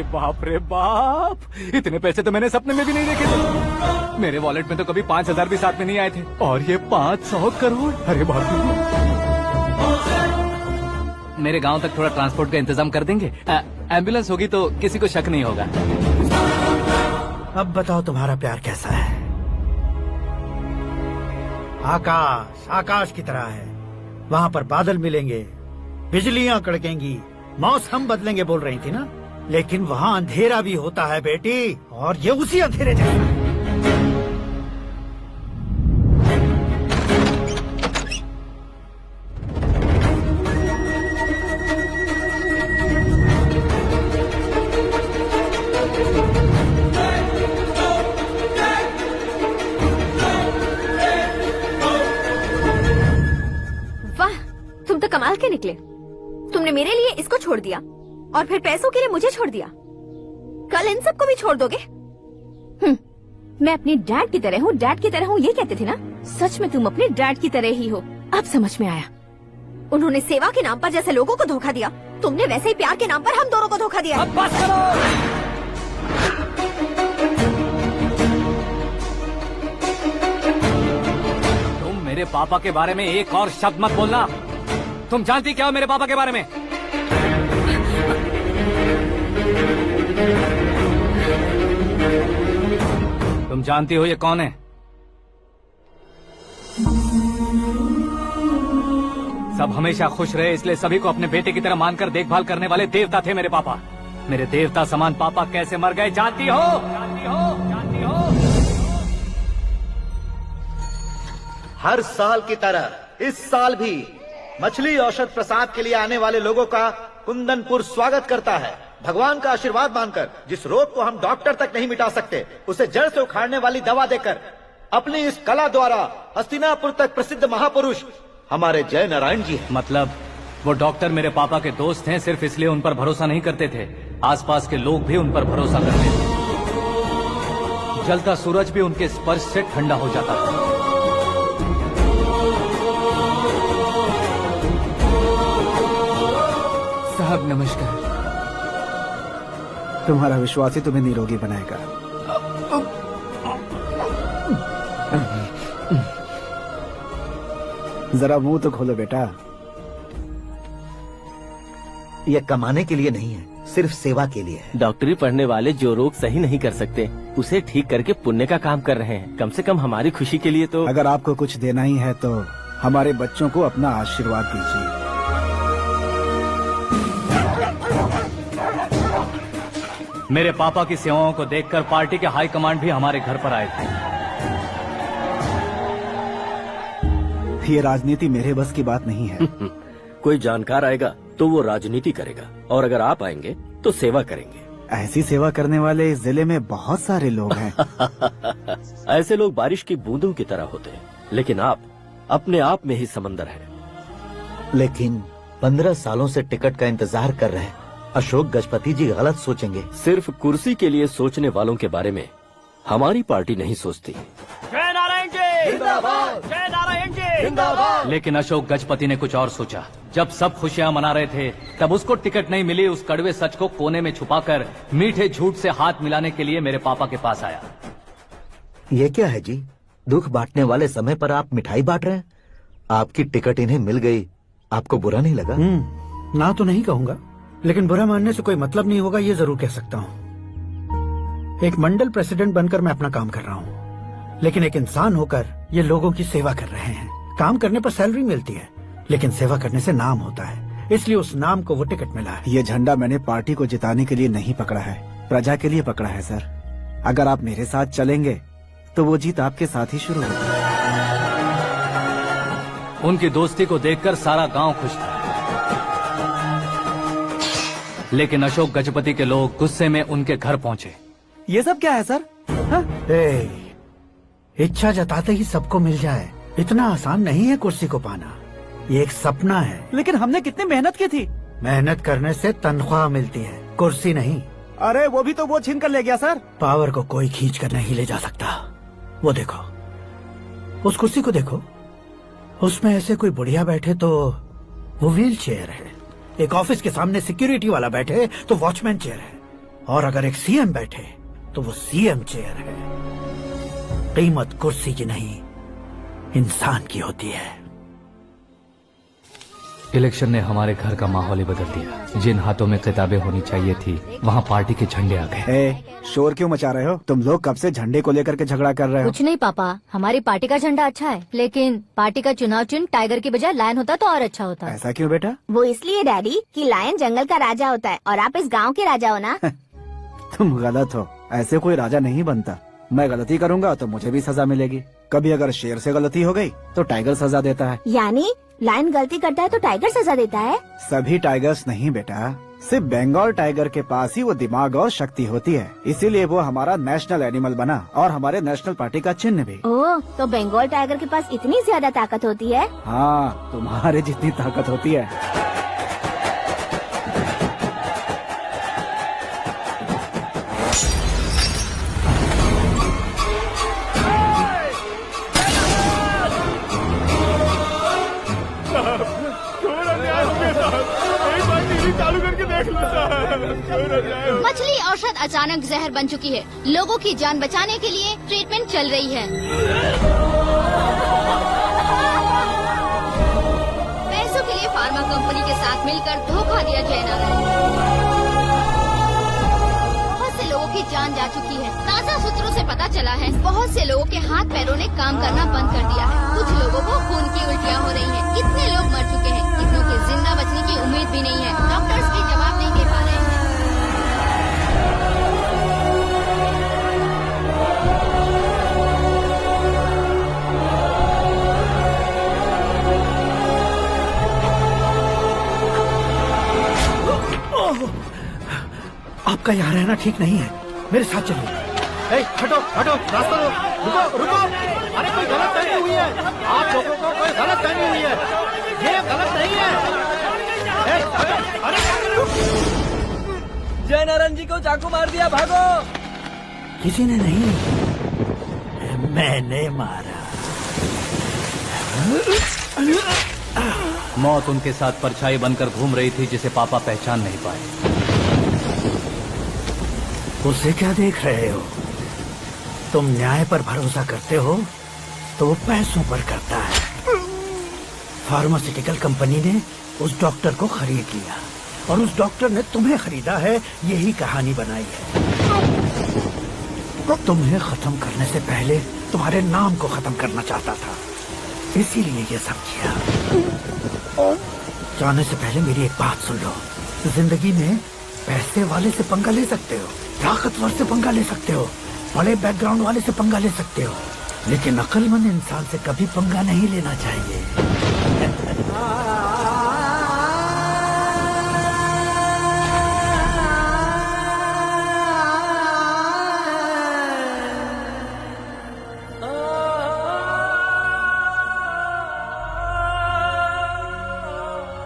बाप रे बाप, इतने पैसे तो मैंने सपने में भी नहीं देखे थे। मेरे वॉलेट में तो कभी 5,000 भी साथ में नहीं आए थे, और ये 500 करोड़। अरे बाप रे। मेरे गांव तक थोड़ा ट्रांसपोर्ट का इंतजाम कर देंगे? एम्बुलेंस होगी तो किसी को शक नहीं होगा। अब बताओ तुम्हारा प्यार कैसा है? आकाश आकाश की तरह है, वहाँ पर बादल मिलेंगे, बिजलियाँ कड़केंगी, मौसम बदलेंगे बोल रही थी ना, लेकिन वहाँ अंधेरा भी होता है बेटी, और ये उसी अंधेरे जैसा। वाह, तुम तो कमाल के निकले। तुमने मेरे लिए इसको छोड़ दिया और फिर पैसों के लिए मुझे छोड़ दिया। कल इन सबको भी छोड़ दोगे? मैं अपने डैड की तरह हूँ, डैड की तरह हूँ, ये कहते थे ना। सच में तुम अपने डैड की तरह ही हो, अब समझ में आया। उन्होंने सेवा के नाम पर जैसे लोगों को धोखा दिया, तुमने वैसे ही प्यार के नाम पर हम दोनों को धोखा दिया। अब बस करो। तुम मेरे पापा के बारे में एक और शब्द मत बोलना। तुम जानती क्या हो मेरे पापा के बारे में? तुम जानती हो ये कौन है? सब हमेशा खुश रहे इसलिए सभी को अपने बेटे की तरह मानकर देखभाल करने वाले देवता थे मेरे पापा। मेरे देवता समान पापा कैसे मर गए जानती हो? जानती हो? हर साल की तरह इस साल भी मछली औषध प्रसाद के लिए आने वाले लोगों का कुंदनपुर स्वागत करता है। भगवान का आशीर्वाद मानकर जिस रोग को हम डॉक्टर तक नहीं मिटा सकते, उसे जड़ से उखाड़ने वाली दवा देकर अपनी इस कला द्वारा हस्तिनापुर तक प्रसिद्ध महापुरुष हमारे जय नारायण जी हैं। मतलब वो डॉक्टर मेरे पापा के दोस्त हैं, सिर्फ इसलिए उन पर भरोसा नहीं करते थे, आसपास के लोग भी उन पर भरोसा करते थे। जलता सूरज भी उनके स्पर्श से ठंडा हो जाता था। साहब नमस्कार। तुम्हारा विश्वास ही तुम्हें निरोगी बनाएगा। जरा मुंह तो खोलो बेटा। यह कमाने के लिए नहीं है, सिर्फ सेवा के लिए है। डॉक्टरी पढ़ने वाले जो रोग सही नहीं कर सकते, उसे ठीक करके पुण्य का काम कर रहे हैं। कम से कम हमारी खुशी के लिए तो। अगर आपको कुछ देना ही है तो हमारे बच्चों को अपना आशीर्वाद दीजिए। मेरे पापा की सेवाओं को देखकर पार्टी के हाई कमांड भी हमारे घर पर आए थे। ये राजनीति मेरे बस की बात नहीं है। कोई जानकार आएगा तो वो राजनीति करेगा, और अगर आप आएंगे तो सेवा करेंगे। ऐसी सेवा करने वाले इस जिले में बहुत सारे लोग हैं। ऐसे लोग बारिश की बूंदों की तरह होते हैं, लेकिन आप अपने आप में ही समंदर हैं। लेकिन 15 सालों से टिकट का इंतजार कर रहे हैं। अशोक गजपति जी गलत सोचेंगे। सिर्फ कुर्सी के लिए सोचने वालों के बारे में हमारी पार्टी नहीं सोचती। जय नारायण जी जिंदाबाद, जय नारायण जी जिंदाबाद। लेकिन अशोक गजपति ने कुछ और सोचा। जब सब खुशियां मना रहे थे, तब उसको टिकट नहीं मिली। उस कड़वे सच को कोने में छुपाकर मीठे झूठ से हाथ मिलाने के लिए मेरे पापा के पास आया। ये क्या है जी? दुख बांटने वाले समय पर आप मिठाई बांट रहे हैं। आपकी टिकट इन्हें मिल गई, आपको बुरा नहीं लगा? ना तो नहीं कहूंगा, लेकिन बुरा मानने से कोई मतलब नहीं होगा, ये जरूर कह सकता हूँ। एक मंडल प्रेसिडेंट बनकर मैं अपना काम कर रहा हूँ। लेकिन एक इंसान होकर ये लोगों की सेवा कर रहे हैं। काम करने पर सैलरी मिलती है, लेकिन सेवा करने से नाम होता है, इसलिए उस नाम को वो टिकट मिला है। ये झंडा मैंने पार्टी को जिताने के लिए नहीं पकड़ा है, प्रजा के लिए पकड़ा है सर। अगर आप मेरे साथ चलेंगे तो वो जीत आपके साथ ही शुरू होगी। उनकी दोस्ती को देखकर सारा गांव खुश था, लेकिन अशोक गजपति के लोग गुस्से में उनके घर पहुंचे। ये सब क्या है सर? इच्छा जताते ही सबको मिल जाए, इतना आसान नहीं है कुर्सी को पाना। ये एक सपना है। लेकिन हमने कितनी मेहनत की थी। मेहनत करने से तनख्वाह मिलती है, कुर्सी नहीं। अरे वो भी तो वो छीन कर ले गया सर। पावर को कोई खींच कर नहीं ले जा सकता। वो देखो, उस कुर्सी को देखो, उसमें ऐसे कोई बुढ़िया बैठे तो वो व्हील चेयर है, एक ऑफिस के सामने सिक्योरिटी वाला बैठे तो वॉचमैन चेयर है, और अगर एक सीएम बैठे तो वो सीएम चेयर है। कीमत कुर्सी की नहीं, इंसान की होती है। इलेक्शन ने हमारे घर का माहौल ही बदल दिया। जिन हाथों में किताबें होनी चाहिए थी, वहाँ पार्टी के झंडे आ गए। शोर क्यों मचा रहे हो? तुम लोग कब से झंडे को लेकर के झगड़ा कर रहे हो? कुछ नहीं पापा, हमारी पार्टी का झंडा अच्छा है, लेकिन पार्टी का चुनाव चिन्ह टाइगर की बजाय लायन होता तो और अच्छा होता। ऐसा क्यों बेटा? वो इसलिए डैडी कि लायन जंगल का राजा होता है और आप इस गांव के राजा हो ना। तुम गलत हो, ऐसे कोई राजा नहीं बनता। मैं गलती करूंगा तो मुझे भी सजा मिलेगी। कभी अगर शेर से गलती हो गई तो टाइगर सजा देता है। यानी लायन गलती करता है तो टाइगर सजा देता है? सभी टाइगर्स नहीं बेटा, सिर्फ बंगाल टाइगर के पास ही वो दिमाग और शक्ति होती है, इसीलिए वो हमारा नेशनल एनिमल बना और हमारे नेशनल पार्टी का चिन्ह भी। ओह, तो बंगाल टाइगर के पास इतनी ज्यादा ताकत होती है? हाँ, तुम्हारे जितनी ताकत होती है। चालू करके देख लो। मछली औषध अचानक जहर बन चुकी है। लोगों की जान बचाने के लिए ट्रीटमेंट चल रही है। पैसों के लिए फार्मा कंपनी के साथ मिलकर धोखा दिया जयनारायण। बहुत से लोगों की जान जा चुकी है। ताज़ा सूत्रों से पता चला है बहुत से लोगों के हाथ पैरों ने काम करना बंद कर दिया है। कुछ लोगों को खून की उल्टियाँ हो रही हैं। कितने लोग मर चुके हैं, कितनों के जिंदा बचने की उम्मीद भी नहीं है। डॉक्टर्स भी जवाब नहीं दे पा रहे हैं। आपका यहाँ रहना ठीक नहीं है, मेरे साथ चलिए। हटो हटो, रास्ता दो, रुको रुको। अरे कोई गलत फहमी हुई है, आप लोगों को कोई गलत फहमी हुई है, ये गलत नहीं है। जयनारायण जी को चाकू मार दिया, भागो। किसी ने नहीं, मैंने मारा। मौत उनके साथ परछाई बनकर घूम रही थी, जिसे पापा पहचान नहीं पाए। उसे क्या देख रहे हो? तुम न्याय पर भरोसा करते हो तो वो पैसों पर करता है। फार्मास्यूटिकल कंपनी ने उस डॉक्टर को खरीद लिया और उस डॉक्टर ने तुम्हें खरीदा है, यही कहानी बनाई है। तुम्हें खत्म करने से पहले तुम्हारे नाम को खत्म करना चाहता था, इसीलिए ये सब किया। जाने से पहले मेरी एक बात सुन लो। जिंदगी में पैसे वाले से पंगा ले सकते हो, ताकतवर से पंगा ले सकते हो, बड़े बैकग्राउंड वाले से पंगा ले सकते हो, लेकिन अक्लमंद इंसान से कभी पंगा नहीं लेना चाहिए।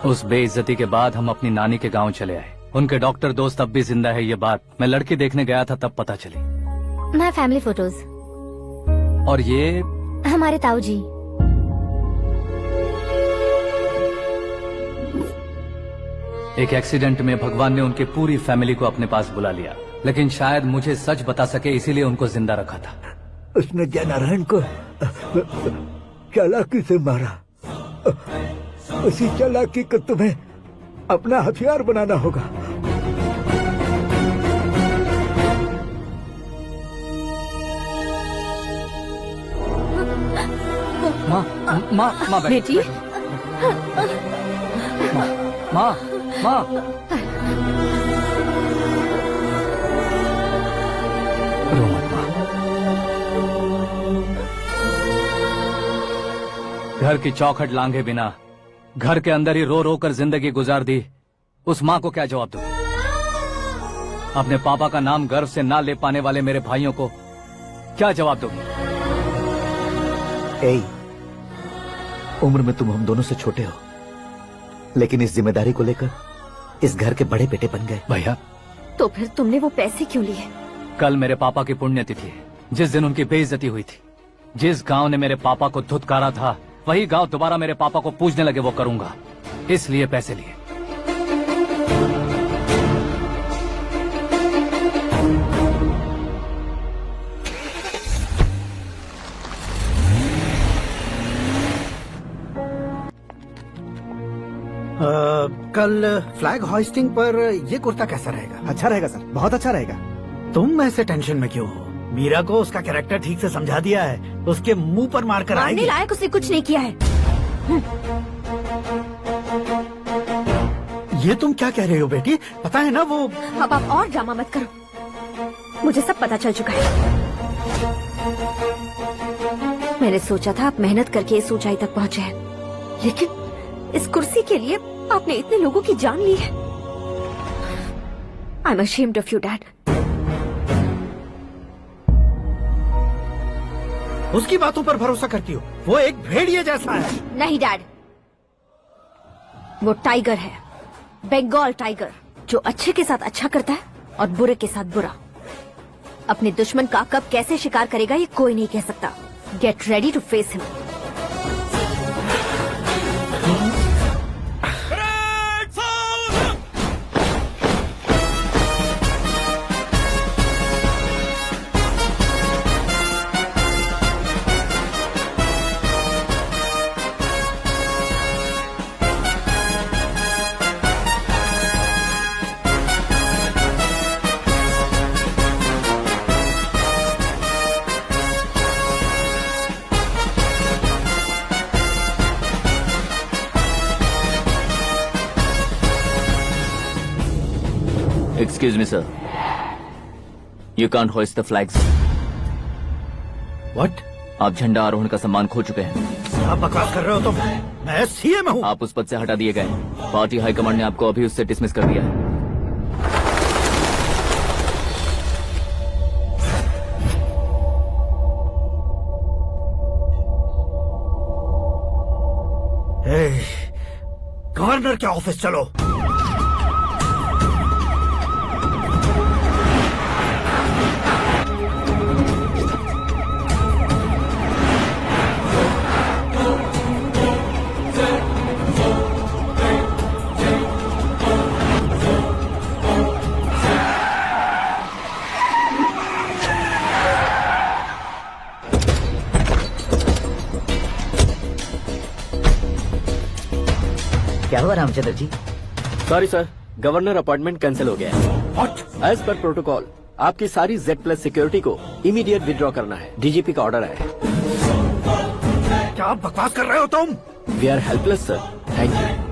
उस बेइज्जती के बाद हम अपनी नानी के गांव चले आए। उनके डॉक्टर दोस्त अब भी जिंदा है, ये बात मैं लड़की देखने गया था तब पता चली। My family photos. और ये हमारे ताऊ जी। एक एक्सीडेंट में भगवान ने उनकी पूरी फैमिली को अपने पास बुला लिया, लेकिन शायद मुझे सच बता सके इसीलिए उनको जिंदा रखा था। उसने जयनारायण को चालाकी से मारा। उसी चालाकी को तुम्हें अपना हथियार बनाना होगा। माँ बेटी माँ माँ रो मत माँ। घर की चौखट लांघे बिना घर के अंदर ही रो रो कर जिंदगी गुजार दी उस माँ को क्या जवाब दूं? अपने पापा का नाम गर्व से ना ले पाने वाले मेरे भाइयों को क्या जवाब दोगे? ए, उम्र में तुम हम दोनों से छोटे हो, लेकिन इस जिम्मेदारी को लेकर इस घर के बड़े बेटे बन गए। भैया तो फिर तुमने वो पैसे क्यों लिए? कल मेरे पापा की पुण्यतिथि है, जिस दिन उनकी बेइज्जती हुई थी। जिस गांव ने मेरे पापा को धुतकारा था वही गांव दोबारा मेरे पापा को पूजने लगे वो करूंगा, इसलिए पैसे लिए। कल फ्लैग होइस्टिंग पर ये कुर्ता कैसा रहेगा? अच्छा रहेगा सर, बहुत अच्छा रहेगा। तुम ऐसे टेंशन में क्यों हो? मीरा को उसका कैरेक्टर ठीक से समझा दिया है, उसके मुंह पर मारकर मारने आएगी। लायक उसने कुछ नहीं किया है। ये तुम क्या कह रहे हो बेटी? पता है ना वो। अब आप और ड्रामा मत करो, मुझे सब पता चल चुका है। मैंने सोचा था आप मेहनत करके इस ऊंचाई तक पहुंचे हैं, लेकिन इस कुर्सी के लिए आपने इतने लोगों की जान ली है। I am ashamed of you, Dad. उसकी बातों पर भरोसा करती हो? वो एक भेड़िए जैसा है। नहीं डैड, वो टाइगर है, बंगाल टाइगर, जो अच्छे के साथ अच्छा करता है और बुरे के साथ बुरा। अपने दुश्मन का कब कैसे शिकार करेगा ये कोई नहीं कह सकता। Get ready to face him. Excuse me, sir. You can't hoist the flags. What? आप झंडा आरोहण का सम्मान खो चुके हैं। आप बकवास कर रहे हो तुम? मैं सीएम हूँ। आप उस पद से हटा दिए गए। पार्टी हाईकमांड ने आपको अभी उससे डिसमिस कर दिया है। गवर्नर के ऑफिस चलो। क्या हुआ Ramchandra ji? Sorry sir, governor appointment cancel हो गया है। एज पर प्रोटोकॉल आपकी सारी Z+ सिक्योरिटी को इमीडिएट विड्रॉ करना है। डीजीपी का ऑर्डर है। क्या बकवास कर रहे हो तुम? We are helpless sir, thank you.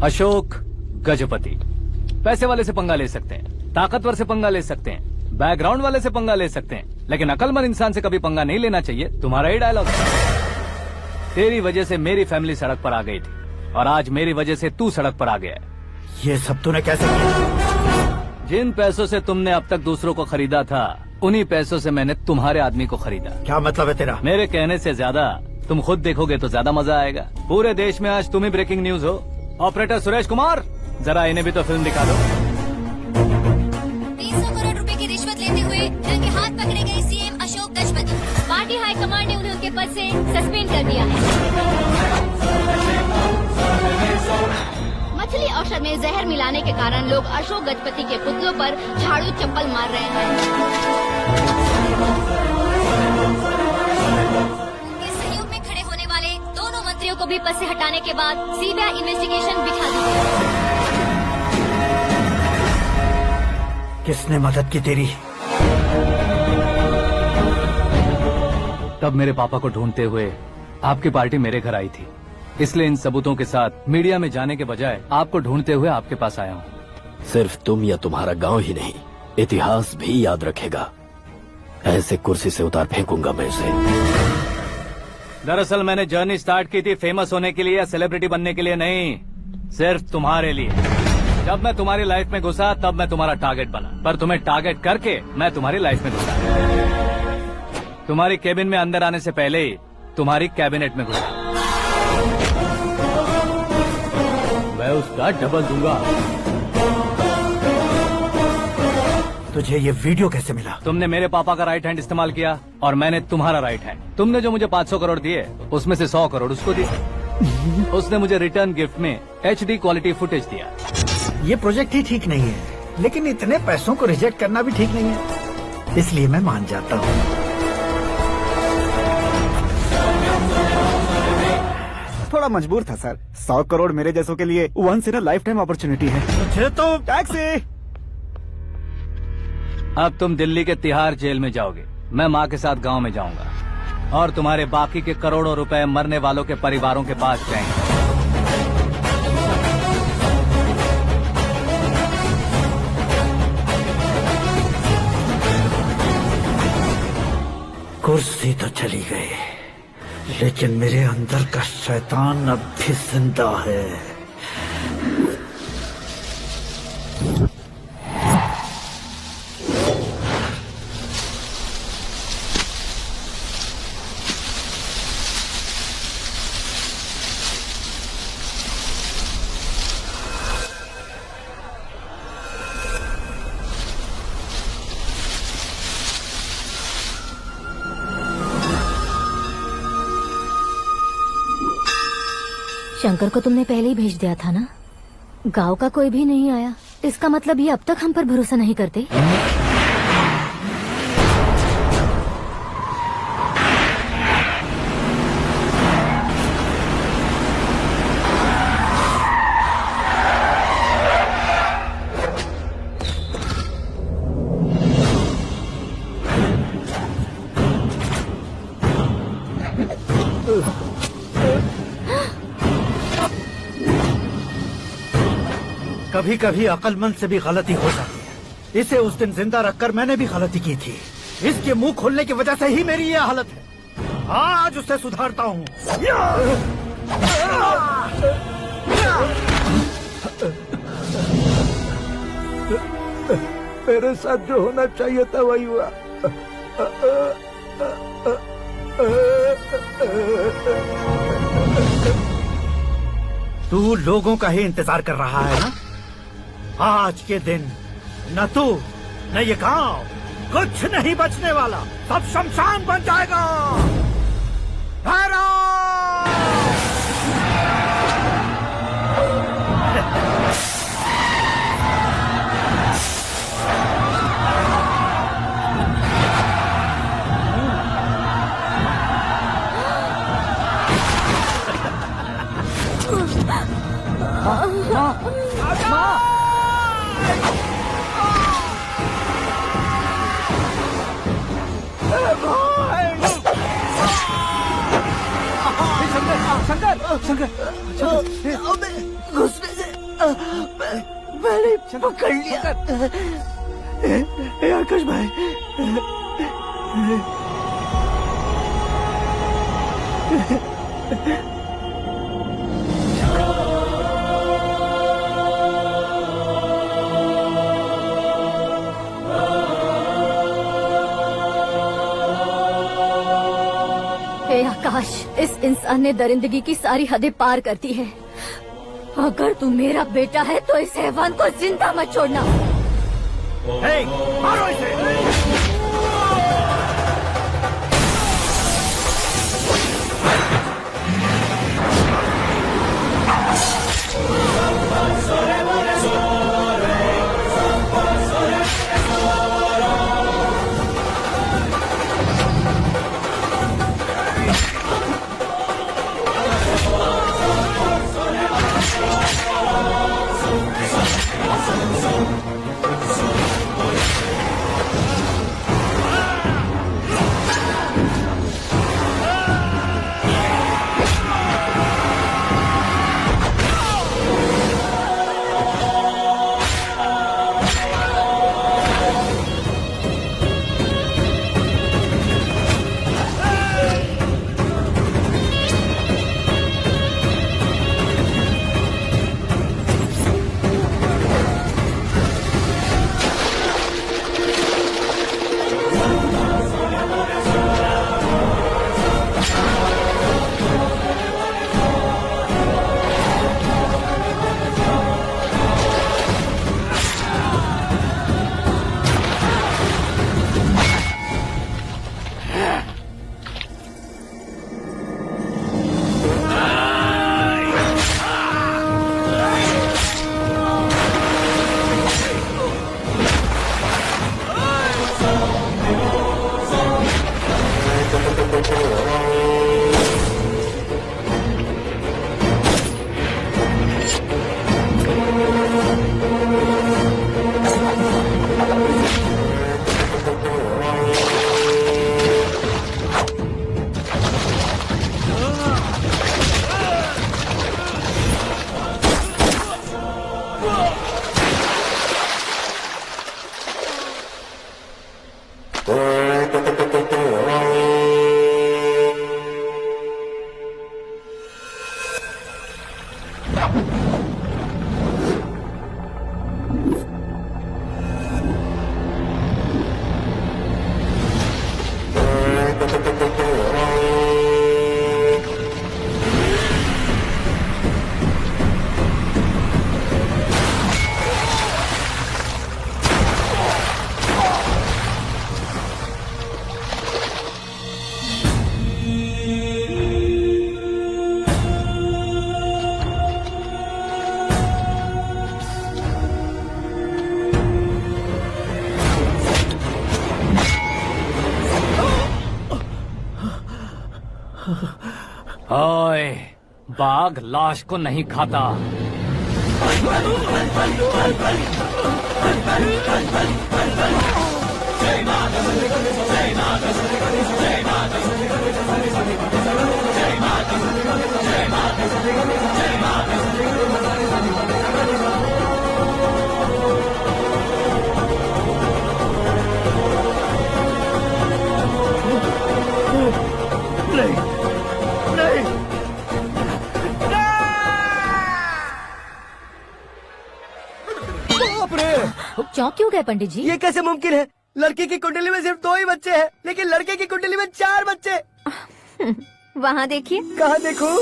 Ashok Gajapati पैसे वाले से पंगा ले सकते हैं, ताकतवर से पंगा ले सकते हैं, बैकग्राउंड वाले से पंगा ले सकते हैं, लेकिन अकलमंद इंसान से कभी पंगा नहीं लेना चाहिए। तुम्हारा ही डायलॉग। तेरी वजह से मेरी फैमिली सड़क पर आ गई थी और आज मेरी वजह से तू सड़क पर आ गया है। ये सब तूने कैसे किया? जिन पैसों से तुमने अब तक दूसरों को खरीदा था उन्हीं पैसों से मैंने तुम्हारे आदमी को खरीदा। क्या मतलब है तेरा? मेरे कहने से ज्यादा तुम खुद देखोगे तो ज्यादा मजा आएगा। पूरे देश में आज तुम ही ब्रेकिंग न्यूज हो। ऑपरेटर सुरेश कुमार, जरा इन्हें भी तो फिल्म दिखा दो। दिल्ली हाई कमांड ने उन्हें उनके पद से सस्पेंड कर दिया है। मछली औषध में जहर मिलाने के कारण लोग अशोक गजपति के पुतलों पर झाड़ू चप्पल मार रहे हैं। उनके सहयोग में खड़े होने वाले दोनों मंत्रियों को भी पद से हटाने के बाद सीबीआई इन्वेस्टिगेशन बिठा दी गई। किसने मदद की तेरी? तब मेरे पापा को ढूंढते हुए आपकी पार्टी मेरे घर आई थी, इसलिए इन सबूतों के साथ मीडिया में जाने के बजाय आपको ढूंढते हुए आपके पास आया हूँ। सिर्फ तुम या तुम्हारा गांव ही नहीं, इतिहास भी याद रखेगा। ऐसे कुर्सी से उतार फेंकूंगा मैं उसे। दरअसल मैंने जर्नी स्टार्ट की थी फेमस होने के लिए या सेलिब्रिटी बनने के लिए नहीं, सिर्फ तुम्हारे लिए। जब मैं तुम्हारी लाइफ में घुसा तब मैं तुम्हारा टारगेट बना, पर तुम्हें टारगेट करके मैं तुम्हारी लाइफ में घुसा। तुम्हारी केबिन में अंदर आने से पहले ही तुम्हारी कैबिनेट में घुसा। मैं उसका डबल दूंगा। तुझे ये वीडियो कैसे मिला? तुमने मेरे पापा का राइट हैंड इस्तेमाल किया और मैंने तुम्हारा राइट हैंड। तुमने जो मुझे 500 करोड़ दिए उसमें से 100 करोड़ उसको दिए। उसने मुझे रिटर्न गिफ्ट में HD क्वालिटी फुटेज दिया। ये प्रोजेक्ट ही ठीक नहीं है, लेकिन इतने पैसों को रिजेक्ट करना भी ठीक नहीं है, इसलिए मैं मान जाता हूँ। थोड़ा मजबूर था सर। 100 करोड़ मेरे जैसों के लिए once in a lifetime opportunity है। मुझे तो टैक्सी। अब तुम दिल्ली के तिहाड़ जेल में जाओगे, मैं माँ के साथ गांव में जाऊंगा और तुम्हारे बाकी के करोड़ों रुपए मरने वालों के परिवारों के पास जाएंगे। कुर्सी तो चली गई, लेकिन मेरे अंदर का शैतान अब भी जिंदा है। शंकर को तुमने पहले ही भेज दिया था ना? गांव का कोई भी नहीं आया, इसका मतलब ये अब तक हम पर भरोसा नहीं करते। कभी कभी अक्लमंद से भी गलती हो जाती है। इसे उस दिन जिंदा रखकर मैंने भी गलती की थी। इसके मुंह खोलने की वजह से ही मेरी ये हालत है। आज उसे सुधारता हूँ। मेरे साथ जो होना चाहिए था वही हुआ। तू लोगों का ही इंतजार कर रहा है ना? आज के दिन न तू न ये गांव कुछ नहीं बचने वाला, सब शमशान बन जाएगा। शंकर, घुसने से मैंने पकड़ लिया। आकाश भाई, आकाश, इस इंसान ने दरिंदगी की सारी हदें पार कर दी है। अगर तू मेरा बेटा है तो इस हैवान को जिंदा मत छोड़ना। मारो इसे। ओए, बाघ लाश को नहीं खाता। चौंक क्यों गए पंडित जी? ये कैसे मुमकिन है? लड़की की कुंडली में सिर्फ 2 ही बच्चे हैं, लेकिन लड़के की कुंडली में 4 बच्चे। वहाँ देखिए। कहाँ देखूं?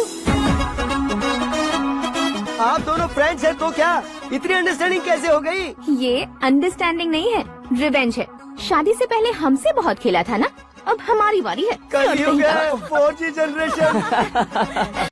आप दोनों फ्रेंड्स हैं तो क्या इतनी अंडरस्टैंडिंग कैसे हो गई? ये अंडरस्टैंडिंग नहीं है, रिवेंज है। शादी से पहले हमसे बहुत खेला था ना, अब हमारी बारी है। कलयुग है, 4G जनरेशन।